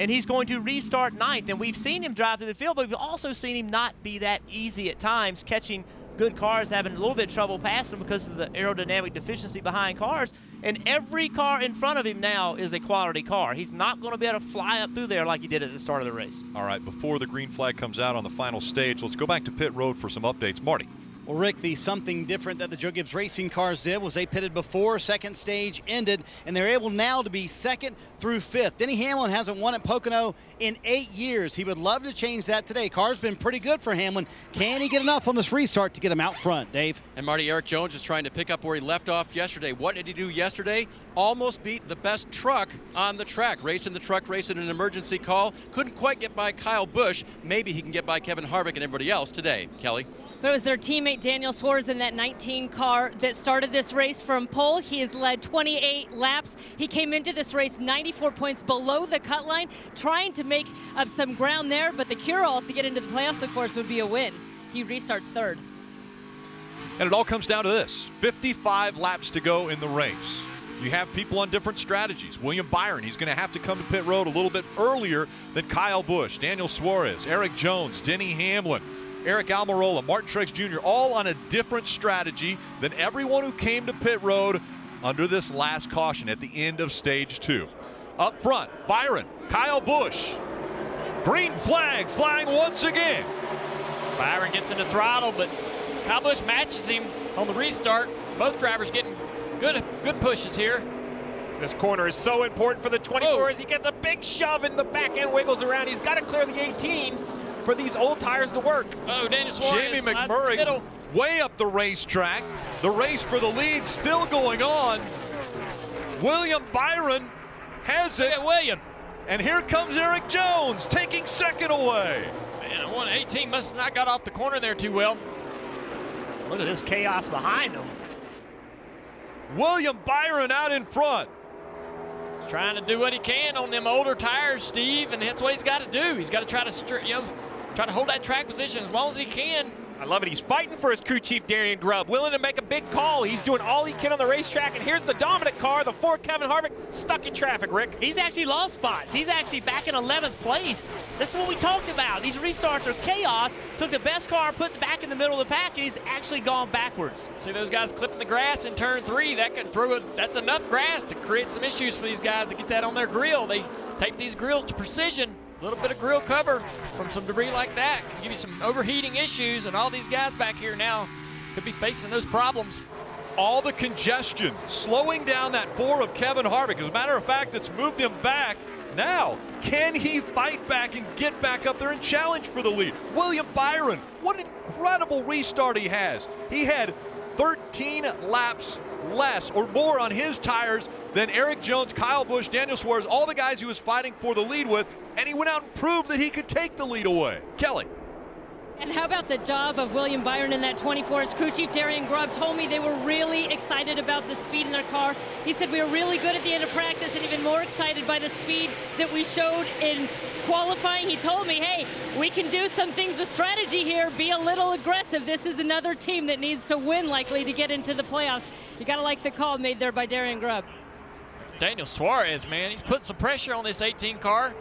and he's going to restart 9th. And we've seen him drive through the field, but we've also seen him not be that easy at times, catching good cars having a little bit of trouble passing because of the aerodynamic deficiency behind cars. And every car in front of him now is a quality car. He's not going to be able to fly up through there like he did at the start of the race. All right, before the green flag comes out on the final stage, let's go back to pit road for some updates. Marty. Well, Rick, the something different that the Joe Gibbs Racing cars did was they pitted before second stage ended, and they're able now to be second through fifth. Denny Hamlin hasn't won at Pocono in 8 years. He would love to change that today. Car's been pretty good for Hamlin. Can he get enough on this restart to get him out front, Dave? And Marty, Eric Jones is trying to pick up where he left off yesterday. What did he do yesterday? Almost beat the best truck on the track. Racing the truck, racing an emergency call. Couldn't quite get by Kyle Busch. Maybe he can get by Kevin Harvick and everybody else today. Kelly? But it was their teammate Daniel Suarez in that 19 car that started this race from pole. He has led 28 laps. He came into this race 94 points below the cut line, trying to make up some ground there, but the cure-all to get into the playoffs, of course, would be a win. He restarts third. And it all comes down to this. 55 laps to go in the race. You have people on different strategies. William Byron, he's going to have to come to pit road a little bit earlier than Kyle Busch, Daniel Suarez, Eric Jones, Denny Hamlin, Eric Almirola, Martin Truex Jr., all on a different strategy than everyone who came to pit road under this last caution at the end of stage 2. Up front, Byron, Kyle Busch. Green flag flying once again. Byron gets in the throttle, but Kyle Busch matches him on the restart. Both drivers getting good pushes here. This corner is so important for the 24 as he gets a big shove and the back end wiggles around. He's got to clear the 18 for these old tires to work. Oh, Daniel Suarez. Jamie McMurray way up the racetrack. The race for the lead still going on. William Byron has it. Look at William. And here comes Eric Jones taking second away. Man, the 118 must have not got off the corner there too well. Look at this chaos behind him. William Byron out in front. He's trying to do what he can on them older tires, Steve, and that's what he's got to do. He's got to try to hold that track position as long as he can. I love it. He's fighting for his crew chief, Darian Grubb, willing to make a big call. He's doing all he can on the racetrack, and here's the dominant car, the Ford Kevin Harvick, stuck in traffic, Rick. He's actually lost spots. He's actually back in 11th place. This is what we talked about. These restarts are chaos. Took the best car, put it back in the middle of the pack, and he's actually gone backwards. See those guys clipping the grass in turn 3. That's enough grass to create some issues for these guys to get that on their grill. They tape these grills to precision. A little bit of grill cover from some debris like that can give you some overheating issues, and all these guys back here now could be facing those problems. All the congestion slowing down that 4 of Kevin Harvick. As a matter of fact, it's moved him back. Now, can he fight back and get back up there and challenge for the lead? William Byron, what an incredible restart he has. He had 13 laps less or more on his tires than Eric Jones, Kyle Busch, Daniel Suarez, all the guys he was fighting for the lead with, and he went out and proved that he could take the lead away. Kelly. And how about the job of William Byron in that 24? His crew chief Darian Grubb told me they were really excited about the speed in their car. He said we were really good at the end of practice and even more excited by the speed that we showed in qualifying. He told me, hey, we can do some things with strategy here, be a little aggressive. This is another team that needs to win likely to get into the playoffs. You got to like the call made there by Darian Grubb. Daniel Suarez, man, he's putting some pressure on this 18 car.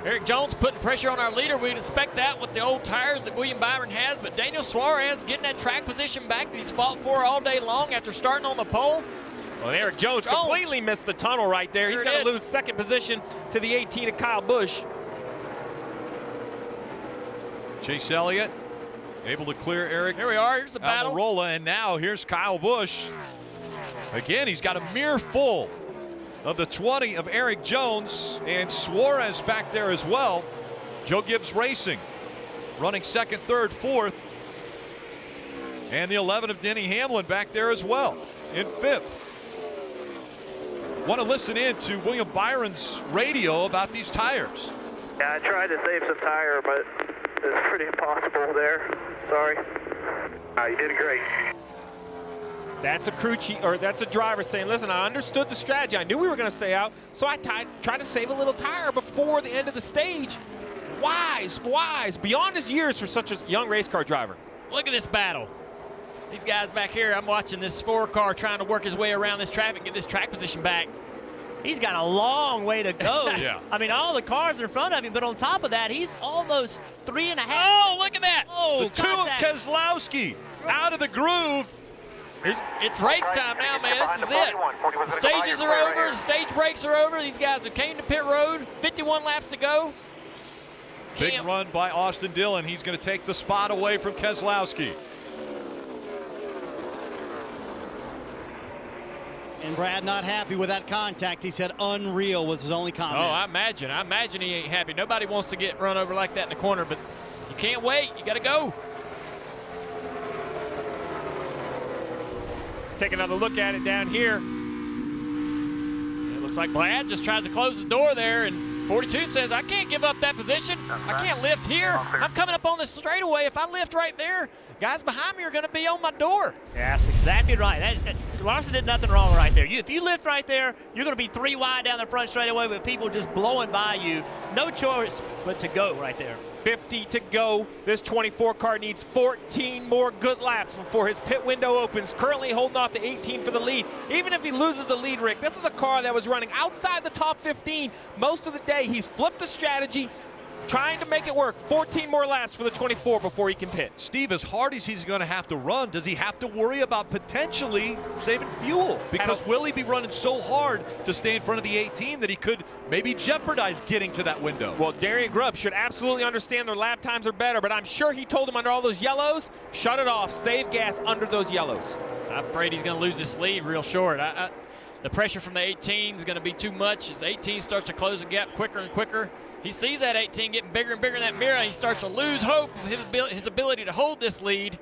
Eric Jones putting pressure on our leader. We'd expect that with the old tires that William Byron has, but Daniel Suarez getting that track position back that he's fought for all day long after starting on the pole. Well, Eric Jones completely missed the tunnel right there. He's going to lose second position to the 18 of Kyle Busch. Chase Elliott able to clear Eric. Here we are. Here's the battle. Almirola, and now here's Kyle Busch. Again, he's got a mirror full of the 20 of Eric Jones, and Suarez back there as well. Joe Gibbs Racing running second, third, fourth. And the 11 of Denny Hamlin back there as well in fifth. Want to listen in to William Byron's radio about these tires. Yeah, I tried to save some tire, but it's pretty impossible there. Sorry. You did great. That's a crew chief, or that's a driver saying, listen, I understood the strategy. I knew we were going to stay out, so I tried to save a little tire before the end of the stage. Wise, beyond his years for such a young race car driver. Look at this battle. These guys back here, I'm watching this 4 car trying to work his way around this traffic, get this track position back. He's got a long way to go. Yeah. I mean, all the cars in front of him, but on top of that, he's almost 3.5. Oh, look at that. Oh, The two of Keselowski out of the groove. It's race time now, man. This is it. The stages are over. The stage breaks are over. These guys have came to pit road. 51 laps to go. Big run by Austin Dillon. He's going to take the spot away from Keselowski. And Brad not happy with that contact. He said unreal was his only comment. Oh, I imagine he ain't happy. Nobody wants to get run over like that in the corner, but you can't wait. You got to go. Let's take another look at it down here. It looks like Brad just tries to close the door there, and 42 says, I can't give up that position. I can't lift here. I'm coming up on this straightaway. If I lift right there, guys behind me are going to be on my door. Yeah, that's exactly right. Larson did nothing wrong right there. If you lift right there, you're going to be 3 wide down the front straightaway with people just blowing by you. No choice but to go right there. 50 to go. This 24 car needs 14 more good laps before his pit window opens. Currently holding off the 18 for the lead. Even if he loses the lead, Rick, this is a car that was running outside the top 15 most of the day. He's flipped the strategy, trying to make it work. 14 more laps for the 24 before he can pit. Steve, as hard as he's going to have to run, does he have to worry about potentially saving fuel? Because will he be running so hard to stay in front of the 18 that he could maybe jeopardize getting to that window? Well, Darian Grubb should absolutely understand their lap times are better, but I'm sure he told him under all those yellows, shut it off, save gas under those yellows. I'm afraid he's going to lose this lead real short. The pressure from the 18 is going to be too much as the 18 starts to close the gap quicker and quicker. He sees that 18 getting bigger and bigger in that mirror, and he starts to lose hope of his ability to hold this lead.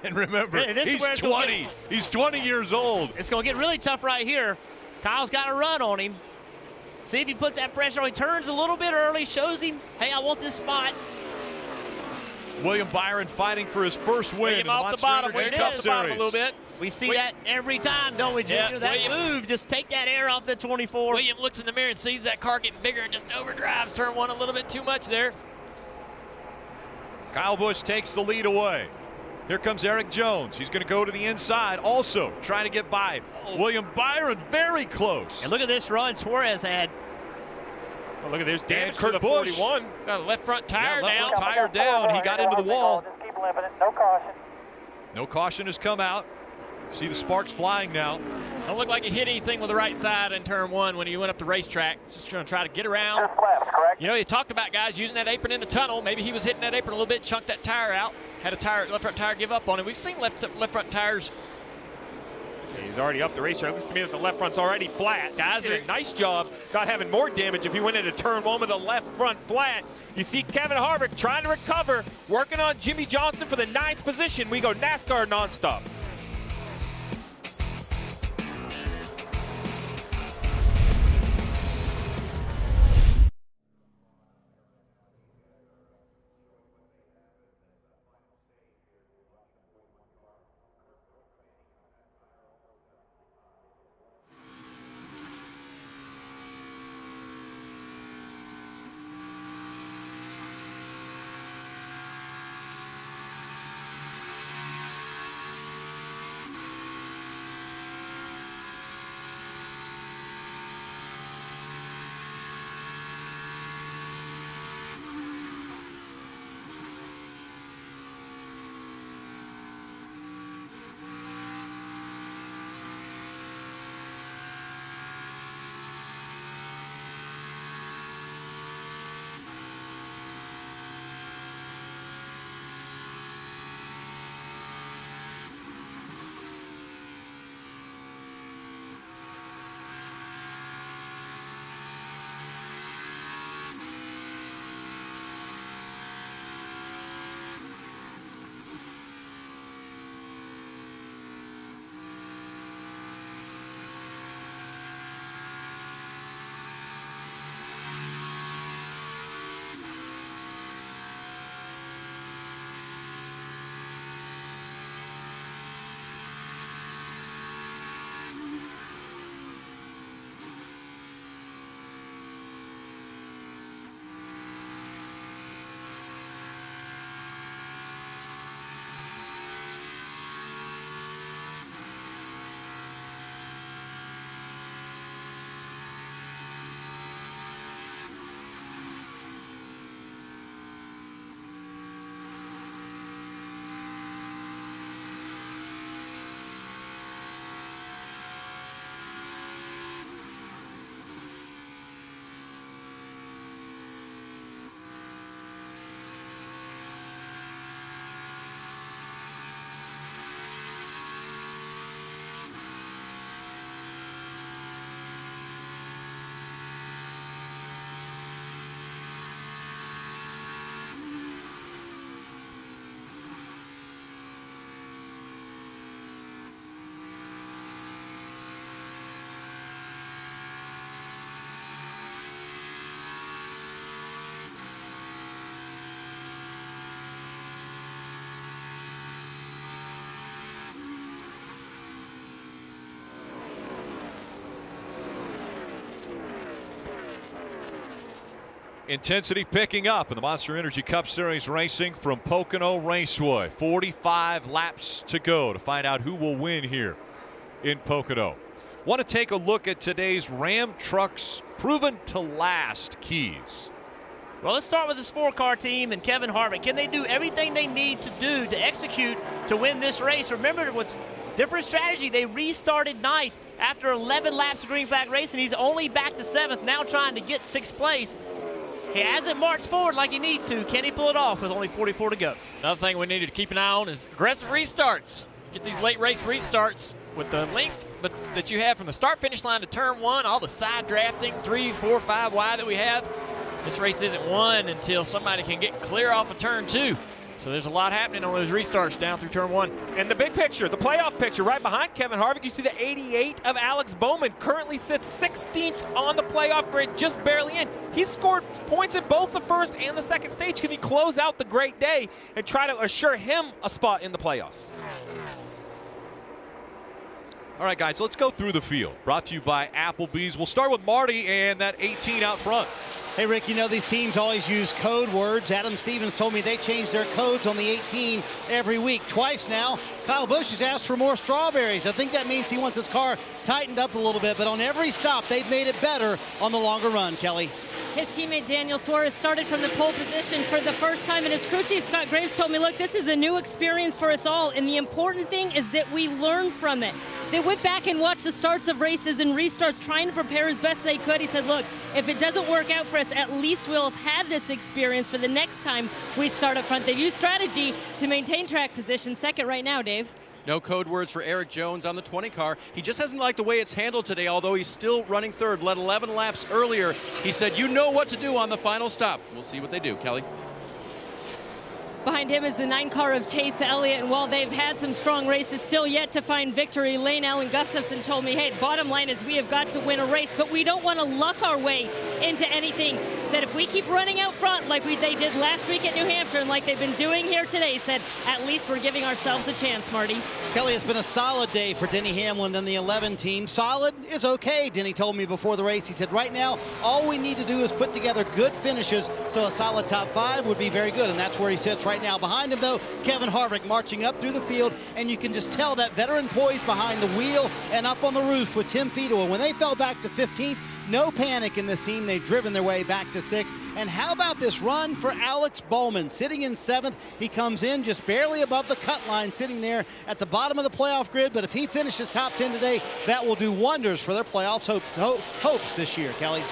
And remember, he's 20. He's 20 years old. It's going to get really tough right here. Kyle's got a run on him. See if he puts that pressure on. He turns a little bit early, shows him, hey, I want this spot. William Byron fighting for his first win in the off the bottom. Monster Energy Cup Off the bottom a Series. little bit. We see that every time, don't we, Junior? Yeah, that move, just take that air off the 24. William looks in the mirror and sees that car getting bigger and just overdrives turn one a little bit too much there. Kyle Busch takes the lead away. Here comes Eric Jones. He's going to go to the inside, also trying to get by William Byron, very close. And look at this run Suarez had. Oh, look at this damage Kurt to the Busch. 41. Got a left front tire left down. front tire down. He got into the wall. Just keep limping it. No caution. No caution has come out. See the sparks flying now. Don't look like he hit anything with the right side in turn one when he went up the racetrack. Just going to try to get around. Just laps, correct? You know, you talked about guys using that apron in the tunnel. Maybe he was hitting that apron a little bit, chunked that tire out, had a left front tire give up on it. We've seen left front tires. Okay, he's already up the racetrack. Looks to me that the left front's already flat. Guys He did a nice job not having more damage if he went into turn one with the left front flat. You see Kevin Harvick trying to recover, working on Jimmy Johnson for the 9th position. We go NASCAR nonstop. Intensity picking up in the Monster Energy Cup Series racing from Pocono Raceway. 45 laps to go to find out who will win here in Pocono. Want to take a look at today's Ram Trucks proven to last keys. Well, let's start with this 4-car team and Kevin Harvick. Can they do everything they need to do to execute to win this race? Remember, with different strategy, they restarted 9th after 11 laps of green flag racing. He's only back to 7th, now trying to get 6th place. He hasn't marched forward like he needs to. Can he pull it off with only 44 to go? Another thing we needed to keep an eye on is aggressive restarts. Get these late race restarts with the length that you have from the start-finish line to turn 1, all the side drafting, 3, 4, 5 wide that we have. This race isn't won until somebody can get clear off of turn 2. So there's a lot happening on those restarts down through turn 1. And the big picture, the playoff picture, right behind Kevin Harvick, you see the 88 of Alex Bowman. Currently sits 16th on the playoff grid, just barely in. He's scored points in both the first and the second stage. Can he close out the great day and try to assure him a spot in the playoffs? All right, guys, let's go through the field. Brought to you by Applebee's. We'll start with Marty and that 18 out front. Hey, Rick, you know these teams always use code words. Adam Stevens told me they change their codes on the 18 every week, twice now. Kyle Busch has asked for more strawberries. I think that means he wants his car tightened up a little bit, but on every stop, they've made it better on the longer run, Kelly. His teammate Daniel Suarez started from the pole position for the first time, and his crew chief Scott Graves told me, look, this is a new experience for us all, and the important thing is that we learn from it. They went back and watched the starts of races and restarts, trying to prepare as best they could. He said, look, if it doesn't work out for us, at least we'll have had this experience for the next time we start up front. They've used strategy to maintain track position. Second right now, Dave. No code words for Eric Jones on the 20 car. He just hasn't liked the way it's handled today, although he's still running third. Led 11 laps earlier. He said, you know what to do on the final stop. We'll see what they do, Kelly. Behind him is the 9 car of Chase Elliott, and while they've had some strong races, still yet to find victory, Lane Allen Gustafson told me, hey, bottom line is we have got to win a race, but we don't want to luck our way into anything. Said if we keep running out front like they did last week at New Hampshire and like they've been doing here today, said at least we're giving ourselves a chance, Marty. Kelly, it's been a solid day for Denny Hamlin and the 11 team. Solid is okay, Denny told me before the race. He said right now all we need to do is put together good finishes, so a solid top 5 would be very good, and that's where he sits right now. Behind him, though, Kevin Harvick marching up through the field, and you can just tell that veteran poise behind the wheel and up on the roof with Tim Feedle. When they fell back to 15th, no panic in this team. They've driven their way back to 6th. And how about this run for Alex Bowman? Sitting in 7th, he comes in just barely above the cut line, sitting there at the bottom of the playoff grid. But if he finishes top 10 today, that will do wonders for their playoffs hopes this year, Kelly.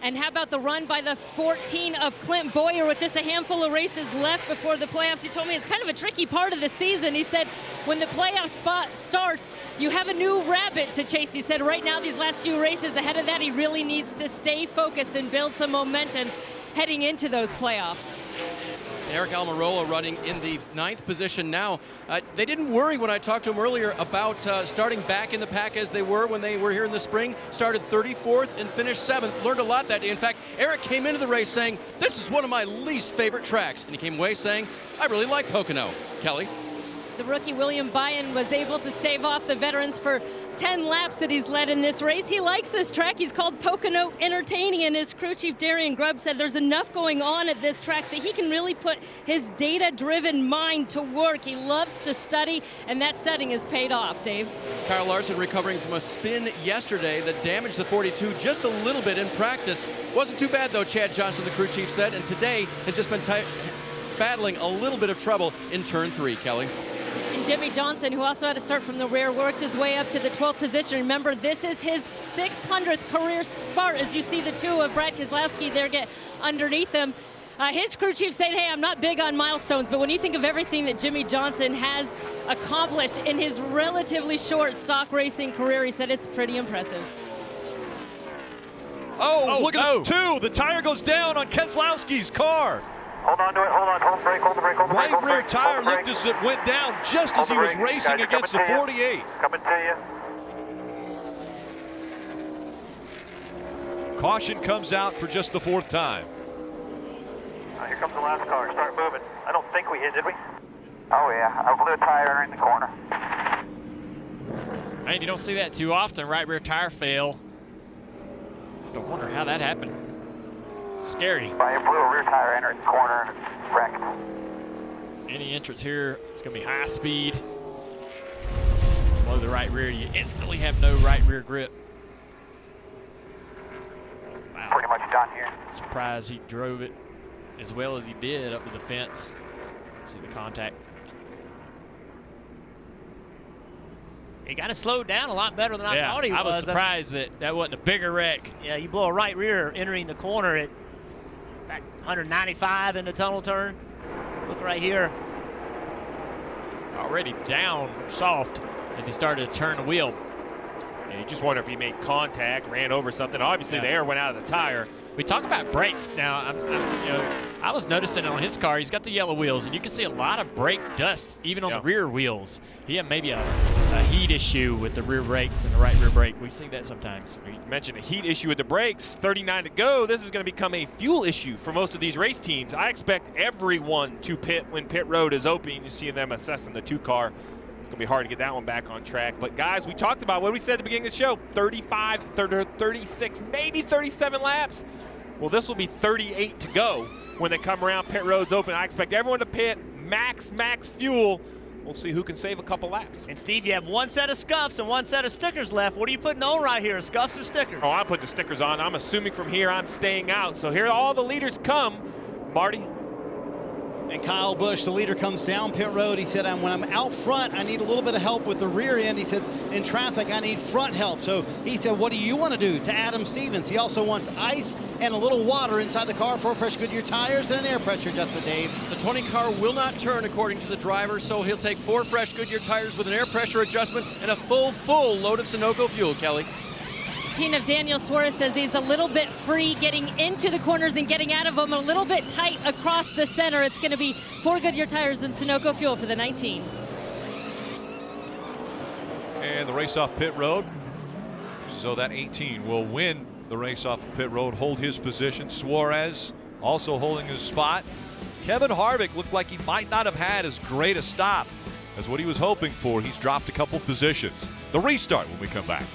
And how about the run by the 14 of Clint Boyer with just a handful of races left before the playoffs? He told me it's kind of a tricky part of the season. He said when the playoff spot starts, you have a new rabbit to chase. He said right now, these last few races ahead of that, he really needs to stay focused and build some momentum heading into those playoffs. Eric Almirola running in the 9th position now. They didn't worry when I talked to him earlier about starting back in the pack as they were when they were here in the spring. Started 34th and finished 7th. Learned a lot that day. In fact, Eric came into the race saying, this is one of my least favorite tracks. And he came away saying, I really like Pocono. Kelly? The rookie William Byron was able to stave off the veterans for 10 laps that he's led in this race. He likes this track. He's called Pocono entertaining, and his crew chief Darian Grubb said there's enough going on at this track that he can really put his data-driven mind to work. He loves to study, and that studying has paid off, Dave. Kyle Larson recovering from a spin yesterday that damaged the 42 just a little bit in practice. Wasn't too bad, though, Chad Johnson, the crew chief, said, and today has just been battling a little bit of trouble in turn 3, Kelly. And Jimmy Johnson, who also had to start from the rear, worked his way up to the 12th position. Remember, this is his 600th career start, as you see the 2 of Brad Keselowski there get underneath him. His crew chief saying, hey, I'm not big on milestones, but when you think of everything that Jimmy Johnson has accomplished in his relatively short stock racing career, he said it's pretty impressive. Oh, look at the 2. The tire goes down on Keselowski's car. Hold on to it, hold on, hold the brake, hold the brake, hold the brake. Right rear tire looked as it went down just as he was racing against the 48. Coming to you. Caution comes out for just the 4th time. Here comes the last car, start moving. I don't think we hit, did we? Oh yeah, I blew a tire in the corner. Man, you don't see that too often, right rear tire fail. Don't wonder how that happened. Scary. By a blue rear tire entering the corner and it's wrecked. Any entrance here, it's going to be high speed. Blow the right rear, you instantly have no right rear grip. Wow. Pretty much done here. Surprised he drove it as well as he did up to the fence. See the contact. He got to slow down a lot better than I thought he was. I was surprised that wasn't a bigger wreck. Yeah, you blow a right rear entering the corner at 195 in the tunnel turn. Look right here. Already down soft as he started to turn the wheel. And you just wonder if he made contact, ran over something. Obviously, the air went out of the tire. We talk about brakes now. I was noticing on his car, he's got the yellow wheels, and you can see a lot of brake dust, even on the rear wheels. He had maybe a heat issue with the rear brakes and the right rear brake. We see that sometimes. You mentioned a heat issue with the brakes. 39 to go. This is going to become a fuel issue for most of these race teams. I expect everyone to pit when pit road is open. You see them assessing the 2-car. It's going to be hard to get that one back on track. But, guys, we talked about what we said at the beginning of the show, 35, 36, maybe 37 laps. Well, this will be 38 to go when they come around, pit road's open. I expect everyone to pit, max fuel. We'll see who can save a couple laps. And, Steve, you have one set of scuffs and one set of stickers left. What are you putting on right here, scuffs or stickers? Oh, I'm putting the stickers on. I'm assuming from here I'm staying out. So here all the leaders come. Marty. And Kyle Busch, the leader, comes down pit road. He said, when I'm out front, I need a little bit of help with the rear end. He said, in traffic, I need front help. So he said, what do you want to do? To Adam Stevens. He also wants ice and a little water inside the car, 4 fresh Goodyear tires, and an air pressure adjustment, Dave. The 20 car will not turn according to the driver, so he'll take 4 fresh Goodyear tires with an air pressure adjustment and a full load of Sunoco fuel, Kelly. Team of Daniel Suarez says he's a little bit free getting into the corners and getting out of them, a little bit tight across the center. It's going to be 4 Goodyear tires and Sunoco fuel for the 19. And the race off pit road. So that 18 will win the race off pit road, hold his position. Suarez also holding his spot. Kevin Harvick looked like he might not have had as great a stop as what he was hoping for. He's dropped a couple positions. The restart when we come back.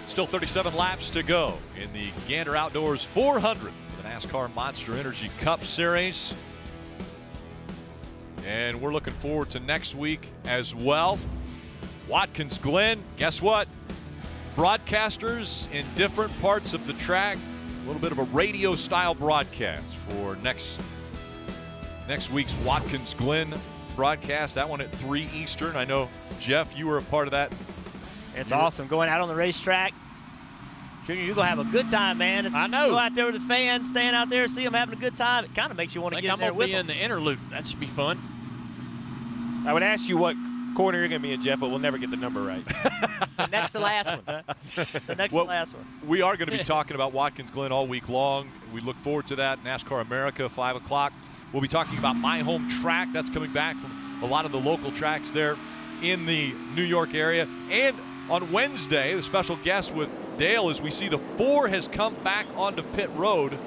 Still 37 laps to go in the Gander Outdoors 400 for the NASCAR Monster Energy Cup Series. And we're looking forward to next week as well. Watkins Glen, guess what? Broadcasters in different parts of the track. A little bit of a radio style broadcast for next week's Watkins Glen broadcast. That one at 3 Eastern. I know, Jeff, you were a part of that. It's awesome going out on the racetrack. Junior, you're going to have a good time, man. I know. Go out there with the fans, stand out there, see them having a good time. It kind of makes you want to get in there with them. I'm going to be in the inner loop. That should be fun. I would ask you what corner you're going to be in, Jeff, but we'll never get the number right. The next to last one. The next to last one. We are going to be talking about Watkins Glen all week long. We look forward to that. NASCAR America, 5 o'clock. We'll be talking about My Home Track. That's coming back from a lot of the local tracks there in the New York area. And on Wednesday, the special guest with Dale, as we see the 4 has come back onto pit road.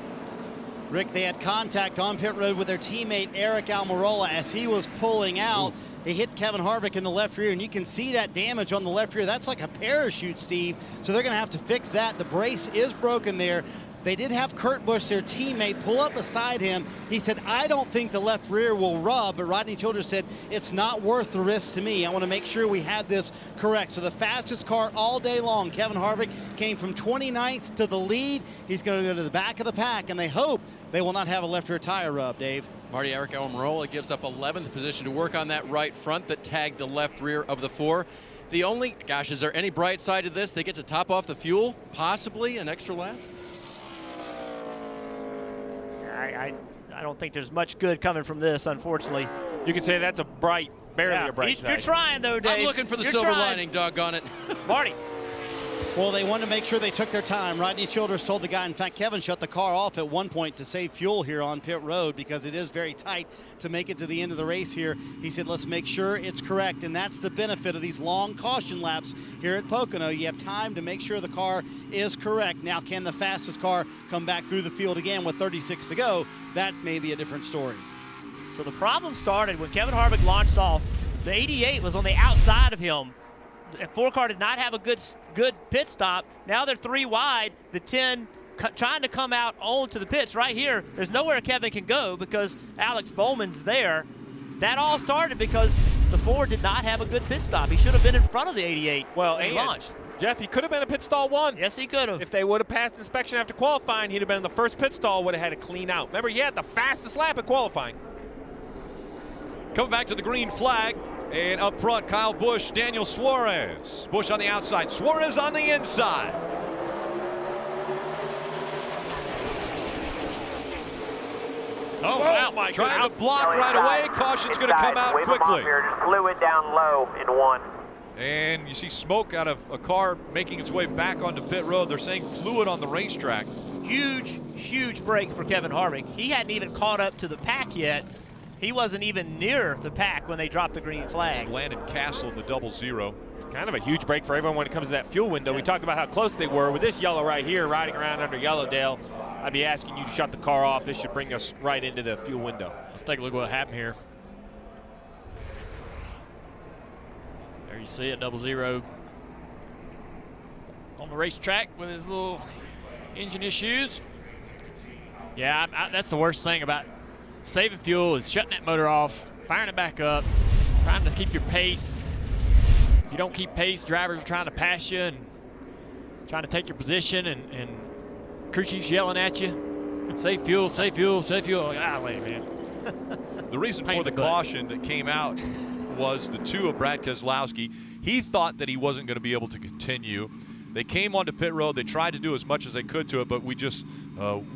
Rick, they had contact on pit road with their teammate Eric Almirola as he was pulling out. He hit Kevin Harvick in the left rear, and you can see that damage on the left rear. That's like a parachute, Steve, so they're going to have to fix that. The brace is broken there. They did have Kurt Busch, their teammate, pull up beside him. He said, I don't think the left rear will rub, but Rodney Childers said, it's not worth the risk to me. I want to make sure we had this correct. So the fastest car all day long, Kevin Harvick, came from 29th to the lead. He's going to go to the back of the pack, and they hope they will not have a left rear tire rub, Dave. Marty, Eric Almirola gives up 11th position to work on that right front that tagged the left rear of the 4. The only, gosh, is there any bright side to this? They get to top off the fuel, possibly an extra lap? I don't think there's much good coming from this, unfortunately. You can say that's a bright, barely a bright side. You're trying, though, Dave. I'm looking for the silver lining, doggone it. Marty. Well, they wanted to make sure they took their time. Rodney Childers told the guy, in fact, Kevin shut the car off at one point to save fuel here on pit road because it is very tight to make it to the end of the race here. He said, let's make sure it's correct, and that's the benefit of these long caution laps here at Pocono. You have time to make sure the car is correct. Now, can the fastest car come back through the field again with 36 to go? That may be a different story. So the problem started when Kevin Harvick launched off. The 88 was on the outside of him. The 4 car did not have a good pit stop. Now they're 3 wide. The 10 trying to come out onto the pits right here. There's nowhere Kevin can go because Alex Bowman's there. That all started because the 4 did not have a good pit stop. He should have been in front of the 88 when he launched. Jeff, he could have been a pit stall 1. Yes, he could have. If they would have passed inspection after qualifying, he'd have been in the first pit stall, would have had to clean out. Remember, he had the fastest lap at qualifying. Coming back to the green flag. And up front, Kyle Busch, Daniel Suarez. Busch on the outside, Suarez on the inside. Oh, wow, my Trying to block right away. Caution's going to come out quickly. Just flew it down low in 1. And you see smoke out of a car making its way back onto pit road. They're saying fluid on the racetrack. Huge break for Kevin Harvick. He hadn't even caught up to the pack yet. He wasn't even near the pack when they dropped the green flag. Landon Castle in the 00. Kind of a huge break for everyone when it comes to that fuel window. We talked about how close they were. With this yellow right here, riding around under Yellowdale, I'd be asking you to shut the car off. This should bring us right into the fuel window. Let's take a look at what happened here. There you see it, 00. On the racetrack with his little engine issues. Yeah, that's the worst thing about saving fuel is shutting that motor off, firing it back up, trying to keep your pace. If you don't keep pace, drivers are trying to pass you and trying to take your position, and crew chief's yelling at you. Save fuel, save fuel, save fuel. Golly, man. The reason for the caution that came out was the 2 of Brad Keselowski. He thought that he wasn't going to be able to continue. They came onto pit road. They tried to do as much as they could to it, but we just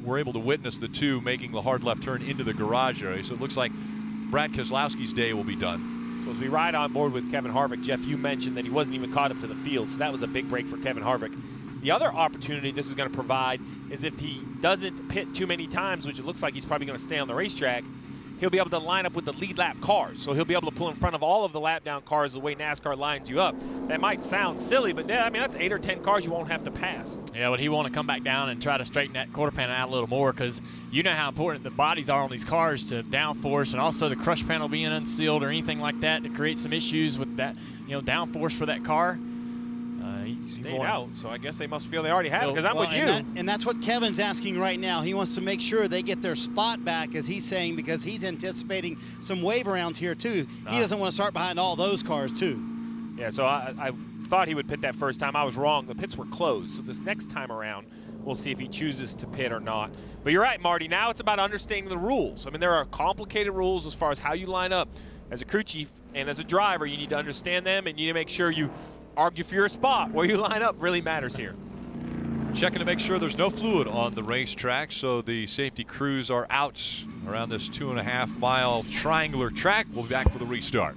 were able to witness the 2 making the hard left turn into the garage area. So it looks like Brad Keselowski's day will be done. So as we ride on board with Kevin Harvick, Jeff, you mentioned that he wasn't even caught up to the field, so that was a big break for Kevin Harvick. The other opportunity this is going to provide is if he doesn't pit too many times, which it looks like he's probably going to stay on the racetrack, he'll be able to line up with the lead lap cars. So he'll be able to pull in front of all of the lap down cars the way NASCAR lines you up. That might sound silly, but yeah, I mean, that's 8 or 10 cars you won't have to pass. Yeah, but he want to come back down and try to straighten that quarter panel out a little more, because you know how important the bodies are on these cars to downforce, and also the crush panel being unsealed or anything like that to create some issues with that, downforce for that car. He stayed out, so I guess they must feel they already have it, because I'm with you. And that's what Kevin's asking right now. He wants to make sure they get their spot back, as he's saying, because he's anticipating some wave rounds here, too. He doesn't want to start behind all those cars, too. Yeah, so I thought he would pit that first time. I was wrong. The pits were closed, so this next time around, we'll see if he chooses to pit or not. But you're right, Marty. Now it's about understanding the rules. I mean, there are complicated rules as far as how you line up. As a crew chief and as a driver, you need to understand them, and you need to make sure you argue for your spot. Where you line up really matters here. Checking to make sure there's no fluid on the racetrack, so the safety crews are out around this 2.5-mile triangular track. We'll be back for the restart.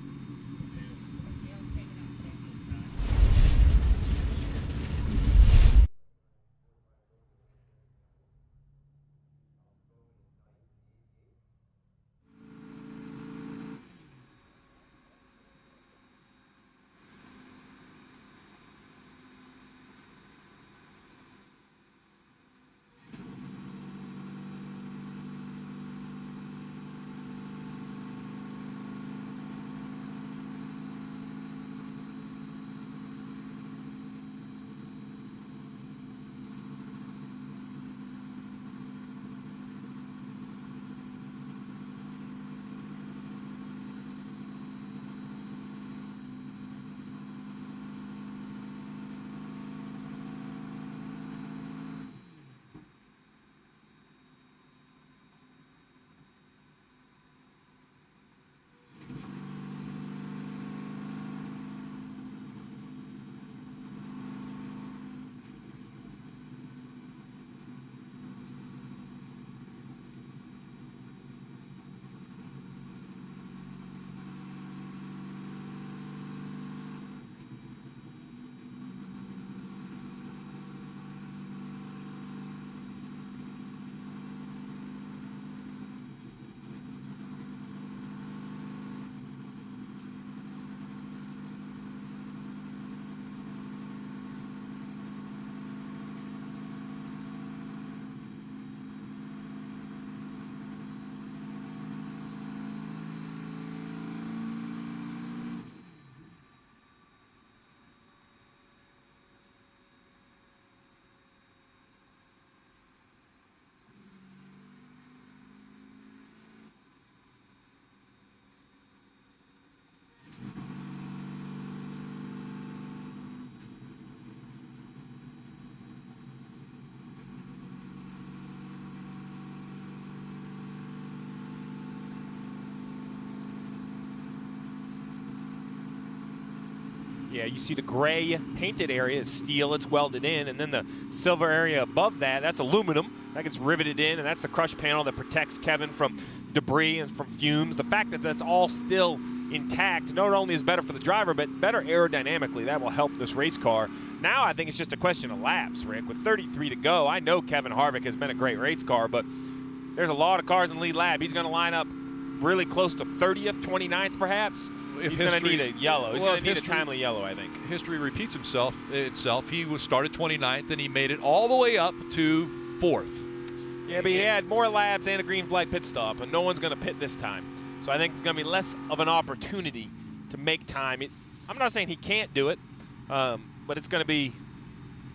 Yeah, you see the gray painted area is steel, it's welded in, and then the silver area above that, that's aluminum. That gets riveted in, and that's the crush panel that protects Kevin from debris and from fumes. The fact that that's all still intact not only is better for the driver, but better aerodynamically. That will help this race car. Now I think it's just a question of laps, Rick. With 33 to go, I know Kevin Harvick has been a great race car, but there's a lot of cars in the lead lap. He's going to line up really close to 30th, 29th perhath. He's going to need a yellow. He's going to need a timely yellow, I think. History repeats itself. He was started 29th, and he made it all the way up to 4th. Yeah, but he had more laps and a green flag pit stop, and no one's going to pit this time. So I think it's going to be less of an opportunity to make time. I'm not saying he can't do it, but it's going to be,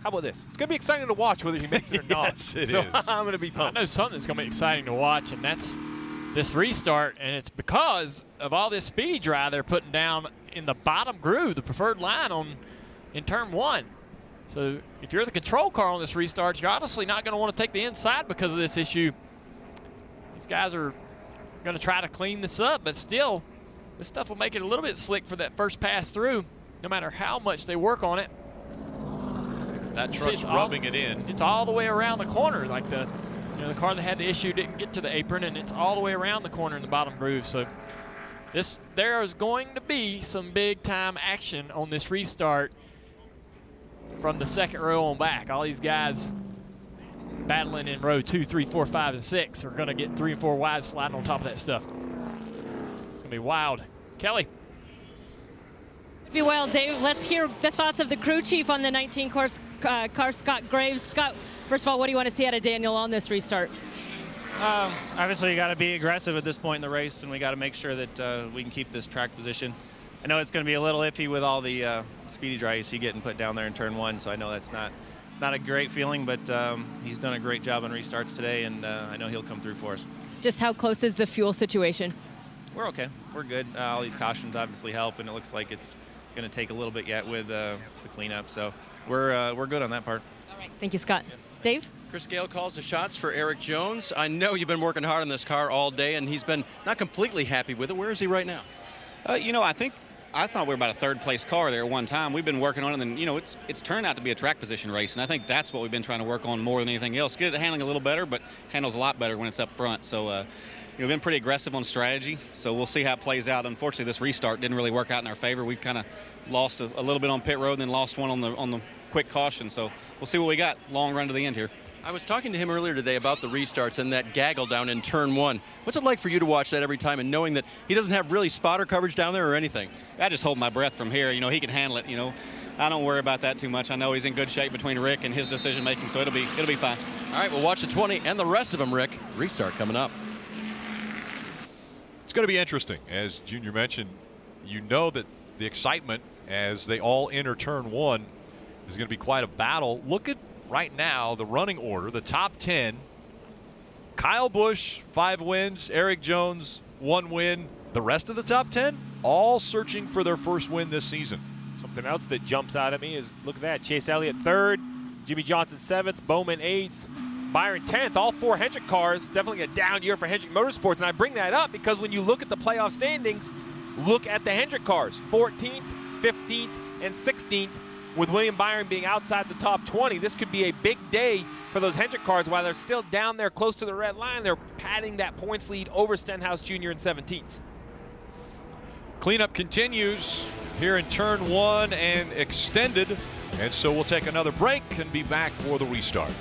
how about this? It's going to be exciting to watch whether he makes it or not. Yes, it so is. I'm going to be pumped. I know something that's going to be exciting to watch, and that's this restart, and it's because of all this speedy dry they're putting down in the bottom groove, the preferred line in turn 1. So if you're the control car on this restart, you're obviously not going to want to take the inside because of this issue. These guys are going to try to clean this up, but still, this stuff will make it a little bit slick for that first pass through, no matter how much they work on it. That truck's rubbing it in. It's all the way around the corner, like the car that had the issue didn't get to the apron, and it's all the way around the corner in the bottom groove. So there is going to be some big time action on this restart from the second row on back. All these guys battling in row 2, 3, 4, 5, and 6 are going to get 3 and 4 wide sliding on top of that stuff. It's going to be wild. Kelly. It'd be wild, Dave. Let's hear the thoughts of the crew chief on the 19 car, Scott Graves. Scott, first of all, what do you want to see out of Daniel on this restart? Obviously, you got to be aggressive at this point in the race, and we got to make sure that we can keep this track position. I know it's going to be a little iffy with all the speedy dry AC getting put down there in turn 1, so I know that's not a great feeling, but he's done a great job on restarts today, and I know he'll come through for us. Just how close is the fuel situation? We're okay. We're good. All these cautions obviously help, and it looks like it's going to take a little bit yet with the cleanup, so we're good on that part. All right. Thank you, Scott. Dave? Chris Gale calls the shots for Eric Jones. I know you've been working hard on this car all day, and he's been not completely happy with it. Where is he right now? I thought we were about a third-place car there at one time. We've been working on it, and it's turned out to be a track position race, and I think that's what we've been trying to work on more than anything else. Get it handling a little better, but handles a lot better when it's up front. So we've been pretty aggressive on strategy, so we'll see how it plays out. Unfortunately, this restart didn't really work out in our favor. We kind of lost a little bit on pit road and then lost one on the quick caution. So we'll see what we got. Long run to the end here. I was talking to him earlier today about the restarts and that gaggle down in turn 1. What's it like for you to watch that every time and knowing that he doesn't have really spotter coverage down there or anything? I just hold my breath from here. He can handle it. I don't worry about that too much. I know he's in good shape between Rick and his decision making, so it'll be fine. All right, we'll watch the 20 and the rest of them, Rick. Restart coming up. It's going to be interesting. As Junior mentioned, that the excitement as they all enter turn 1 is going to be quite a battle. Look at right now the running order, the top 10. Kyle Busch, 5 wins. Eric Jones, 1 win. The rest of the top 10 all searching for their first win this season. Something else that jumps out at me is, look at that, Chase Elliott 3rd, Jimmy Johnson 7th, Bowman 8th, Byron 10th. All 4 Hendrick cars. Definitely a down year for Hendrick Motorsports, and I bring that up because when you look at the playoff standings, look at the Hendrick cars, 14th, 15th, and 16th. With William Byron being outside the top 20, this could be a big day for those Hendrick cars. While they're still down there close to the red line, they're padding that points lead over Stenhouse Jr. in 17th. Cleanup continues here in turn 1 and extended, and so we'll take another break and be back for the restart.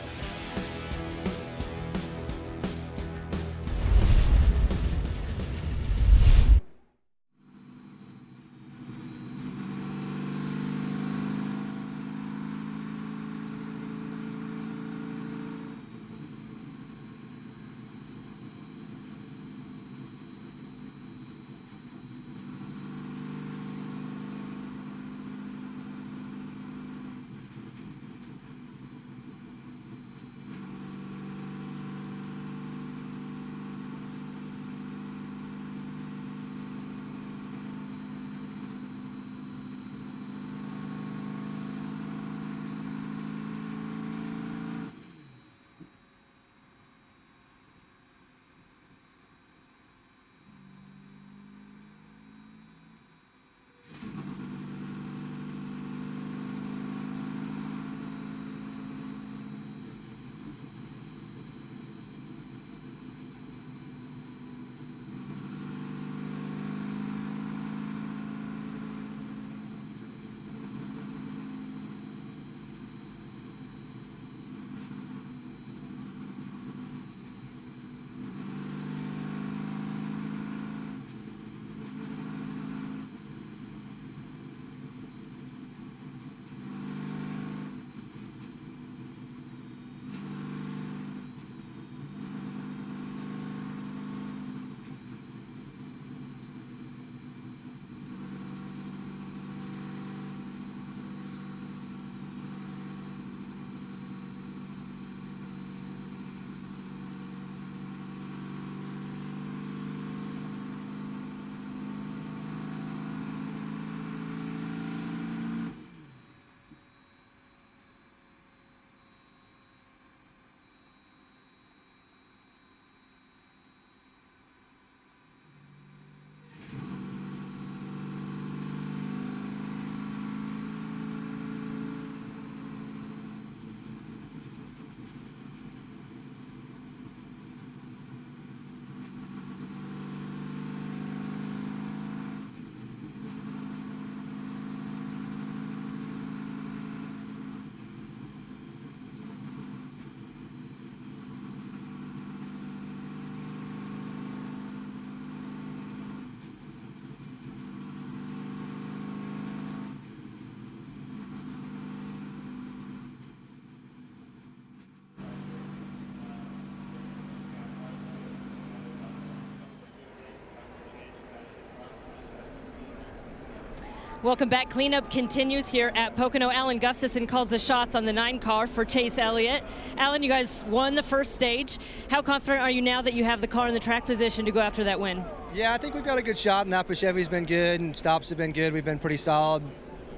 Welcome back. Cleanup continues here at Pocono. Alan Gustafson calls the shots on the 9 car for Chase Elliott. Alan, you guys won the first stage. How confident are you now that you have the car in the track position to go after that win? Yeah, I think we've got a good shot. Napa Chevy's been good and stops have been good. We've been pretty solid.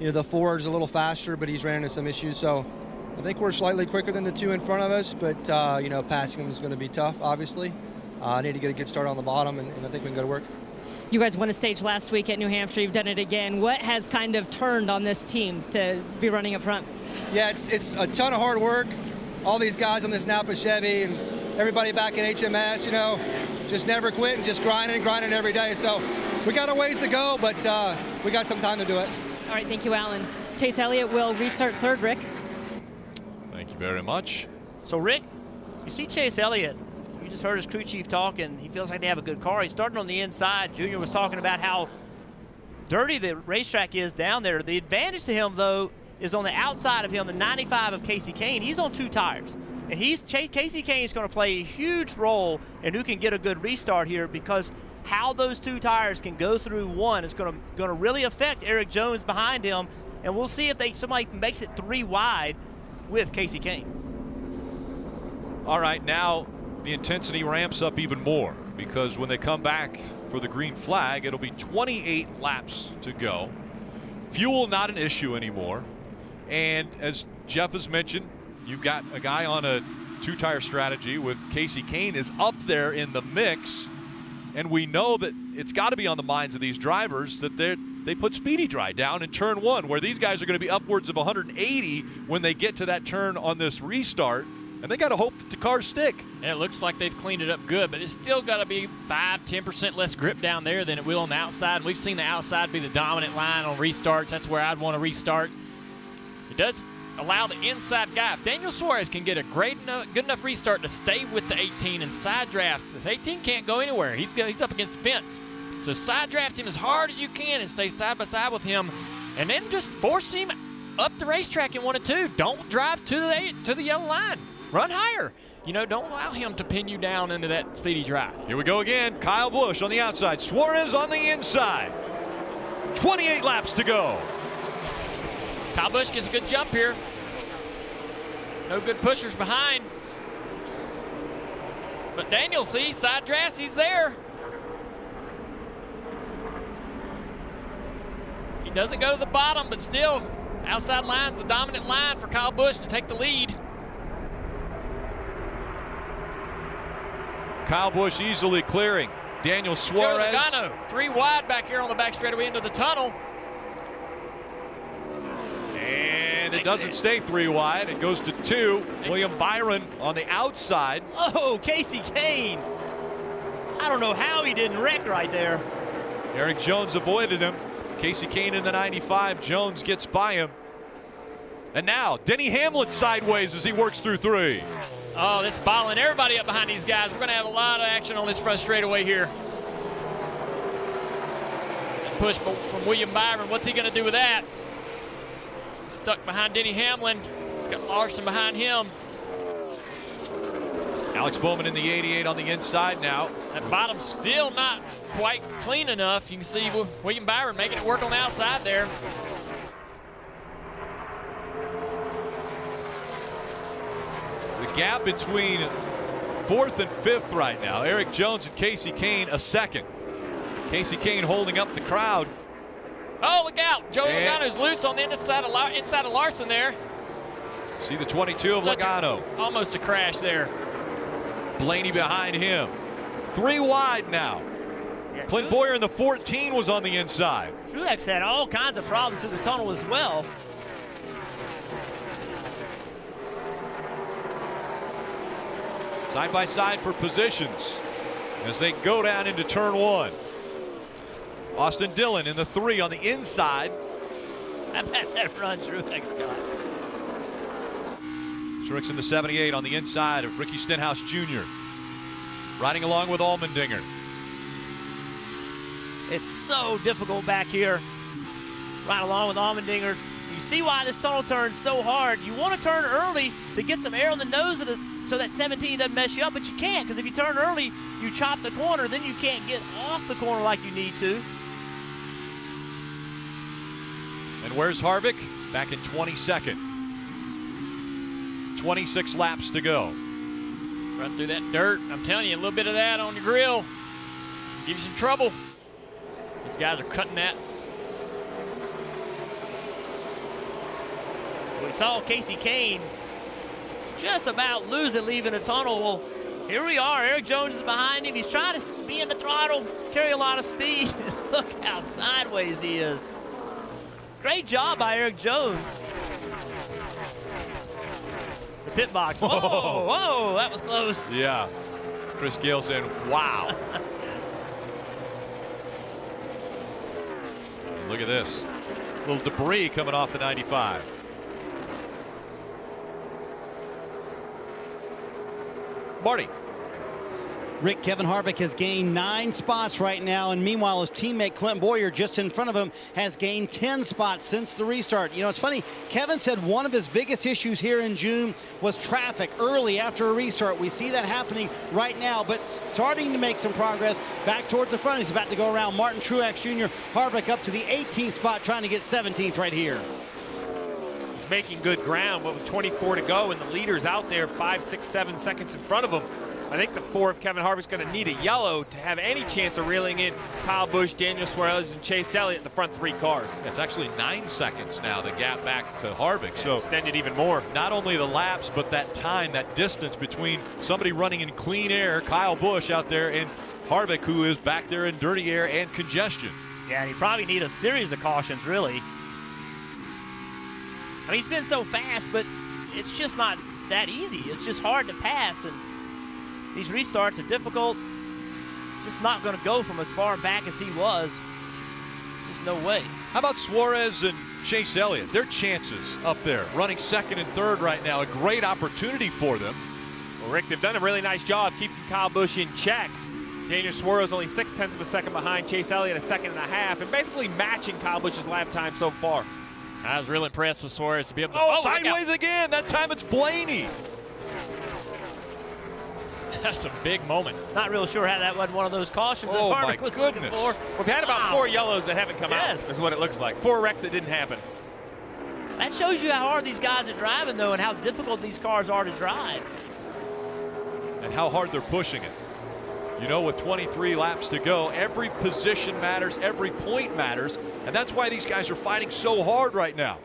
You know, the Ford's a little faster, but he's ran into some issues. So I think we're slightly quicker than the 2 in front of us, but, you know, passing them is going to be tough, obviously. I need to get a good start on the bottom, and I think we can go to work. You guys won a stage last week at New Hampshire. You've done it again. What has kind of turned on this team to be running up front? Yeah, it's a ton of hard work. All these guys on this Napa Chevy and everybody back at HMS, you know, just never quit and just grinding every day. So we got a ways to go, but we got some time to do it. All right, thank you, Alan. Chase Elliott will restart third, Rick. Thank you very much. So, Rick, you see Chase Elliott. You just heard his crew chief talking. He feels like they have a good car. He's starting on the inside. Junior was talking about how dirty the racetrack is down there. The advantage to him, though, is on the outside of him, the 95 of Casey Kane. He's on 2 tires. And Casey Kane is going to play a huge role in who can get a good restart here, because how those 2 tires can go through one is going to really affect Eric Jones behind him. And we'll see if somebody makes it 3 wide with Casey Kane. All right, now the intensity ramps up even more, because when they come back for the green flag, it'll be 28 laps to go. Fuel not an issue anymore. And as Jeff has mentioned, you've got a guy on a 2-tire strategy with Casey Kane is up there in the mix. And we know that it's got to be on the minds of these drivers that they put Speedy Dry down in turn 1, where these guys are going to be upwards of 180 when they get to that turn on this restart. And they got to hope that the cars stick. And it looks like they've cleaned it up good, but it's still got to be 5–10% less grip down there than it will on the outside. And we've seen the outside be the dominant line on restarts. That's where I'd want to restart. It does allow the inside guy. If Daniel Suarez can get a good enough restart to stay with the 18 and side draft, this 18 can't go anywhere. He's up against the fence. So side draft him as hard as you can and stay side by side with him, and then just force him up the racetrack in 1 and 2. Don't drive to the yellow line. Run higher. You know, don't allow him to pin you down into that Speedy Dry. Here we go again. Kyle Busch on the outside. Suarez on the inside. 28 laps to go. Kyle Busch gets a good jump here. No good pushers behind. But Daniel, see, side drafts, he's there. He doesn't go to the bottom, but still, outside line's the dominant line for Kyle Busch to take the lead. Kyle Busch easily clearing Daniel Suarez. Joe Logano, 3 wide back here on the back straightaway into the tunnel. And it doesn't stay 3 wide. It goes to 2. William Byron on the outside. Oh, Casey Kane. I don't know how he didn't wreck right there. Eric Jones avoided him. Casey Kane in the 95. Jones gets by him. And now Denny Hamlin sideways as he works through 3. Oh, that's bottling everybody up behind these guys. We're going to have a lot of action on this front straightaway here. Push from William Byron. What's he going to do with that? Stuck behind Denny Hamlin. He's got Larson behind him. Alex Bowman in the 88 on the inside now. That bottom's still not quite clean enough. You can see William Byron making it work on the outside there. The gap between 4th and 5th right now. Eric Jones and Casey Kane a second. Casey Kane holding up the crowd. Oh, look out. Joey Logano's loose on the inside of Larson there. See the 22 of Logano. Almost a crash there. Blaney behind him. 3 wide now. Yeah, Clint Boyer in the 14 was on the inside. Truex had all kinds of problems through the tunnel as well. Side by side for positions as they go down into turn 1. Austin Dillon in the 3 on the inside. I bet that run Truex got. Truex in the 78 on the inside of Ricky Stenhouse Jr. Riding along with Allmendinger. It's so difficult back here. Right along with Allmendinger. You see why this tunnel turns so hard. You want to turn early to get some air on the nose of so that 17 doesn't mess you up, but you can't, because if you turn early, you chop the corner, then you can't get off the corner like you need to. And where's Harvick? Back in 22nd. 26 laps to go. Run through that dirt. I'm telling you, a little bit of that on your grill. Give you some trouble. These guys are cutting that. We saw Casey Kane just about lose it leaving the tunnel. Well, here we are. Eric Jones is behind him. He's trying to be in the throttle, carry a lot of speed. Look how sideways he is. Great job by Eric Jones. The pit box. Whoa, whoa, that was close. Yeah. Chris Gale saying, wow. Look at this. A little debris coming off the 95. Marty. Rick, Kevin Harvick has gained 9 spots right now, and meanwhile his teammate Clint Boyer just in front of him has gained 10 spots since the restart. You know, it's funny, Kevin said one of his biggest issues here in June was traffic early after a restart. We see that happening right now, but starting to make some progress back towards the front. He's about to go around Martin Truex Jr. Harvick up to the 18th spot, trying to get 17th right here. He's making good ground, but with 24 to go and the leaders out there 5, 6, 7 seconds in front of him. I think the 4 of Kevin Harvick's going to need a yellow to have any chance of reeling in Kyle Busch, Daniel Suarez, and Chase Elliott, the front 3 cars. It's actually 9 seconds now, the gap back to Harvick. So extended even more. Not only the laps, but that time, that distance between somebody running in clean air, Kyle Busch out there, and Harvick, who is back there in dirty air and congestion. Yeah, and he probably need a series of cautions, really. I mean, he's been so fast, but it's just not that easy. It's just hard to pass, and these restarts are difficult. Just not going to go from as far back as he was. There's no way. How about Suarez and Chase Elliott? Their chances up there, running 2nd and 3rd right now. A great opportunity for them. Well, Rick, they've done a really nice job keeping Kyle Busch in check. Daniel Suarez only 0.6 of a second behind Chase Elliott, 1.5 seconds, and basically matching Kyle Busch's lap time so far. I was real impressed with Suarez to be able to. Oh, sideways again. That time it's Blaney. That's a big moment. Not real sure how that wasn't one of those cautions that Harvick was looking for. We've had about 4 yellows that haven't come out, is what it looks like. 4 wrecks that didn't happen. That shows you how hard these guys are driving, though, and how difficult these cars are to drive. And how hard they're pushing it. You know, with 23 laps to go, every position matters, every point matters, and that's why these guys are fighting so hard right now.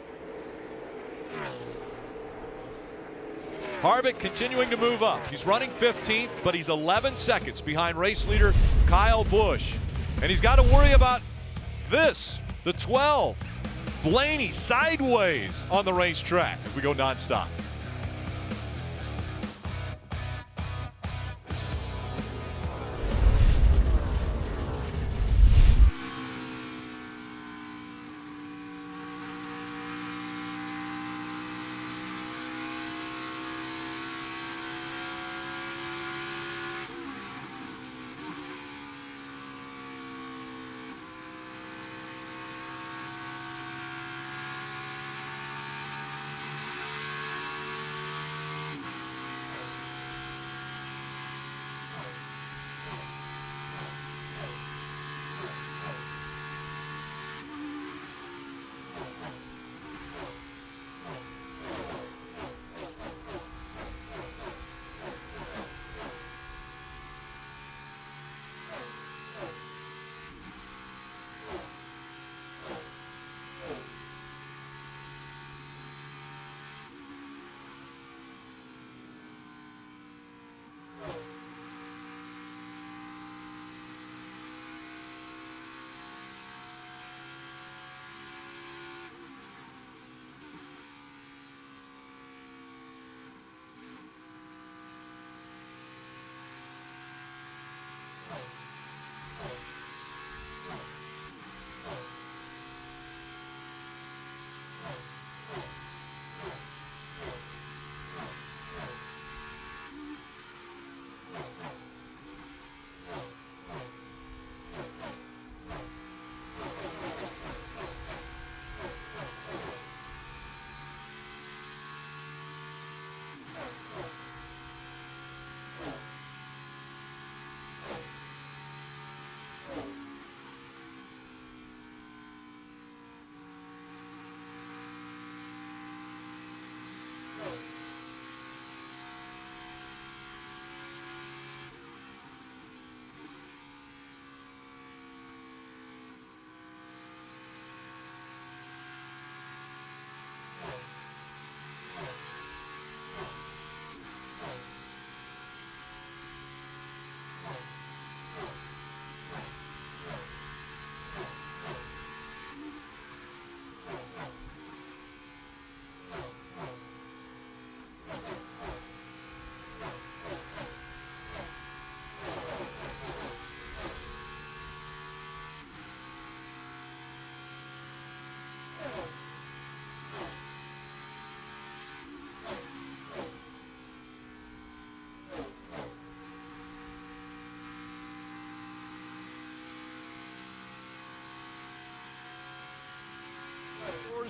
Harvick continuing to move up. He's running 15th, but he's 11 seconds behind race leader Kyle Busch. And he's got to worry about this, the 12. Blaney sideways on the racetrack as we go nonstop.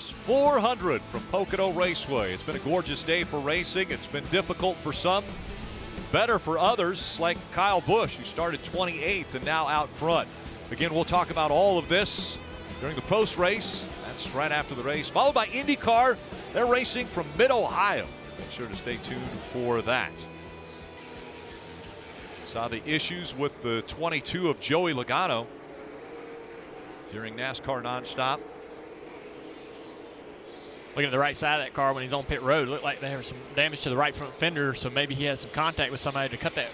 400 from Pocono Raceway. It's been a gorgeous day for racing. It's been difficult for some, better for others, like Kyle Busch, who started 28th and now out front. Again, we'll talk about all of this during the post-race. That's right after the race, followed by IndyCar. They're racing from Mid-Ohio. Make sure to stay tuned for that. Saw the issues with the 22 of Joey Logano during NASCAR nonstop. Looking at the right side of that car when he's on pit road, looked like there was some damage to the right front fender, so maybe he had some contact with somebody to cut that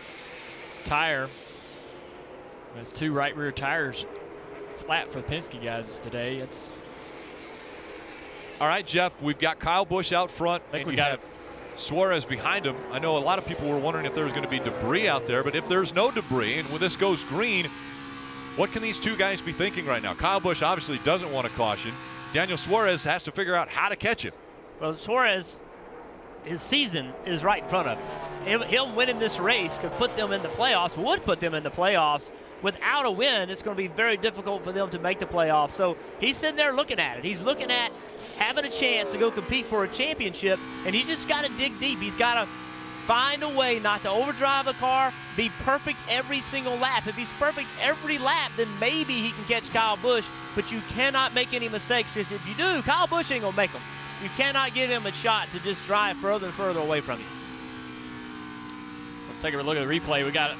tire. There's 2 right rear tires flat for the Penske guys today. It's all right, Jeff. We've got Kyle Busch out front. I think we got Suarez behind him. I know a lot of people were wondering if there was going to be debris out there, but if there's no debris and when this goes green, what can these two guys be thinking right now? Kyle Busch obviously doesn't want a caution. Daniel Suarez has to figure out how to catch him. Well, Suarez, his season is right in front of him. Him winning this race could put them in the playoffs, would put them in the playoffs. Without a win, it's going to be very difficult for them to make the playoffs. So he's sitting there looking at it. He's looking at having a chance to go compete for a championship, and he just got to dig deep. He's got to find a way not to overdrive the car, be perfect every single lap. If he's perfect every lap, then maybe he can catch Kyle Busch, but you cannot make any mistakes, because if you do, Kyle Busch ain't going to make them. You cannot give him a shot to just drive further and further away from you. Let's take a look at the replay. We got to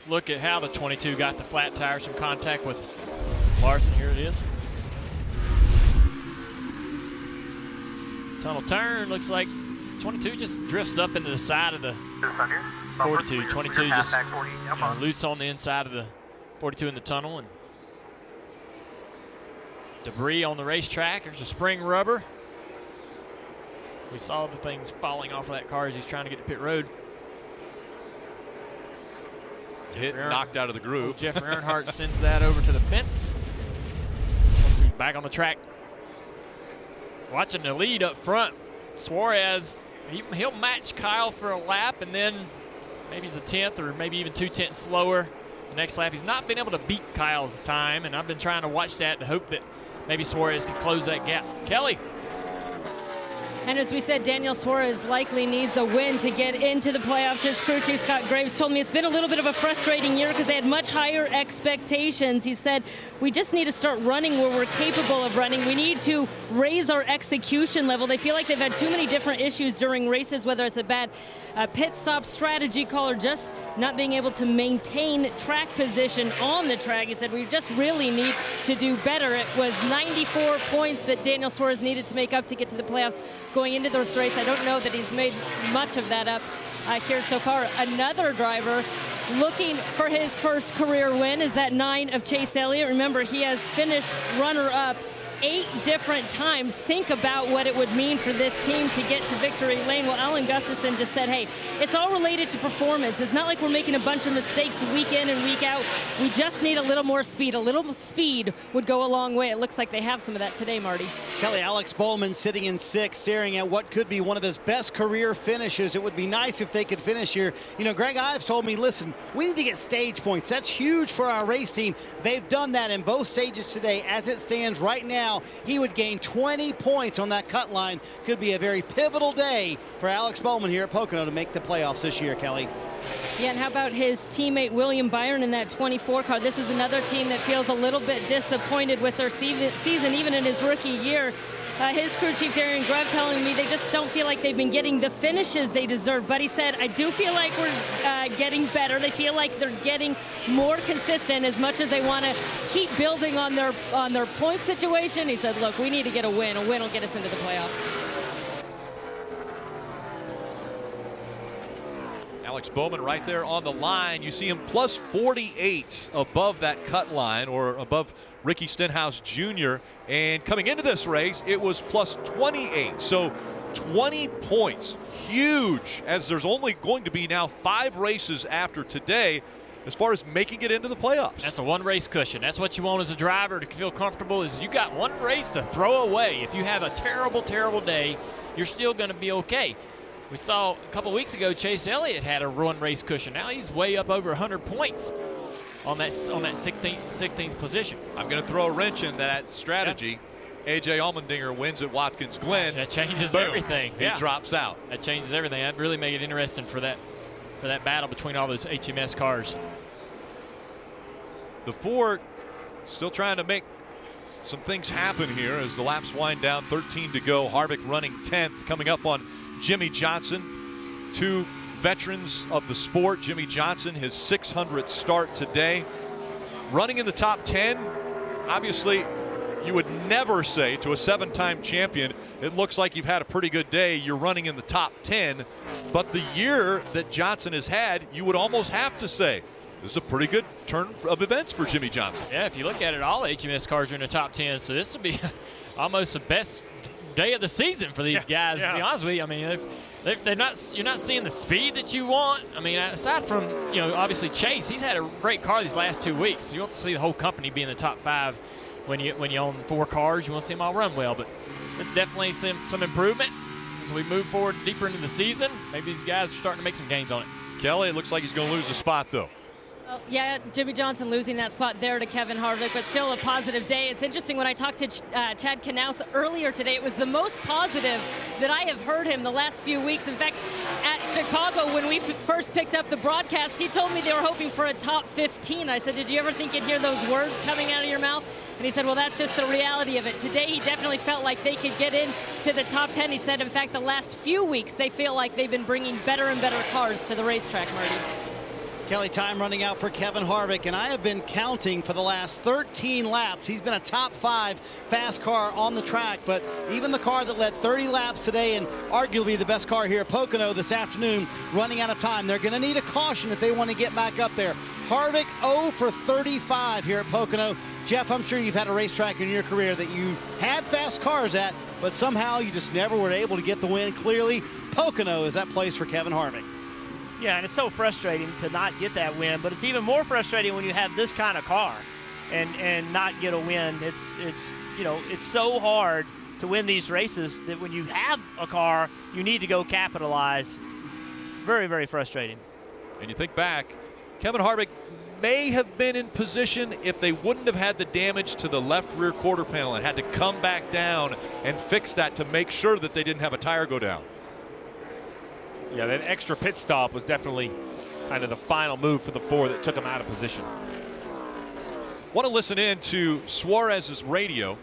look at how the 22 got the flat tire, some contact with Larson. Here it is. Tunnel turn, looks like 22 just drifts up into the side of the 42. 22 just loose on the inside of the 42 in the tunnel. And debris on the racetrack. There's a spring rubber. We saw the things falling off of that car as he's trying to get to pit road. Hit, knocked out of the groove. Jeffrey Earnhardt sends that over to the fence. Back on the track. Watching the lead up front. Suarez, he'll match Kyle for a lap, and then maybe he's a 10th or maybe even 2/10 slower the next lap. He's not been able to beat Kyle's time, and I've been trying to watch that to hope that maybe Suarez can close that gap. Kelly. And as we said, Daniel Suarez likely needs a win to get into the playoffs. His crew chief, Scott Graves, told me it's been a little bit of a frustrating year because they had much higher expectations. He said, we just need to start running where we're capable of running. We need to raise our execution level. They feel like they've had too many different issues during races, whether it's a bad pit stop strategy call or just not being able to maintain track position on the track. He said, we just really need to do better. It was 94 points that Daniel Suarez needed to make up to get to the playoffs going into this race. I don't know that he's made much of that up here so far. Another driver looking for his first career win is that 9 of Chase Elliott. Remember, he has finished runner-up 8 different times. Think about what it would mean for this team to get to victory lane. Well, Alan Gustafson just said, hey, it's all related to performance. It's not like we're making a bunch of mistakes week in and week out. We just need a little more speed. A little speed would go a long way. It looks like they have some of that today, Marty. Kelly, Alex Bowman sitting in 6th, staring at what could be one of his best career finishes. It would be nice if they could finish here. You know, Greg Ives told me, listen, we need to get stage points. That's huge for our race team. They've done that in both stages today. As it stands right now, he would gain 20 points on that cut line. Could be a very pivotal day for Alex Bowman here at Pocono to make the playoffs this year, Kelly. Yeah, and how about his teammate William Byron in that 24 car? This is another team that feels a little bit disappointed with their season, even in his rookie year. His crew chief, Darian Grubb, telling me they just don't feel like they've been getting the finishes they deserve. But he said, I do feel like we're getting better. They feel like they're getting more consistent as much as they want to keep building on their point situation. He said, look, we need to get a win. A win will get us into the playoffs. Alex Bowman right there on the line. You see him plus 48 above that cut line, or above Ricky Stenhouse Jr. And coming into this race, it was plus 28. So 20 points, huge, as there's only going to be now 5 races after today as far as making it into the playoffs. That's a 1 race cushion. That's what you want as a driver to feel comfortable, is you got 1 race to throw away. If you have a terrible, terrible day, you're still going to be okay. We saw a couple weeks ago Chase Elliott had a 1 race cushion. Now he's way up over 100 points on that 16th position. I'm going to throw a wrench in that strategy. Yep. A.J. Allmendinger wins at Watkins Glen. That changes Boom, everything. He drops out. That changes everything. That really make it interesting for that battle between all those HMS cars. The Ford still trying to make some things happen here as the laps wind down. 13 to go. Harvick running 10th. Coming up on Jimmy Johnson. Two veterans of the sport. Jimmy Johnson, his 600th start today. Running in the top 10. Obviously, you would never say to a 7-time champion, it looks like you've had a pretty good day, you're running in the top 10. But the year that Johnson has had, you would almost have to say, this is a pretty good turn of events for Jimmy Johnson. Yeah, if you look at it, all HMS cars are in the top 10, so this would be almost the best day of the season for these guys, to be honest with you. I mean, you're not seeing the speed that you want. I mean, aside from, obviously Chase, he's had a great car these last 2 weeks. So you want to see the whole company be in the top 5 when you own 4 cars. You want to see them all run well, but it's definitely some improvement as we move forward deeper into the season. Maybe these guys are starting to make some gains on it. Kelly, it looks like he's going to lose a spot, though. Yeah, Jimmy Johnson losing that spot there to Kevin Harvick, but still a positive day. It's interesting, when I talked to Chad Knaus earlier today, it was the most positive that I have heard him the last few weeks. In fact, at Chicago, when we first picked up the broadcast, he told me they were hoping for a top 15. I said, did you ever think you'd hear those words coming out of your mouth? And he said, well, that's just the reality of it. Today, he definitely felt like they could get into the top 10. He said, in fact, the last few weeks, they feel like they've been bringing better and better cars to the racetrack, Marty. Kelly, time running out for Kevin Harvick, and I have been counting for the last 13 laps. He's been a top 5 fast car on the track, but even the car that led 30 laps today and arguably the best car here at Pocono this afternoon, running out of time. They're going to need a caution if they want to get back up there. Harvick 0 for 35 here at Pocono. Jeff, I'm sure you've had a racetrack in your career that you had fast cars at, but somehow you just never were able to get the win. Clearly, Pocono is that place for Kevin Harvick. Yeah, and it's so frustrating to not get that win, but it's even more frustrating when you have this kind of car and not get a win. It's so hard to win these races that when you have a car, you need to go capitalize. Very, very frustrating. And you think back, Kevin Harvick may have been in position if they wouldn't have had the damage to the left rear quarter panel and had to come back down and fix that to make sure that they didn't have a tire go down. Yeah, that extra pit stop was definitely kind of the final move for the Ford that took him out of position. Want to listen in to Suarez's radio.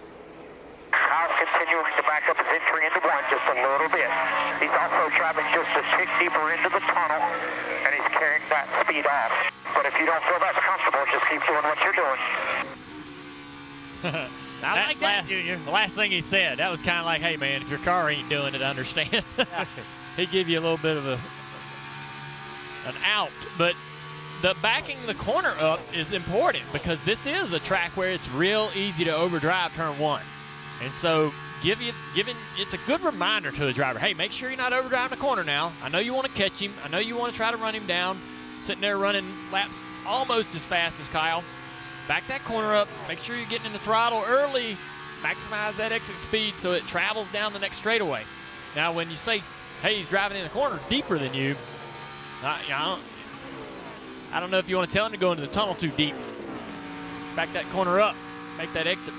Kyle's continuing to back up his entry into one just a little bit. He's also traveling just a tick deeper into the tunnel, and he's carrying that speed off. But if you don't feel that's comfortable, just keep doing what you're doing. I like that, Junior. The last thing he said, that was kind of like, hey, man, if your car ain't doing it, understand. He give you a little bit of an out, but the backing the corner up is important because this is a track where it's real easy to overdrive turn 1. And so it's a good reminder to the driver, hey, make sure you're not overdriving the corner now. I know you want to catch him. I know you want to try to run him down. Sitting there running laps almost as fast as Kyle. Back that corner up. Make sure you're getting in the throttle early. Maximize that exit speed so it travels down the next straightaway. Now, when you say, hey, he's driving in the corner deeper than you, I don't know if you want to tell him to go into the tunnel too deep. Back that corner up. Make that exit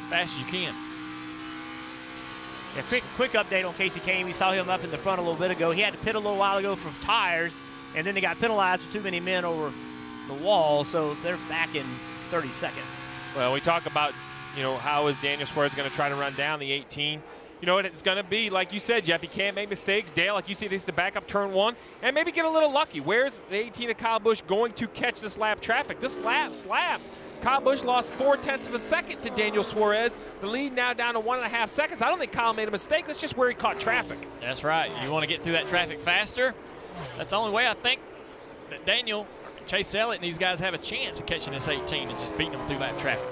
fast as you can. Yeah, quick update on Casey Kane. We saw him up in the front a little bit ago. He had to pit a little while ago for tires, and then they got penalized for too many men over the wall, so they're back in 32nd. Well, we talk about, how is Daniel Suarez going to try to run down the 18. You know what it's going to be, like you said, Jeff, he can't make mistakes. Dale, like you said, he's to back up turn 1 and maybe get a little lucky. Where's the 18 of Kyle Busch going to catch this lap traffic? This lap, Kyle Busch lost 0.4 of a second to Daniel Suarez. The lead now down to 1.5 seconds. I don't think Kyle made a mistake. That's just where he caught traffic. That's right. You want to get through that traffic faster? That's the only way I think that Daniel, Chase Elliott, and these guys have a chance of catching this 18 and just beating them through that traffic.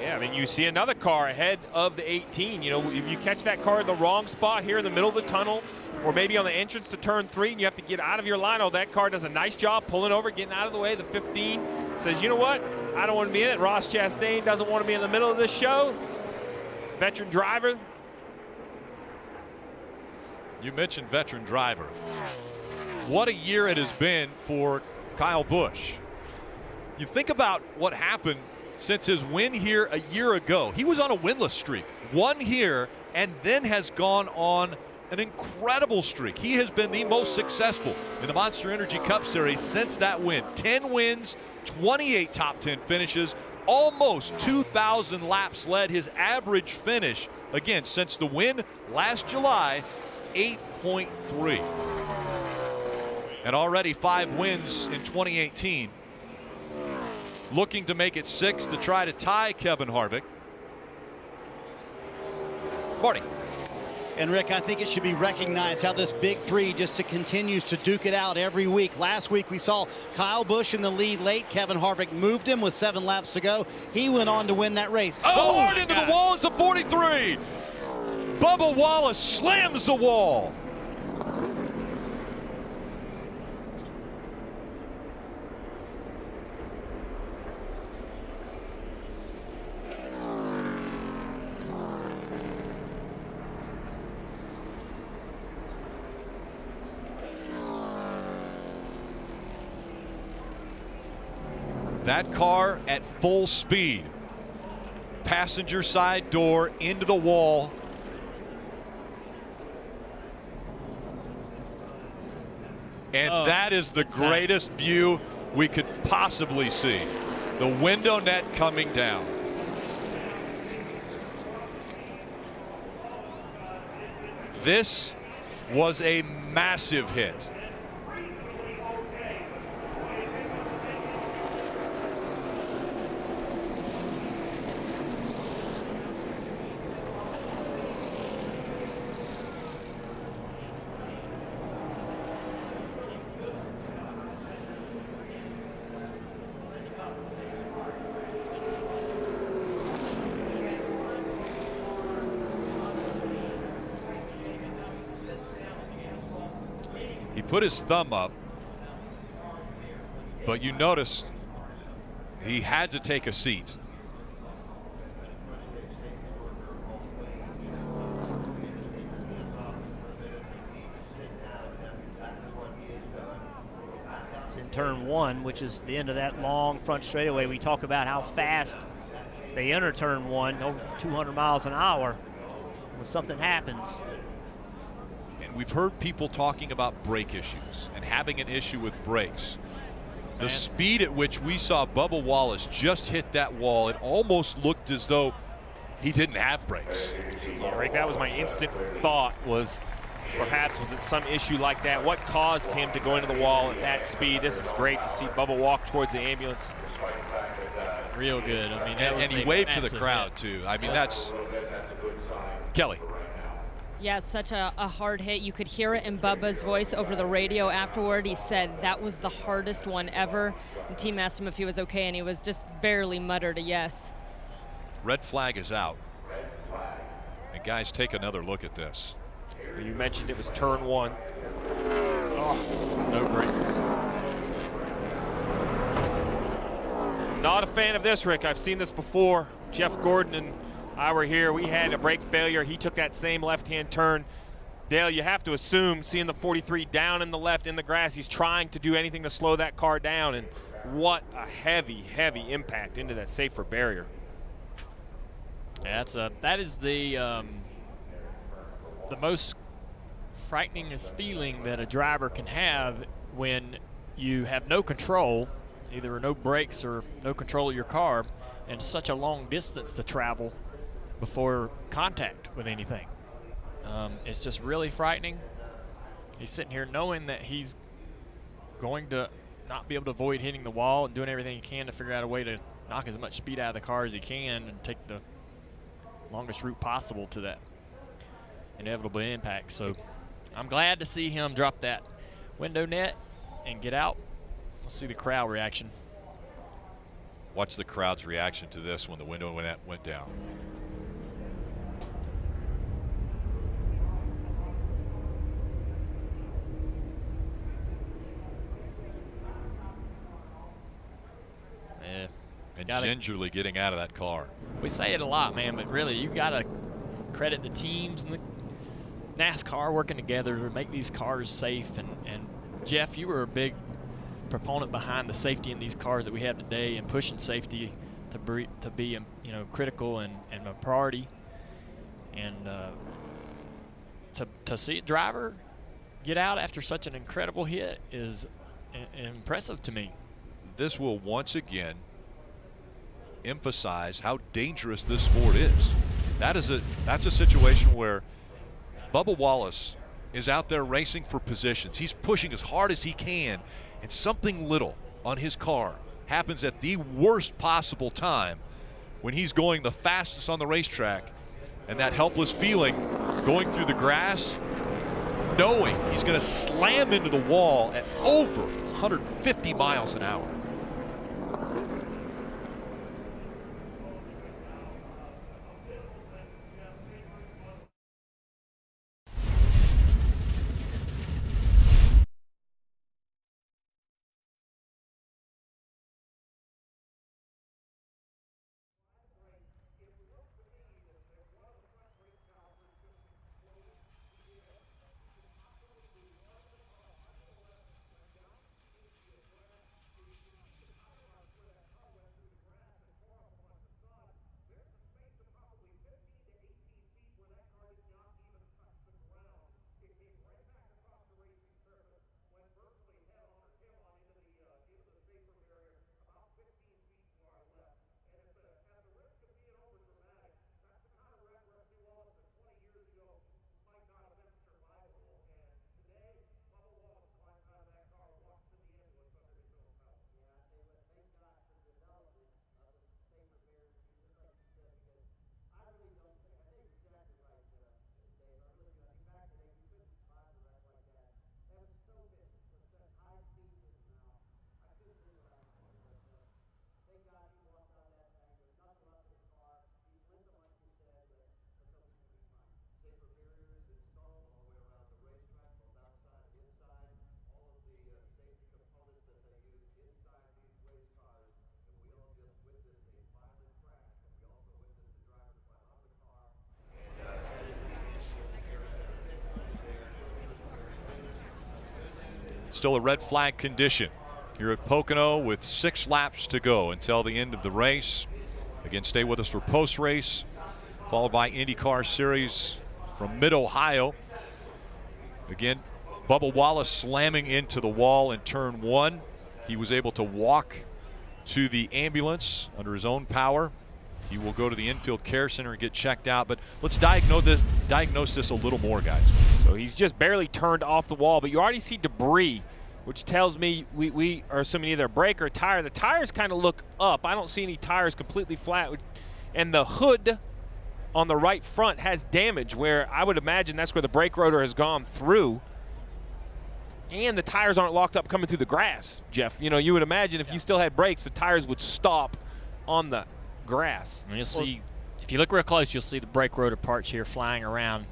Yeah, I mean, you see another car ahead of the 18. If you catch that car in the wrong spot here in the middle of the tunnel or maybe on the entrance to turn 3 and you have to get out of your line, that car does a nice job pulling over, getting out of the way. The 15 says, you know what? I don't want to be in it. Ross Chastain doesn't want to be in the middle of this show. Veteran driver. You mentioned veteran driver. What a year it has been for Kyle Busch. You think about what happened since his win here a year ago. He was on a winless streak, won here, and then has gone on an incredible streak. He has been the most successful in the Monster Energy Cup Series since that win. 10 wins, 28 top 10 finishes, almost 2,000 laps led. His average finish, again, since the win last July, 8.3. And already 5 wins in 2018. Looking to make it 6 to try to tie Kevin Harvick. Marty. And Rick, I think it should be recognized how this big three just continues to duke it out every week. Last week we saw Kyle Busch in the lead late. Kevin Harvick moved him with 7 laps to go. He went on to win that race. Oh, hard into the wall is the 43. Bubba Wallace slams the wall. That car at full speed. Passenger side door into the wall. And that is the greatest view we could possibly see. The window net coming down. This was a massive hit. He put his thumb up, but you notice he had to take a seat. It's in turn 1, which is the end of that long front straightaway. We talk about how fast they enter turn 1, over 200 miles an hour. When something happens. We've heard people talking about brake issues and having an issue with brakes. The speed at which we saw Bubba Wallace just hit that wall, it almost looked as though he didn't have brakes. Yeah, Rick, that was my instant thought, was perhaps was it some issue like that? What caused him to go into the wall at that speed? This is great to see Bubba walk towards the ambulance. Real good. I mean, and he waved to the crowd too. I mean, that's Kelly. Yeah, such a hard hit. You could hear it in Bubba's voice over the radio afterward. He said that was the hardest one ever. The team asked him if he was okay, and he was just barely muttered a yes. Red flag is out. And guys, take another look at this. You mentioned it was turn 1. Oh, no brakes. Not a fan of this, Rick. I've seen this before. Jeff Gordon and I were here. We had a brake failure. He took that same left-hand turn. Dale, you have to assume, seeing the 43 down in the left in the grass, he's trying to do anything to slow that car down. And what a heavy, heavy impact into that safer barrier. Yeah, that is the most frighteningest feeling that a driver can have when you have no control, either no brakes or no control of your car, and such a long distance to travel before contact with anything. It's just really frightening. He's sitting here knowing that he's going to not be able to avoid hitting the wall and doing everything he can to figure out a way to knock as much speed out of the car as he can and take the longest route possible to that inevitable impact. So I'm glad to see him drop that window net and get out. Let's see the crowd reaction. Watch the crowd's reaction to this when the window went down. Yeah. And gingerly getting out of that car. We say it a lot, man, but really you got to credit the teams and the NASCAR working together to make these cars safe. And Jeff, you were a big proponent behind the safety in these cars that we have today and pushing safety be critical and a priority. And to see a driver get out after such an incredible hit is impressive to me. This will once again emphasize how dangerous this sport is. That's a situation where Bubba Wallace is out there racing for positions. He's pushing as hard as he can, and something little on his car happens at the worst possible time when he's going the fastest on the racetrack, and that helpless feeling going through the grass, knowing he's going to slam into the wall at over 150 miles an hour. Still a red flag condition here at Pocono with 6 laps to go until the end of the race. Again, stay with us for post-race, followed by IndyCar Series from Mid-Ohio. Again, Bubba Wallace slamming into the wall in turn 1. He was able to walk to the ambulance under his own power. He will go to the infield care center and get checked out. But let's diagnose this a little more, guys. So he's just barely turned off the wall, but you already see debris, which tells me we are assuming either a brake or a tire. The tires kind of look up. I don't see any tires completely flat. And the hood on the right front has damage, where I would imagine that's where the brake rotor has gone through. And the tires aren't locked up coming through the grass, Jeff. You would imagine if you still had brakes, the tires would stop on the grass. And you'll see, if you look real close, you'll see the brake rotor parts here flying around.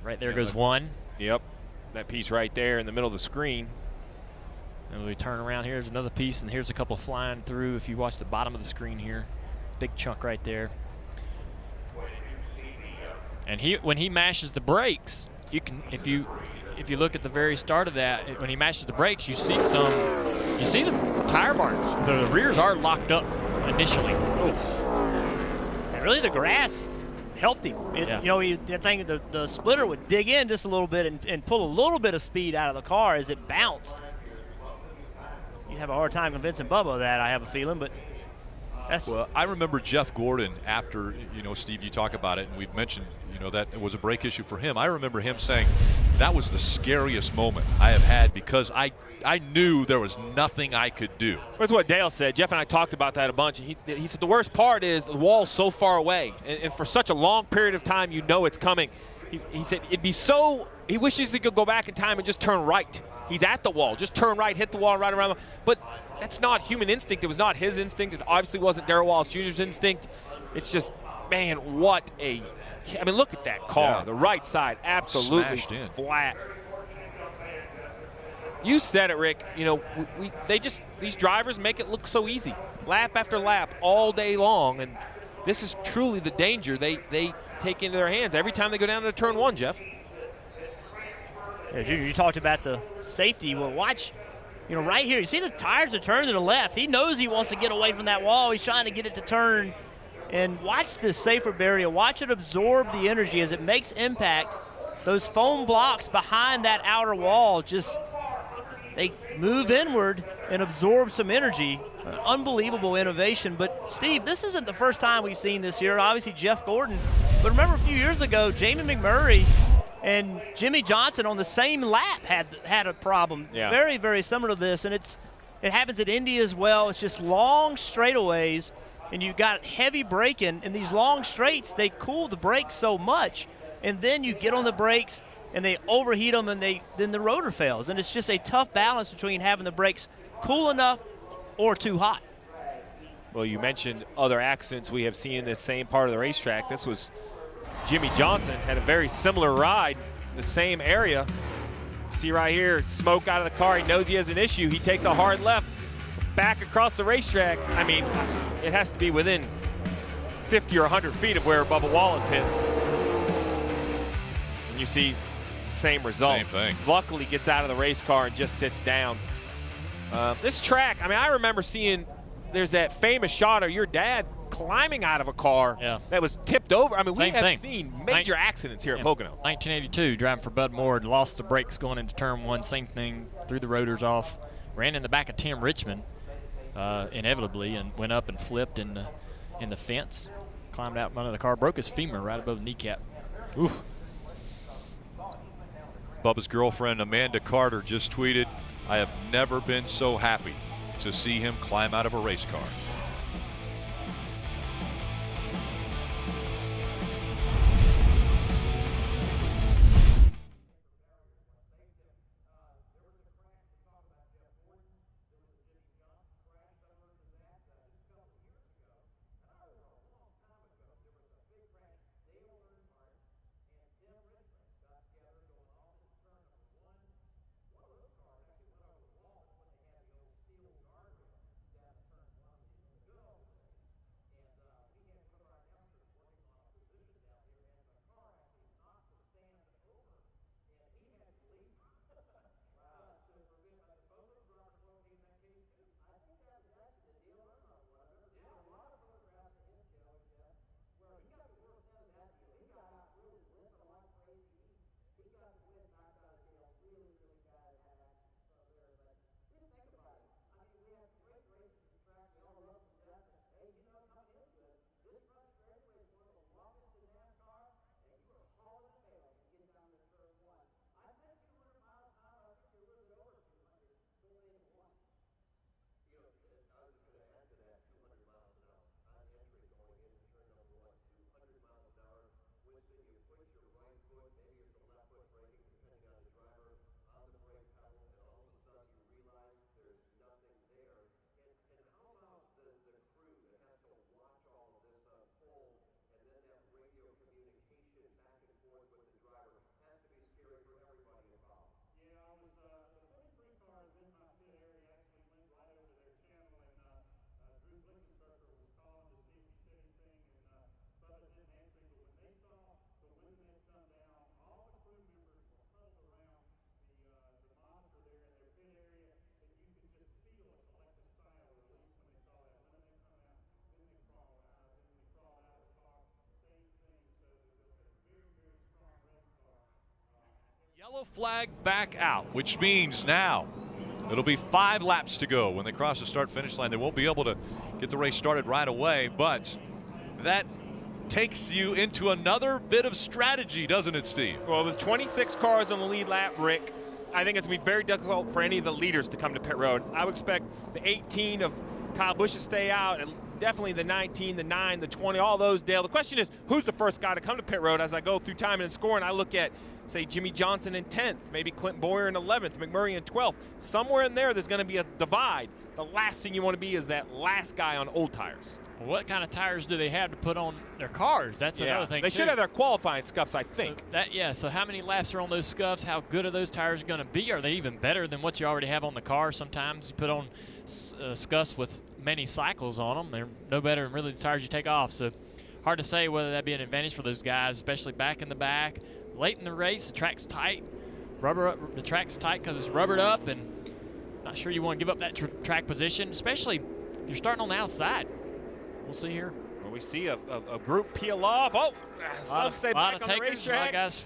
Right there goes one. Yep, that piece right there in the middle of the screen. And we turn around, here's another piece, and here's a couple flying through. If you watch the bottom of the screen here, big chunk right there. And when he mashes the brakes, you can, if you look at the very start of that, when he mashes the brakes, you see the tire marks. The rears are locked up initially. And really, the grass helped him. The splitter would dig in just a little bit and pull a little bit of speed out of the car as it bounced. You'd have a hard time convincing Bubba of that, I have a feeling, but that's... Well, I remember Jeff Gordon after, Steve, you talk about it, and we've mentioned, that it was a brake issue for him. I remember him saying that was the scariest moment I have had because I knew there was nothing I could do. That's what Dale said. Jeff and I talked about that a bunch. He said the worst part is the wall's so far away, and for such a long period of time, it's coming. He said it'd be so, he wishes he could go back in time and just turn right. He's at the wall. Just turn right, hit the wall right around. But that's not human instinct. It was not his instinct. It obviously wasn't Darrell Wallace Jr.'s instinct. It's just, man, what a... I mean, look at that car. Yeah. The right side, absolutely flat. You said it, Rick. These drivers make it look so easy. Lap after lap, all day long. And this is truly the danger they take into their hands every time they go down to turn 1, Jeff. Yeah, Junior, you talked about the safety. Well, watch You know, right here, you see the tires are turned to the left. He knows he wants to get away from that wall. He's trying to get it to turn. And watch this safer barrier. Watch it absorb the energy as it makes impact. Those foam blocks behind that outer wall just, they move inward and absorb some energy. Unbelievable innovation. But, Steve, this isn't the first time we've seen this here. Obviously, Jeff Gordon. But remember a few years ago, Jamie McMurray and Jimmy Johnson on the same lap had a problem. Yeah. Very, very similar to this. And it happens at Indy as well. It's just long straightaways, and you've got heavy braking. And these long straights, they cool the brakes so much. And then you get on the brakes, and they overheat them, and then the rotor fails. And it's just a tough balance between having the brakes cool enough or too hot. Well, you mentioned other accidents we have seen in this same part of the racetrack. This was Jimmy Johnson, had a very similar ride in the same area. See right here, smoke out of the car. He knows he has an issue. He takes a hard left back across the racetrack. I mean, it has to be within 50 or 100 feet of where Bubba Wallace hits. And you see same result. Same thing. Luckily gets out of the race car and just sits down. This track, I mean, I remember seeing there's that famous shot of your dad climbing out of a car that was tipped over. I mean, we have seen major accidents here at Pocono. 1982, driving for Bud Moore, lost the brakes going into turn one. Same thing, threw the rotors off, ran in the back of Tim Richmond inevitably, and went up and flipped in the fence, climbed out from under the car, broke his femur right above the kneecap. Oof. Bubba's girlfriend Amanda Carter just tweeted, "I have never been so happy to see him climb out of a race car." Yellow flag back out, which means now it'll be 5 laps to go when they cross the start-finish line. They won't be able to get the race started right away, but that takes you into another bit of strategy, doesn't it, Steve? Well, with 26 cars on the lead lap, Rick, I think it's going to be very difficult for any of the leaders to come to pit road. I would expect the 18 of Kyle Busch to stay out, and definitely the 19, the 9, the 20, all those, Dale. The question is, who's the first guy to come to pit road? As I go through time and scoring, I look at, say, Jimmy Johnson in 10th, maybe Clint Boyer in 11th, McMurray in 12th. Somewhere in there's going to be a divide. The last thing you want to be is that last guy on old tires. Well, what kind of tires do they have to put on their cars? That's another thing, They should have their qualifying scuffs, I think. So how many laps are on those scuffs? How good are those tires going to be? Are they even better than what you already have on the car? Sometimes you put on scuffs with many cycles on them. They're no better than really the tires you take off. So hard to say whether that'd be an advantage for those guys, especially back in the back. Late in the race, the track's tight. The track's tight because it's rubbered up, and not sure you want to give up that track position, especially if you're starting on the outside. We'll see here. Well, we see a group peel off. Oh, some stay back on the racetrack. Guys.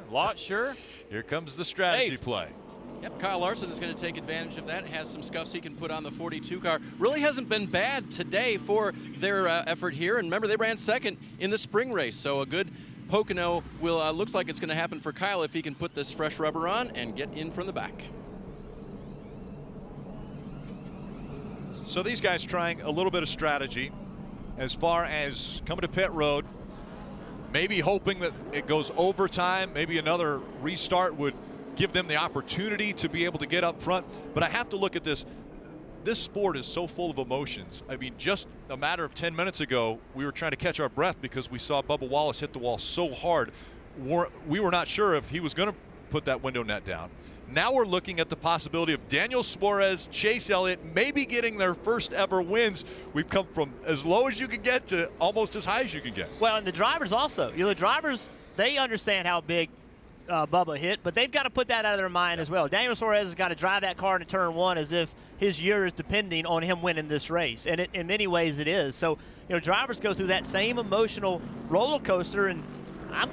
Lot, sure. Here comes the strategy play. Yep, Kyle Larson is going to take advantage of that. Has some scuffs he can put on the 42 car. Really hasn't been bad today for their effort here. And remember, they ran second in the spring race. So a good Pocono will looks like it's going to happen for Kyle if he can put this fresh rubber on and get in from the back. So these guys trying a little bit of strategy as far as coming to pit road, maybe hoping that it goes overtime, maybe another restart would give them the opportunity to be able to get up front. But I have to look at this. This sport is so full of emotions. I mean, just a matter of 10 minutes ago, we were trying to catch our breath because we saw Bubba Wallace hit the wall so hard. We were not sure if he was going to put that window net down. Now we're looking at the possibility of Daniel Suarez, Chase Elliott maybe getting their first ever wins. We've come from as low as you can get to almost as high as you can get. Well, and the drivers also. The drivers, they understand how big Bubba hit, but they've got to put that out of their mind as well. Daniel Suarez has got to drive that car into turn one as if his year is depending on him winning this race, and in many ways it is. So, drivers go through that same emotional roller coaster, and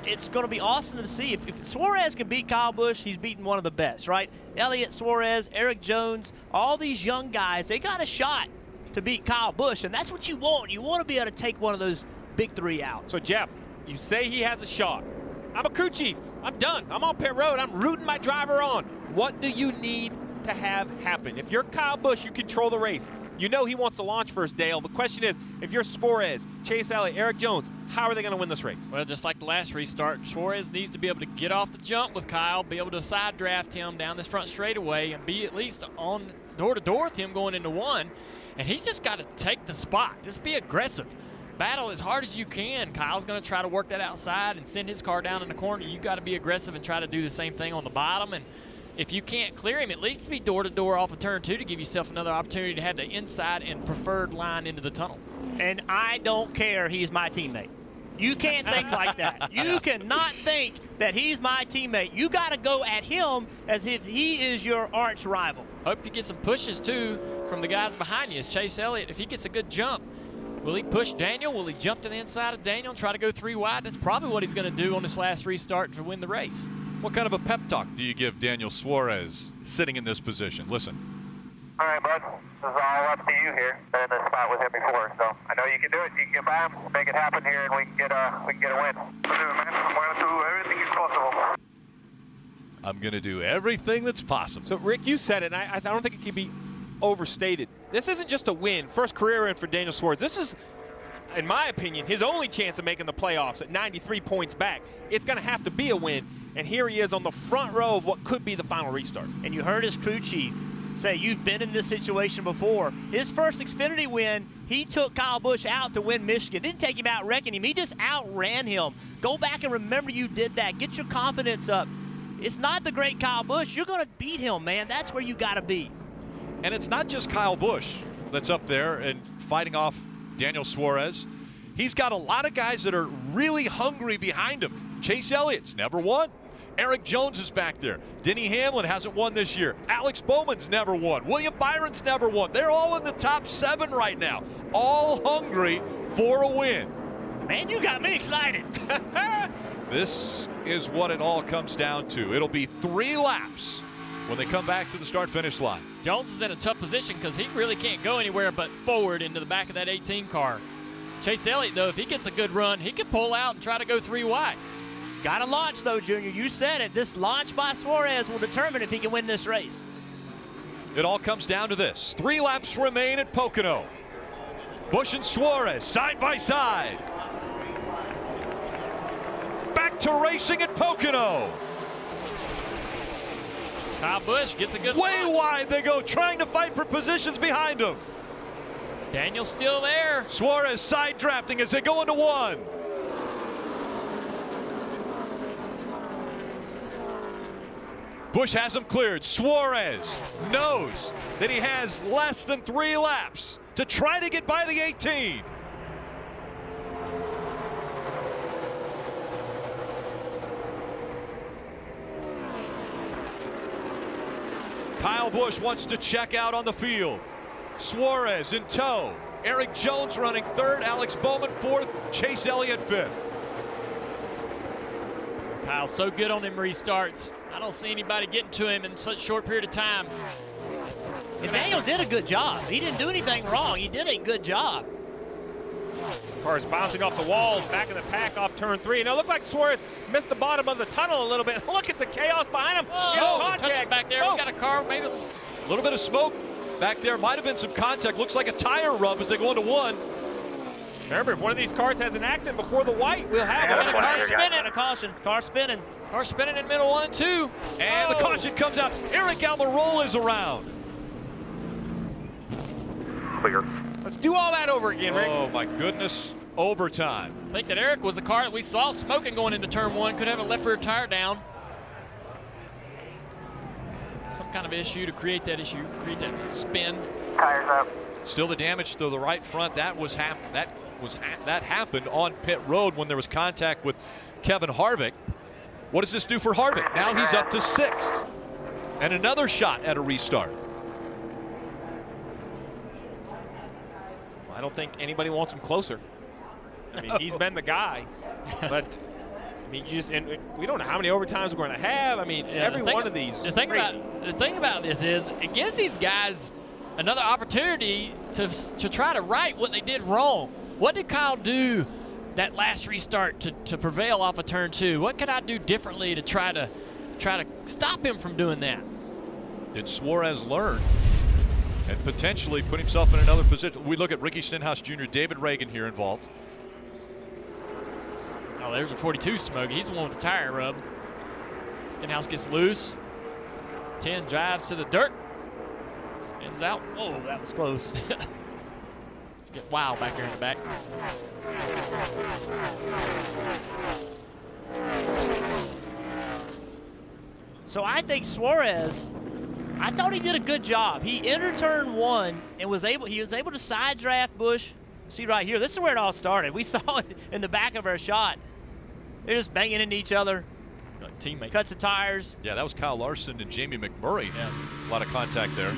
it's going to be awesome to see. If Suarez can beat Kyle Busch, he's beaten one of the best, right? Elliott, Suarez, Eric Jones, all these young guys, they got a shot to beat Kyle Busch, and that's what you want. You want to be able to take one of those big three out. So, Jeff, you say he has a shot. I'm a crew chief. I'm done. I'm on pit road. I'm rooting my driver on. What do you need to have happen? If you're Kyle Busch, you control the race. You know he wants to launch first, Dale. The question is, if you're Suarez, Chase Elliott, Eric Jones, how are they going to win this race? Well, just like the last restart, Suarez needs to be able to get off the jump with Kyle, be able to side draft him down this front straightaway, and be at least on door-to-door with him going into one. And he's just got to take the spot. Just be aggressive. Battle as hard as you can. Kyle's going to try to work that outside and send his car down in the corner. You got to be aggressive and try to do the same thing on the bottom. And if you can't clear him, at least be door-to-door off of turn two to give yourself another opportunity to have the inside and preferred line into the tunnel. And I don't care he's my teammate. You can't think like that. You cannot think that he's my teammate. You got to go at him as if he is your arch rival. Hope you get some pushes, too, from the guys behind you. As Chase Elliott, if he gets a good jump, will he push Daniel? Will he jump to the inside of Daniel and try to go three wide? That's probably what he's going to do on this last restart to win the race. What kind of a pep talk do you give Daniel Suarez sitting in this position? Listen. All right, bud. This is all up to you here. Been in this spot with him before, so I know you can do it. You can get by him, make it happen here, and we can get a win. Listen, man, I'm going to do everything that's possible. I'm going to do everything that's possible. So, Rick, you said it, and I don't think it can be overstated. This isn't just a win. First career win for Daniel Suarez. This is, in my opinion, his only chance of making the playoffs at 93 points back. It's going to have to be a win, and here he is on the front row of what could be the final restart. And you heard his crew chief say, you've been in this situation before. His first Xfinity win, he took Kyle Busch out to win Michigan. Didn't take him out wrecking him. He just outran him. Go back and remember you did that. Get your confidence up. It's not the great Kyle Busch. You're going to beat him, man. That's where you got to be. And it's not just Kyle Busch that's up there and fighting off Daniel Suarez. He's got a lot of guys that are really hungry behind him. Chase Elliott's never won. Eric Jones is back there. Denny Hamlin hasn't won this year. Alex Bowman's never won. William Byron's never won. They're all in the top 7 right now, all hungry for a win. Man, you got me excited. This is what it all comes down to. It'll be 3 laps when they come back to the start-finish line. Jones is in a tough position because he really can't go anywhere but forward into the back of that 18 car. Chase Elliott, though, if he gets a good run, he can pull out and try to go 3 wide. Got to launch, though, Junior. You said it. This launch by Suarez will determine if he can win this race. It all comes down to this. 3 laps remain at Pocono. Busch and Suarez side by side. Back to racing at Pocono. Kyle Busch gets a good Way wide they go, trying to fight for positions behind him. Daniel's still there. Suarez side drafting as they go into 1. Busch has him cleared. Suarez knows that he has less than 3 laps to try to get by the 18. Kyle Busch wants to check out on the field. Suarez in tow. Eric Jones running third. Alex Bowman fourth. Chase Elliott fifth. Kyle's so good on them restarts. I don't see anybody getting to him in such a short period of time. And Daniel did a good job. He didn't do anything wrong. He did a good job. Cars bouncing off the wall, back of the pack off turn 3. And it looked like Suarez missed the bottom of the tunnel a little bit. Look at the chaos behind him. Contact back there. We got a car, maybe. A little bit of smoke back there. Might have been some contact. Looks like a tire rub as they go into one. Remember, if one of these cars has an accident before the white, we'll have a car spinning. A caution. Car spinning. Car spinning in middle 1 and 2. And the caution comes out. Eric Almirola is around. Clear. Let's do all that over again, Rick. Oh, my goodness. Overtime. I think that Eric was the car that we saw smoking going into turn 1. Could have a left rear tire down. Some kind of issue to create that issue, create that spin. Tires up. Still the damage to the right front. That happened on pit road when there was contact with Kevin Harvick. What does this do for Harvick? Now he's up to 6th. And another shot at a restart. Well, I don't think anybody wants him closer. I mean, he's been the guy. But I mean, and we don't know how many overtimes we're going to have. I mean, every one of these. The thing about this is it gives these guys another opportunity to try to right what they did wrong. What did Kyle do that last restart to prevail off of turn 2? What could I do differently to try to stop him from doing that? Did Suarez learn and potentially put himself in another position? We look at Ricky Stenhouse Jr., David Reagan here involved. Oh, there's a 42 Smokey. He's the one with the tire rub. Stenhouse gets loose. 10 drives to the dirt. Spins out. Whoa, that was close. Get wild back there in the back. So I think Suarez, I thought he did a good job. He entered turn 1 and he was able to side draft Busch. See right here, this is where it all started. We saw it in the back of our shot. They're just banging into each other. Like teammate. Cuts the tires. Yeah, that was Kyle Larson and Jamie McMurray. Yeah. A lot of contact there.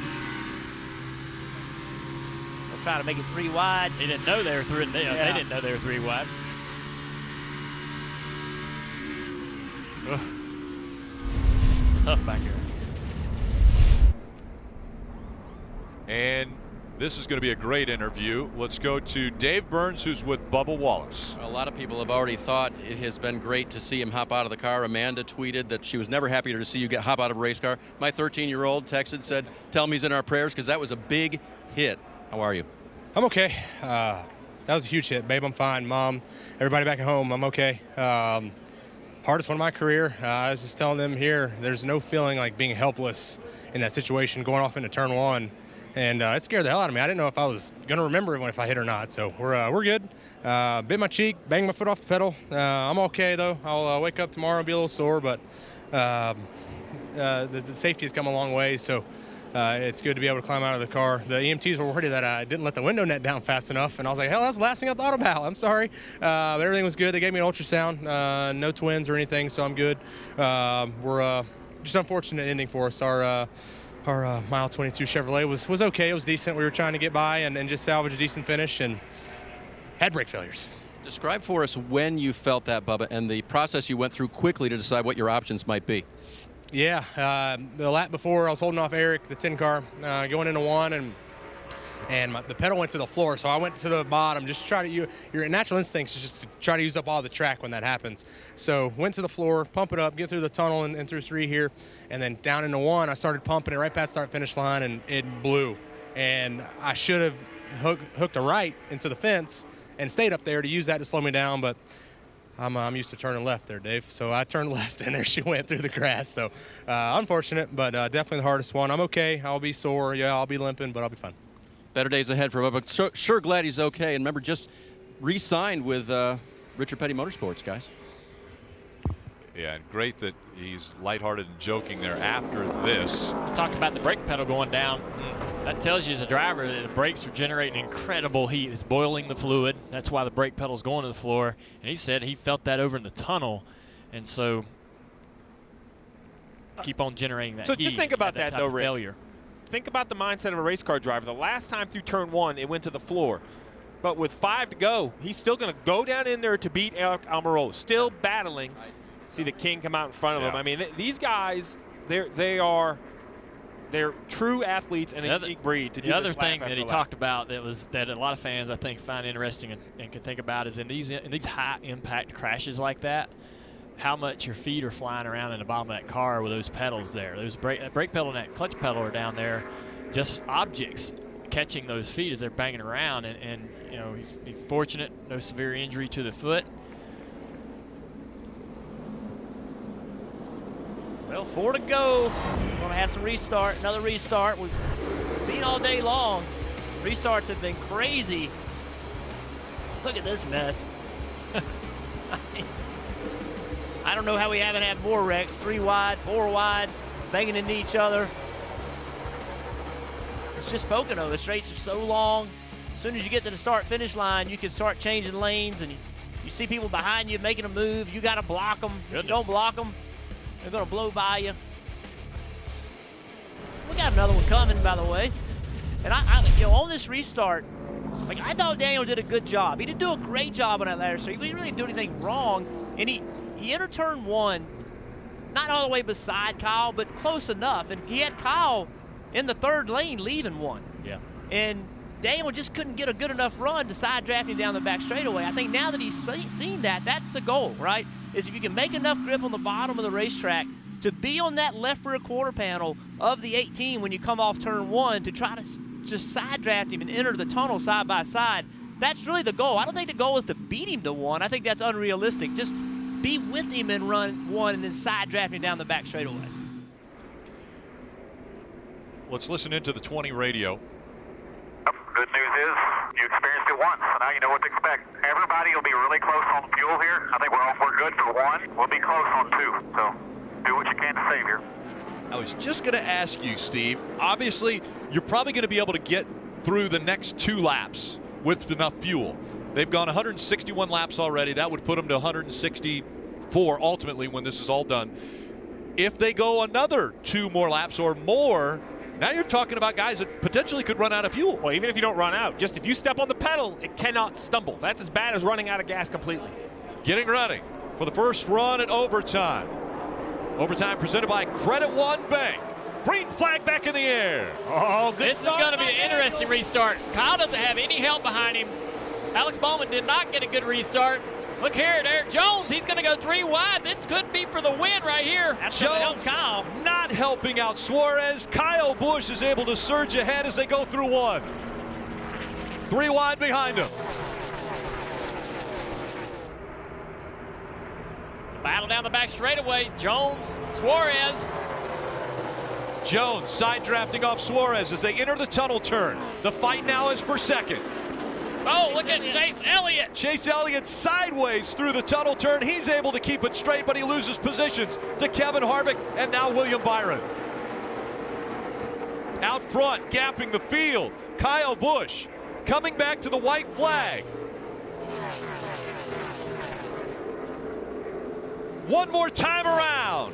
They'll try to make it 3 wide. They didn't know they were 3. They didn't know they were 3 wide. Ugh. Tough back here. And this is going to be a great interview. Let's go to Dave Burns, who's with Bubba Wallace. A lot of people have already thought it has been great to see him hop out of the car. Amanda tweeted that she was never happier to see you hop out of a race car. My 13-year-old texted, said, tell him he's in our prayers because that was a big hit. How are you? I'm okay. That was a huge hit. Babe, I'm fine. Mom, everybody back at home, I'm okay. Hardest one of my career. I was just telling them here, there's no feeling like being helpless in that situation, going off into turn 1. And it scared the hell out of me. I didn't know if I was going to remember it if I hit or not. So we're good. Bit my cheek, banged my foot off the pedal. I'm okay, though. I'll wake up tomorrow and be a little sore, but the safety has come a long way. So it's good to be able to climb out of the car. The EMTs were worried that I didn't let the window net down fast enough. And I was like, hell, that's the last thing I thought about. I'm sorry. But everything was good. They gave me an ultrasound. No twins or anything, so I'm good. We're just unfortunate ending for us. Our mile 22 Chevrolet was okay. It was decent. We were trying to get by and just salvage a decent finish and had brake failures. Describe for us when you felt that, Bubba, and the process you went through quickly to decide what your options might be. Yeah, the lap before I was holding off Eric, the 10 car, going into 1 and the pedal went to the floor, so I went to the bottom just to try to, your natural instinct is just to try to use up all the track when that happens. So went to the floor, pump it up, get through the tunnel and through 3 here, and then down into 1, I started pumping it right past start-finish line, and it blew. And I should have hooked a right into the fence and stayed up there to use that to slow me down, but I'm used to turning left there, Dave. So I turned left, and there she went through the grass. So unfortunate, but definitely the hardest one. I'm okay. I'll be sore. Yeah, I'll be limping, but I'll be fine. Better days ahead for Bubba. Sure glad he's okay. And remember, just re-signed with Richard Petty Motorsports, guys. Yeah, and great that he's lighthearted and joking there after this. Talking about the brake pedal going down. That tells you as a driver that the brakes are generating incredible heat. It's boiling the fluid. That's why the brake pedal's going to the floor. And he said he felt that over in the tunnel. And so keep on generating that So heat. just think about that that, though, type of Rick. failure. Think about the mindset of a race car driver. The last time through turn 1, it went to the floor. But with 5 to go, he's still going to go down in there to beat Eric Almirola. Still battling. See the King come out in front of him. I mean, these guys, they're true athletes and a unique breed. To do the other this lap thing that after he lap. talked about that a lot of fans I think find interesting and can think about is in these high impact crashes like that, how much your feet are flying around in the bottom of that car with those pedals there. Those brake pedal and that clutch pedal are down there, just objects catching those feet as they're banging around. And you know, he's fortunate, no severe injury to the foot. Well, 4 to go. We're going to have some restart, another restart. We've seen all day long. Restarts have been crazy. Look at this mess. I don't know how we haven't had more wrecks. 3 wide, 4 wide, banging into each other. It's just Pocono. The straights are so long. As soon as you get to the start-finish line, you can start changing lanes, and you see people behind you making a move. You got to block them. If you don't block them, they're going to blow by you. We got another one coming, by the way. And on this restart, I thought Daniel did a good job. He didn't do a great job on that ladder, so he didn't really do anything wrong. And he entered turn 1, not all the way beside Kyle, but close enough. And he had Kyle in the 3rd lane leaving 1. Yeah. And Daniel just couldn't get a good enough run to side draft him down the back straightaway. I think now that he's seen that, that's the goal, right? Is if you can make enough grip on the bottom of the racetrack to be on that left rear quarter panel of the 18 when you come off turn 1 to try to just side draft him and enter the tunnel side by side. That's really the goal. I don't think the goal is to beat him to 1. I think that's unrealistic. Just be with him and run 1 and then side draft him down the back straightaway. Let's listen into the 20 radio. Good news is you experienced it once, so now you know what to expect. Everybody will be really close on fuel here. I think we're good for 1. We'll be close on 2, so do what you can to save here. I was just going to ask you, Steve. Obviously, you're probably going to be able to get through the next 2 laps with enough fuel. They've gone 161 laps already. That would put them to 164 ultimately when this is all done. If they go another 2 more laps or more, now you're talking about guys that potentially could run out of fuel. Well, even if you don't run out, just if you step on the pedal, it cannot stumble. That's as bad as running out of gas completely. Getting ready for the first run at overtime. Overtime presented by Credit One Bank. Green flag back in the air. Oh, good. This is going to be an interesting restart. Kyle doesn't have any help behind him. Alex Bowman did not get a good restart. Look here at Eric Jones. He's going to go 3 wide. This could be for the win right here. That's going to help Kyle. Not helping out Suarez. Kyle Busch is able to surge ahead as they go through 1. 3 wide behind him. Battle down the back straightaway. Jones, Suarez. Jones side drafting off Suarez as they enter the tunnel turn. The fight now is for 2nd. Oh, look at Chase Elliott. Chase Elliott sideways through the tunnel turn. He's able to keep it straight, but he loses positions to Kevin Harvick and now William Byron. Out front, gapping the field, Kyle Busch coming back to the white flag. 1 more time around.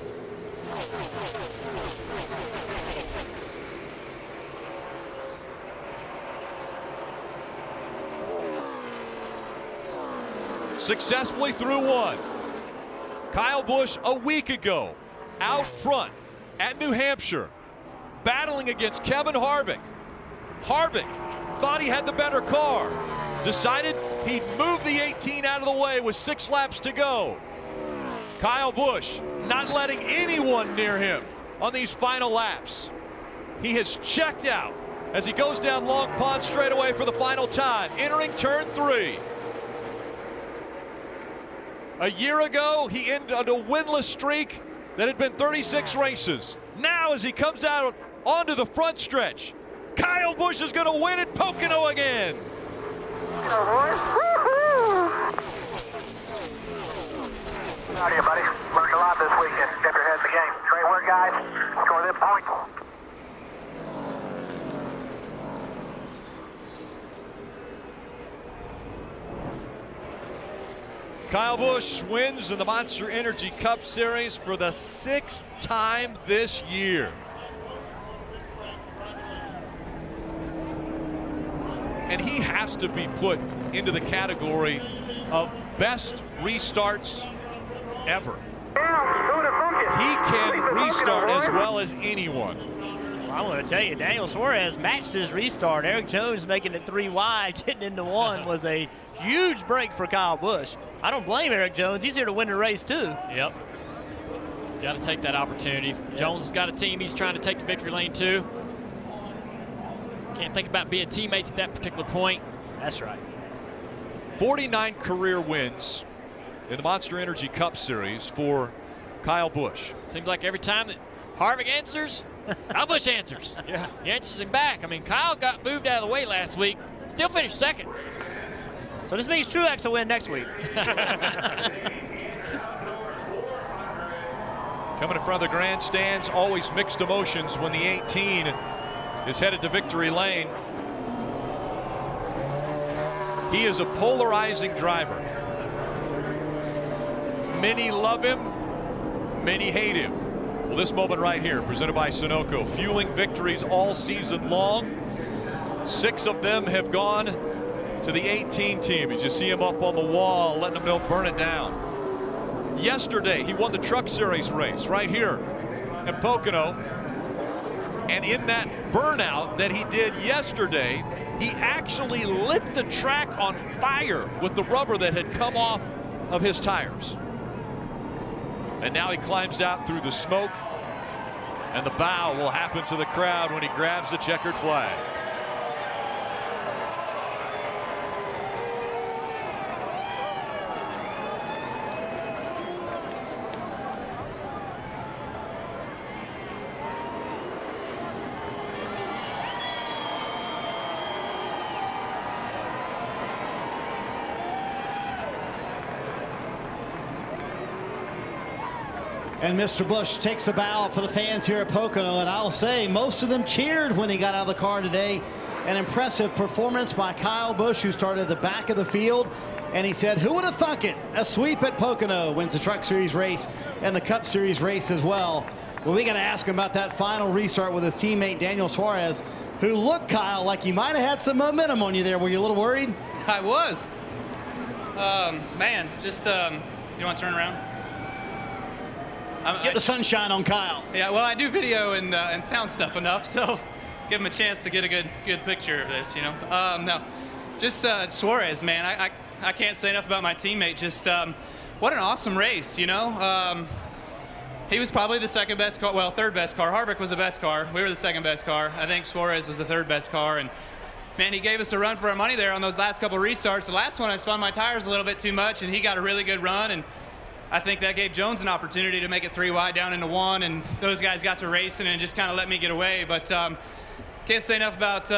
Successfully through 1. Kyle Busch a week ago out front at New Hampshire battling against Kevin Harvick. Harvick thought he had the better car, decided he'd move the 18 out of the way with 6 laps to go. Kyle Busch not letting anyone near him on these final laps. He has checked out as he goes down Long Pond straightaway for the final time, entering turn 3. A year ago, he ended a winless streak that had been 36 races. Now, as he comes out onto the front stretch, Kyle Busch is going to win at Pocono again. Howdy, buddy. Learned a lot this weekend. Kept your head in the game. Great work, guys. Score them points. Kyle Busch wins in the Monster Energy Cup Series for the 6th time this year. And he has to be put into the category of best restarts ever. He can restart as well as anyone. Well, I'm going to tell you, Daniel Suarez matched his restart. Eric Jones making it 3 wide, getting into 1 was a huge break for Kyle Busch. I don't blame Eric Jones. He's here to win the race, too. Yep. Got to take that opportunity. Yes. Jones has got a team he's trying to take to victory lane, too. Can't think about being teammates at that particular point. That's right. 49 career wins in the Monster Energy Cup Series for Kyle Busch. Seems like every time that Harvick answers, Kyle Busch answers. Yeah. He answers him back. I mean, Kyle got moved out of the way last week, still finished 2nd. So this means Truex will win next week. Coming in front of the grandstands, always mixed emotions when the 18 is headed to victory lane. He is a polarizing driver. Many love him, many hate him. Well, this moment right here, presented by Sunoco, fueling victories all season long. 6 of them have gone to the 18 team. You just see him up on the wall, letting them know, burn it down. Yesterday, he won the Truck Series race right here at Pocono. And in that burnout that he did yesterday, he actually lit the track on fire with the rubber that had come off of his tires. And now he climbs out through the smoke, and the bow will happen to the crowd when he grabs the checkered flag. And Mr. Busch takes a bow for the fans here at Pocono, and I'll say most of them cheered when he got out of the car today. An impressive performance by Kyle Busch, who started at the back of the field, and he said, who would have thunk it? A sweep at Pocono, wins the Truck Series race and the Cup Series race as well. Well, we got to ask him about that final restart with his teammate Daniel Suarez, who looked, Kyle, like you might have had some momentum on you there. Were you a little worried? I was. Man, just, you want to turn around? Get the sunshine on Kyle. Yeah, well, I do video and sound stuff enough, so give him a chance to get a good picture of this, you know. No, just Suarez, man. I can't say enough about my teammate. Just what an awesome race, you know. He was probably the second best car, well, third best car. Harvick was the best car. We were the second best car. I think Suarez was the third best car, and man, he gave us a run for our money there on those last couple of restarts. The last one, I spun my tires a little bit too much, and he got a really good run, and I think that gave Jones an opportunity to make it 3 wide down into 1, and those guys got to racing and just kind of let me get away. But can't say enough about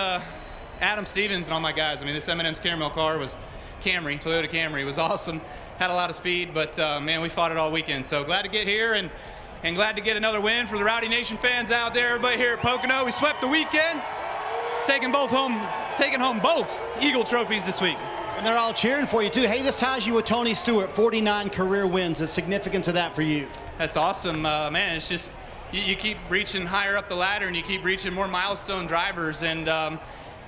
Adam Stevens and all my guys. I mean, this M&M's Caramel car was Toyota Camry, was awesome. Had a lot of speed, but man, we fought it all weekend. So glad to get here and glad to get another win for the Rowdy Nation fans out there. Everybody here at Pocono, we swept the weekend, taking home both Eagle trophies this week. And they're all cheering for you, too. Hey, this ties you with Tony Stewart, 49 career wins. The significance of that for you? That's awesome, man. It's just you keep reaching higher up the ladder, and you keep reaching more milestone drivers. And,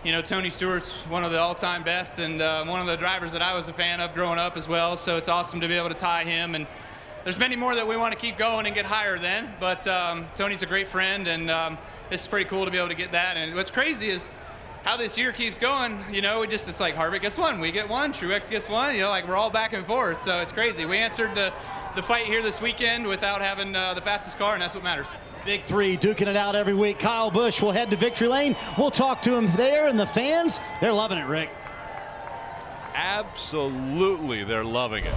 you know, Tony Stewart's one of the all-time best and one of the drivers that I was a fan of growing up as well. So it's awesome to be able to tie him. And there's many more that we want to keep going and get higher than. But Tony's a great friend, and it's pretty cool to be able to get that. And what's crazy is how this year keeps going. You know, it's like Harvick gets 1, we get 1, Truex gets 1, you know, like we're all back and forth, so it's crazy. We answered the fight here this weekend without having the fastest car, and that's what matters. Big 3, duking it out every week. Kyle Busch will head to victory lane. We'll talk to him there, and the fans, they're loving it, Rick. Absolutely, they're loving it.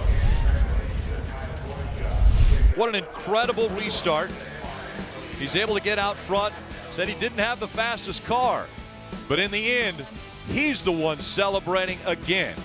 What an incredible restart. He's able to get out front. Said he didn't have the fastest car, but in the end, he's the one celebrating again.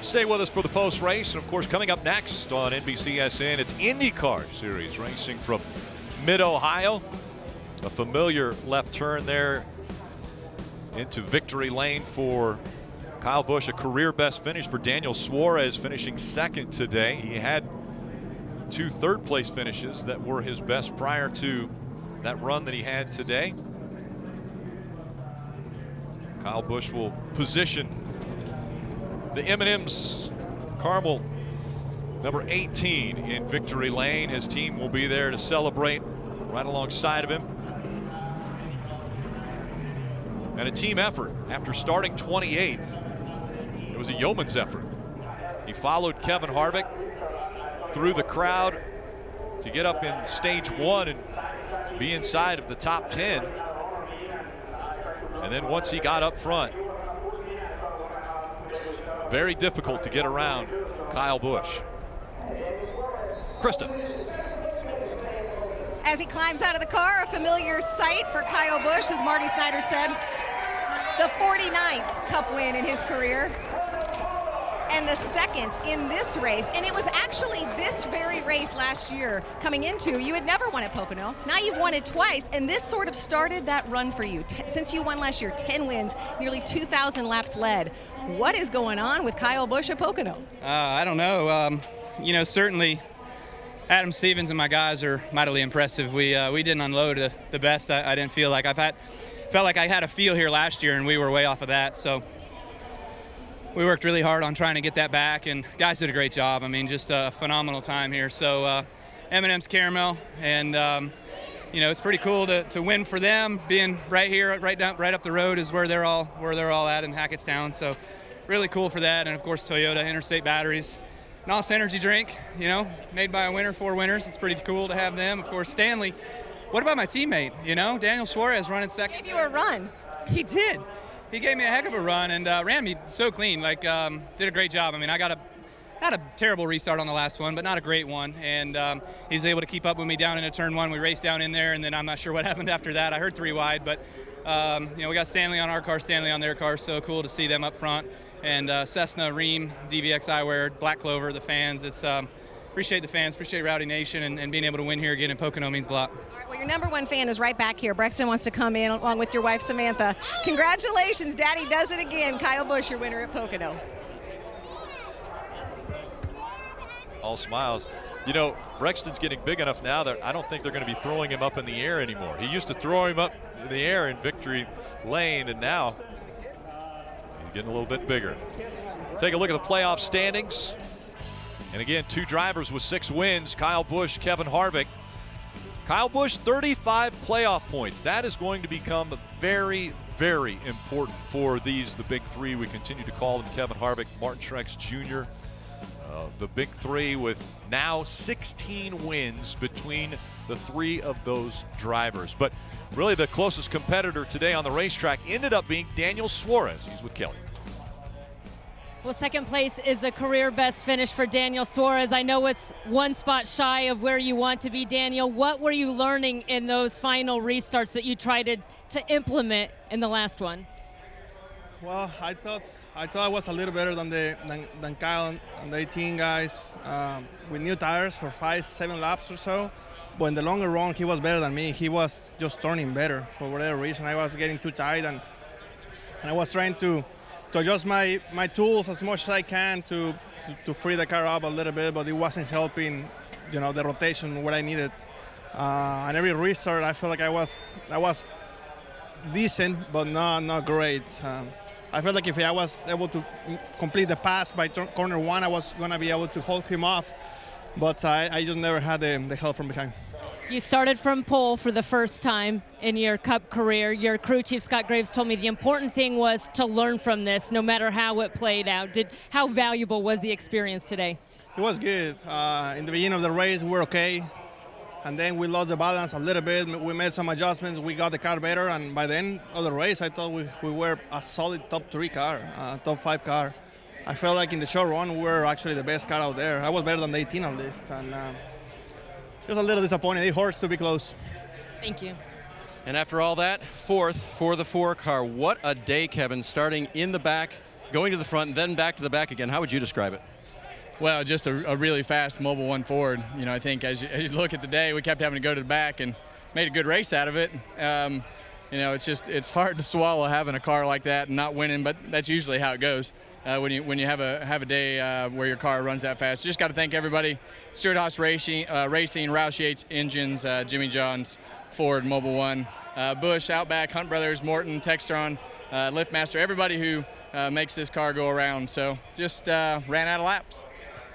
Stay with us for the post-race. And, of course, coming up next on NBCSN, it's IndyCar Series racing from Mid-Ohio. A familiar left turn there into victory lane for Kyle Busch. A career best finish for Daniel Suarez, finishing second today. He had 2 third-place finishes that were his best prior to that run that he had today. Kyle Busch will position the M&M's Caramel number 18 in victory lane. His team will be there to celebrate right alongside of him. And a team effort. After starting 28th, it was a yeoman's effort. He followed Kevin Harvick through the crowd to get up in stage 1 and be inside of the top 10. And then once he got up front, very difficult to get around Kyle Busch. Krista. As he climbs out of the car, a familiar sight for Kyle Busch, as Marty Snyder said. The 49th Cup win in his career. And the second in this race. And it was actually this very race last year coming into. You had never won at Pocono. Now you've won it twice. And this sort of started that run for you. Since you won last year, 10 wins, nearly 2,000 laps led. What is going on with Kyle Busch at Pocono? I don't know. You know, certainly Adam Stevens and my guys are mightily impressive. We didn't unload the best. I didn't feel like felt like I had a feel here last year, and we were way off of that. So we worked really hard on trying to get that back, and guys did a great job. I mean, just a phenomenal time here. So M&M's Caramel, and you know, it's pretty cool to win for them. Being right here, right up the road is where they're all at in Hackettstown. So really cool for that. And of course, Toyota Interstate Batteries, NOS energy drink, you know, made by a winner, 4 winners. It's pretty cool to have them. Of course, Stanley. What about my teammate? You know, Daniel Suarez running second. He gave you a run. He did. He gave me a heck of a run and ran me so clean. Like, did a great job. I mean, I got not a terrible restart on the last one, but not a great one. And he was able to keep up with me down into turn 1. We raced down in there, and then I'm not sure what happened after that. I heard 3 wide, but you know, we got Stanley on our car, Stanley on their car. So cool to see them up front. And Cessna, Ream, DVX Eyewear, Black Clover, the fans. It's appreciate the fans, appreciate Rowdy Nation, and being able to win here again in Pocono means a lot. All right, well, your number 1 fan is right back here. Brexton wants to come in along with your wife, Samantha. Congratulations, Daddy does it again. Kyle Busch, your winner at Pocono. All smiles. You know, Brexton's getting big enough now that I don't think they're going to be throwing him up in the air anymore. He used to throw him up in the air in victory lane, and now he's getting a little bit bigger. Take a look at the playoff standings. And again, 2 drivers with 6 wins, Kyle Busch, Kevin Harvick. Kyle Busch, 35 playoff points. That is going to become very, very important for the big 3. We continue to call them Kevin Harvick, Martin Truex Jr., the big 3 with now 16 wins between the 3 of those drivers. But really the closest competitor today on the racetrack ended up being Daniel Suarez. He's with Kelly. Well, second place is a career best finish for Daniel Suarez. I know it's 1 spot shy of where you want to be, Daniel. What were you learning in those final restarts that you tried to implement in the last one? Well, I thought I was a little better than Kyle and the 18 guys with new tires for 5-7 laps or so. But in the longer run, he was better than me. He was just turning better for whatever reason. I was getting too tight, and I was trying to adjust my tools as much as I can to free the car up a little bit, but it wasn't helping, you know, the rotation where I needed. And every restart, I felt like I was decent, but not great. I felt like if I was able to complete the pass by corner 1, I was going to be able to hold him off, but I just never had the help from behind. You started from pole for the first time in your Cup career. Your crew chief, Scott Graves, told me the important thing was to learn from this, no matter how it played out. How valuable was the experience today? It was good. In the beginning of the race, we were okay. And then we lost the balance a little bit. We made some adjustments. We got the car better. And by the end of the race, I thought we were a solid top 3 car, top 5 car. I felt like in the short run, we were actually the best car out there. I was better than the 18 at least. And just a little disappointed. It hurts to be close. Thank you. And after all that, 4th for the 4 car. What a day, Kevin, starting in the back going to the front and then back to the back again. How would you describe it? Well, just a really fast mobile one forward. You know, I think as you look at the day, we kept having to go to the back and made a good race out of it. You know, it's hard to swallow having a car like that and not winning, but that's usually how it goes when you have a day where your car runs that fast. You just got to thank everybody: Stewart Haas Racing, Roush Yates Engines, Jimmy John's Ford Mobile One, Busch, Outback, Hunt Brothers, Morton, Textron, Liftmaster, everybody who makes this car go around. So just ran out of laps.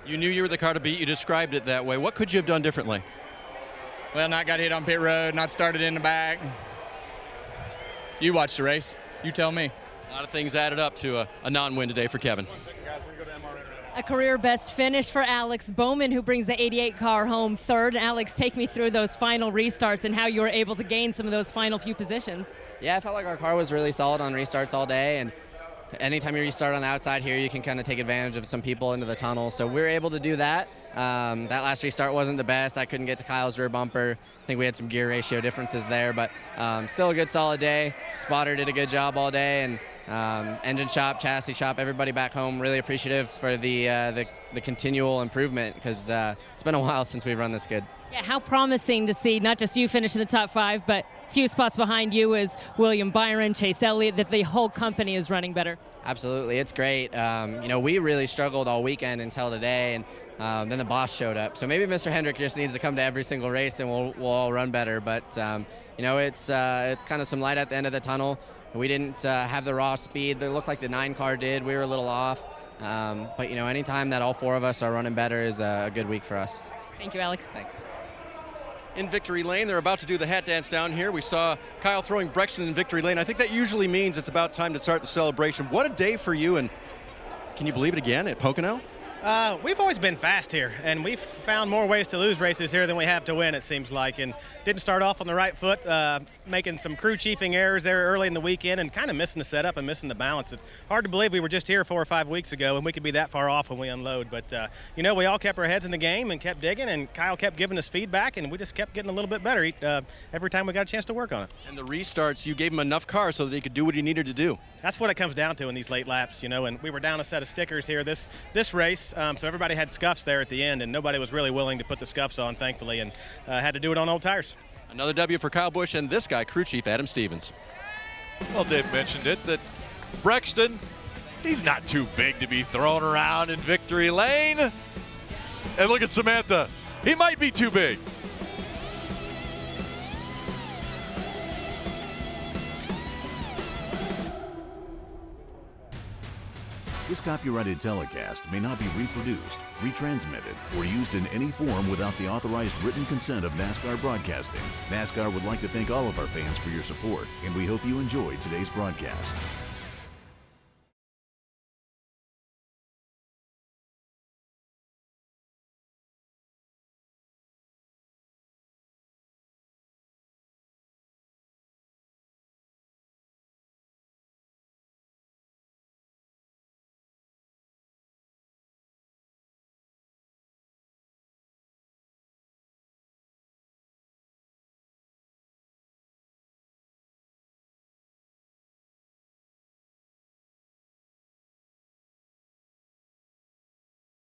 You knew you were the car to beat. You described it that way. What could you have done differently? Well, not got hit on pit road, not started in the back. You watched the race. You tell me. A lot of things added up to a non-win today for Kevin. A career best finish for Alex Bowman, who brings the 88 car home third. Alex, take me through those final restarts and how you were able to gain some of those final few positions. Yeah, I felt like our car was really solid on restarts all day, and anytime you restart on the outside here, you can kind of take advantage of some people into the tunnel. So we were able to do that. That last restart wasn't the best. I couldn't get to Kyle's rear bumper. I think we had some gear ratio differences there, but still a good solid day. Spotter did a good job all day, and engine shop, chassis shop, everybody back home really appreciative for the continual improvement, because it's been a while since we've run this good. Yeah, how promising to see not just you finish in the top 5, but a few spots behind you is William Byron, Chase Elliott, that the whole company is running better. Absolutely, it's great. You know, we really struggled all weekend until today, and then the boss showed up. So maybe Mr. Hendrick just needs to come to every single race, and we'll all run better. But you know, it's kind of some light at the end of the tunnel. We didn't have the raw speed. It looked like the 9 car did. We were a little off. But you know, anytime that all 4 of us are running better is a good week for us. Thank you, Alex. Thanks. In Victory Lane, they're about to do the hat dance down here. We saw Kyle throwing Brexton in Victory Lane. I think that usually means it's about time to start the celebration. What a day for you, and can you believe it again at Pocono? We've always been fast here, and we've found more ways to lose races here than we have to win, it seems like. And didn't start off on the right foot, making some crew chiefing errors there early in the weekend and kind of missing the setup and missing the balance. It's hard to believe we were just here 4 or 5 weeks ago and we could be that far off when we unload. But, you know, we all kept our heads in the game and kept digging, and Kyle kept giving us feedback, and we just kept getting a little bit better every time we got a chance to work on it. And the restarts, you gave him enough cars so that he could do what he needed to do. That's what it comes down to in these late laps, you know, and we were down a set of stickers here this race, so everybody had scuffs there at the end, and nobody was really willing to put the scuffs on, thankfully, and had to do it on old tires. Another W for Kyle Busch and this guy, crew chief Adam Stevens. Well, Dave mentioned it, that Brexton, he's not too big to be thrown around in Victory Lane. And look at Samantha. He might be too big. This copyrighted telecast may not be reproduced, retransmitted, or used in any form without the authorized written consent of NASCAR Broadcasting. NASCAR would like to thank all of our fans for your support, and we hope you enjoyed today's broadcast.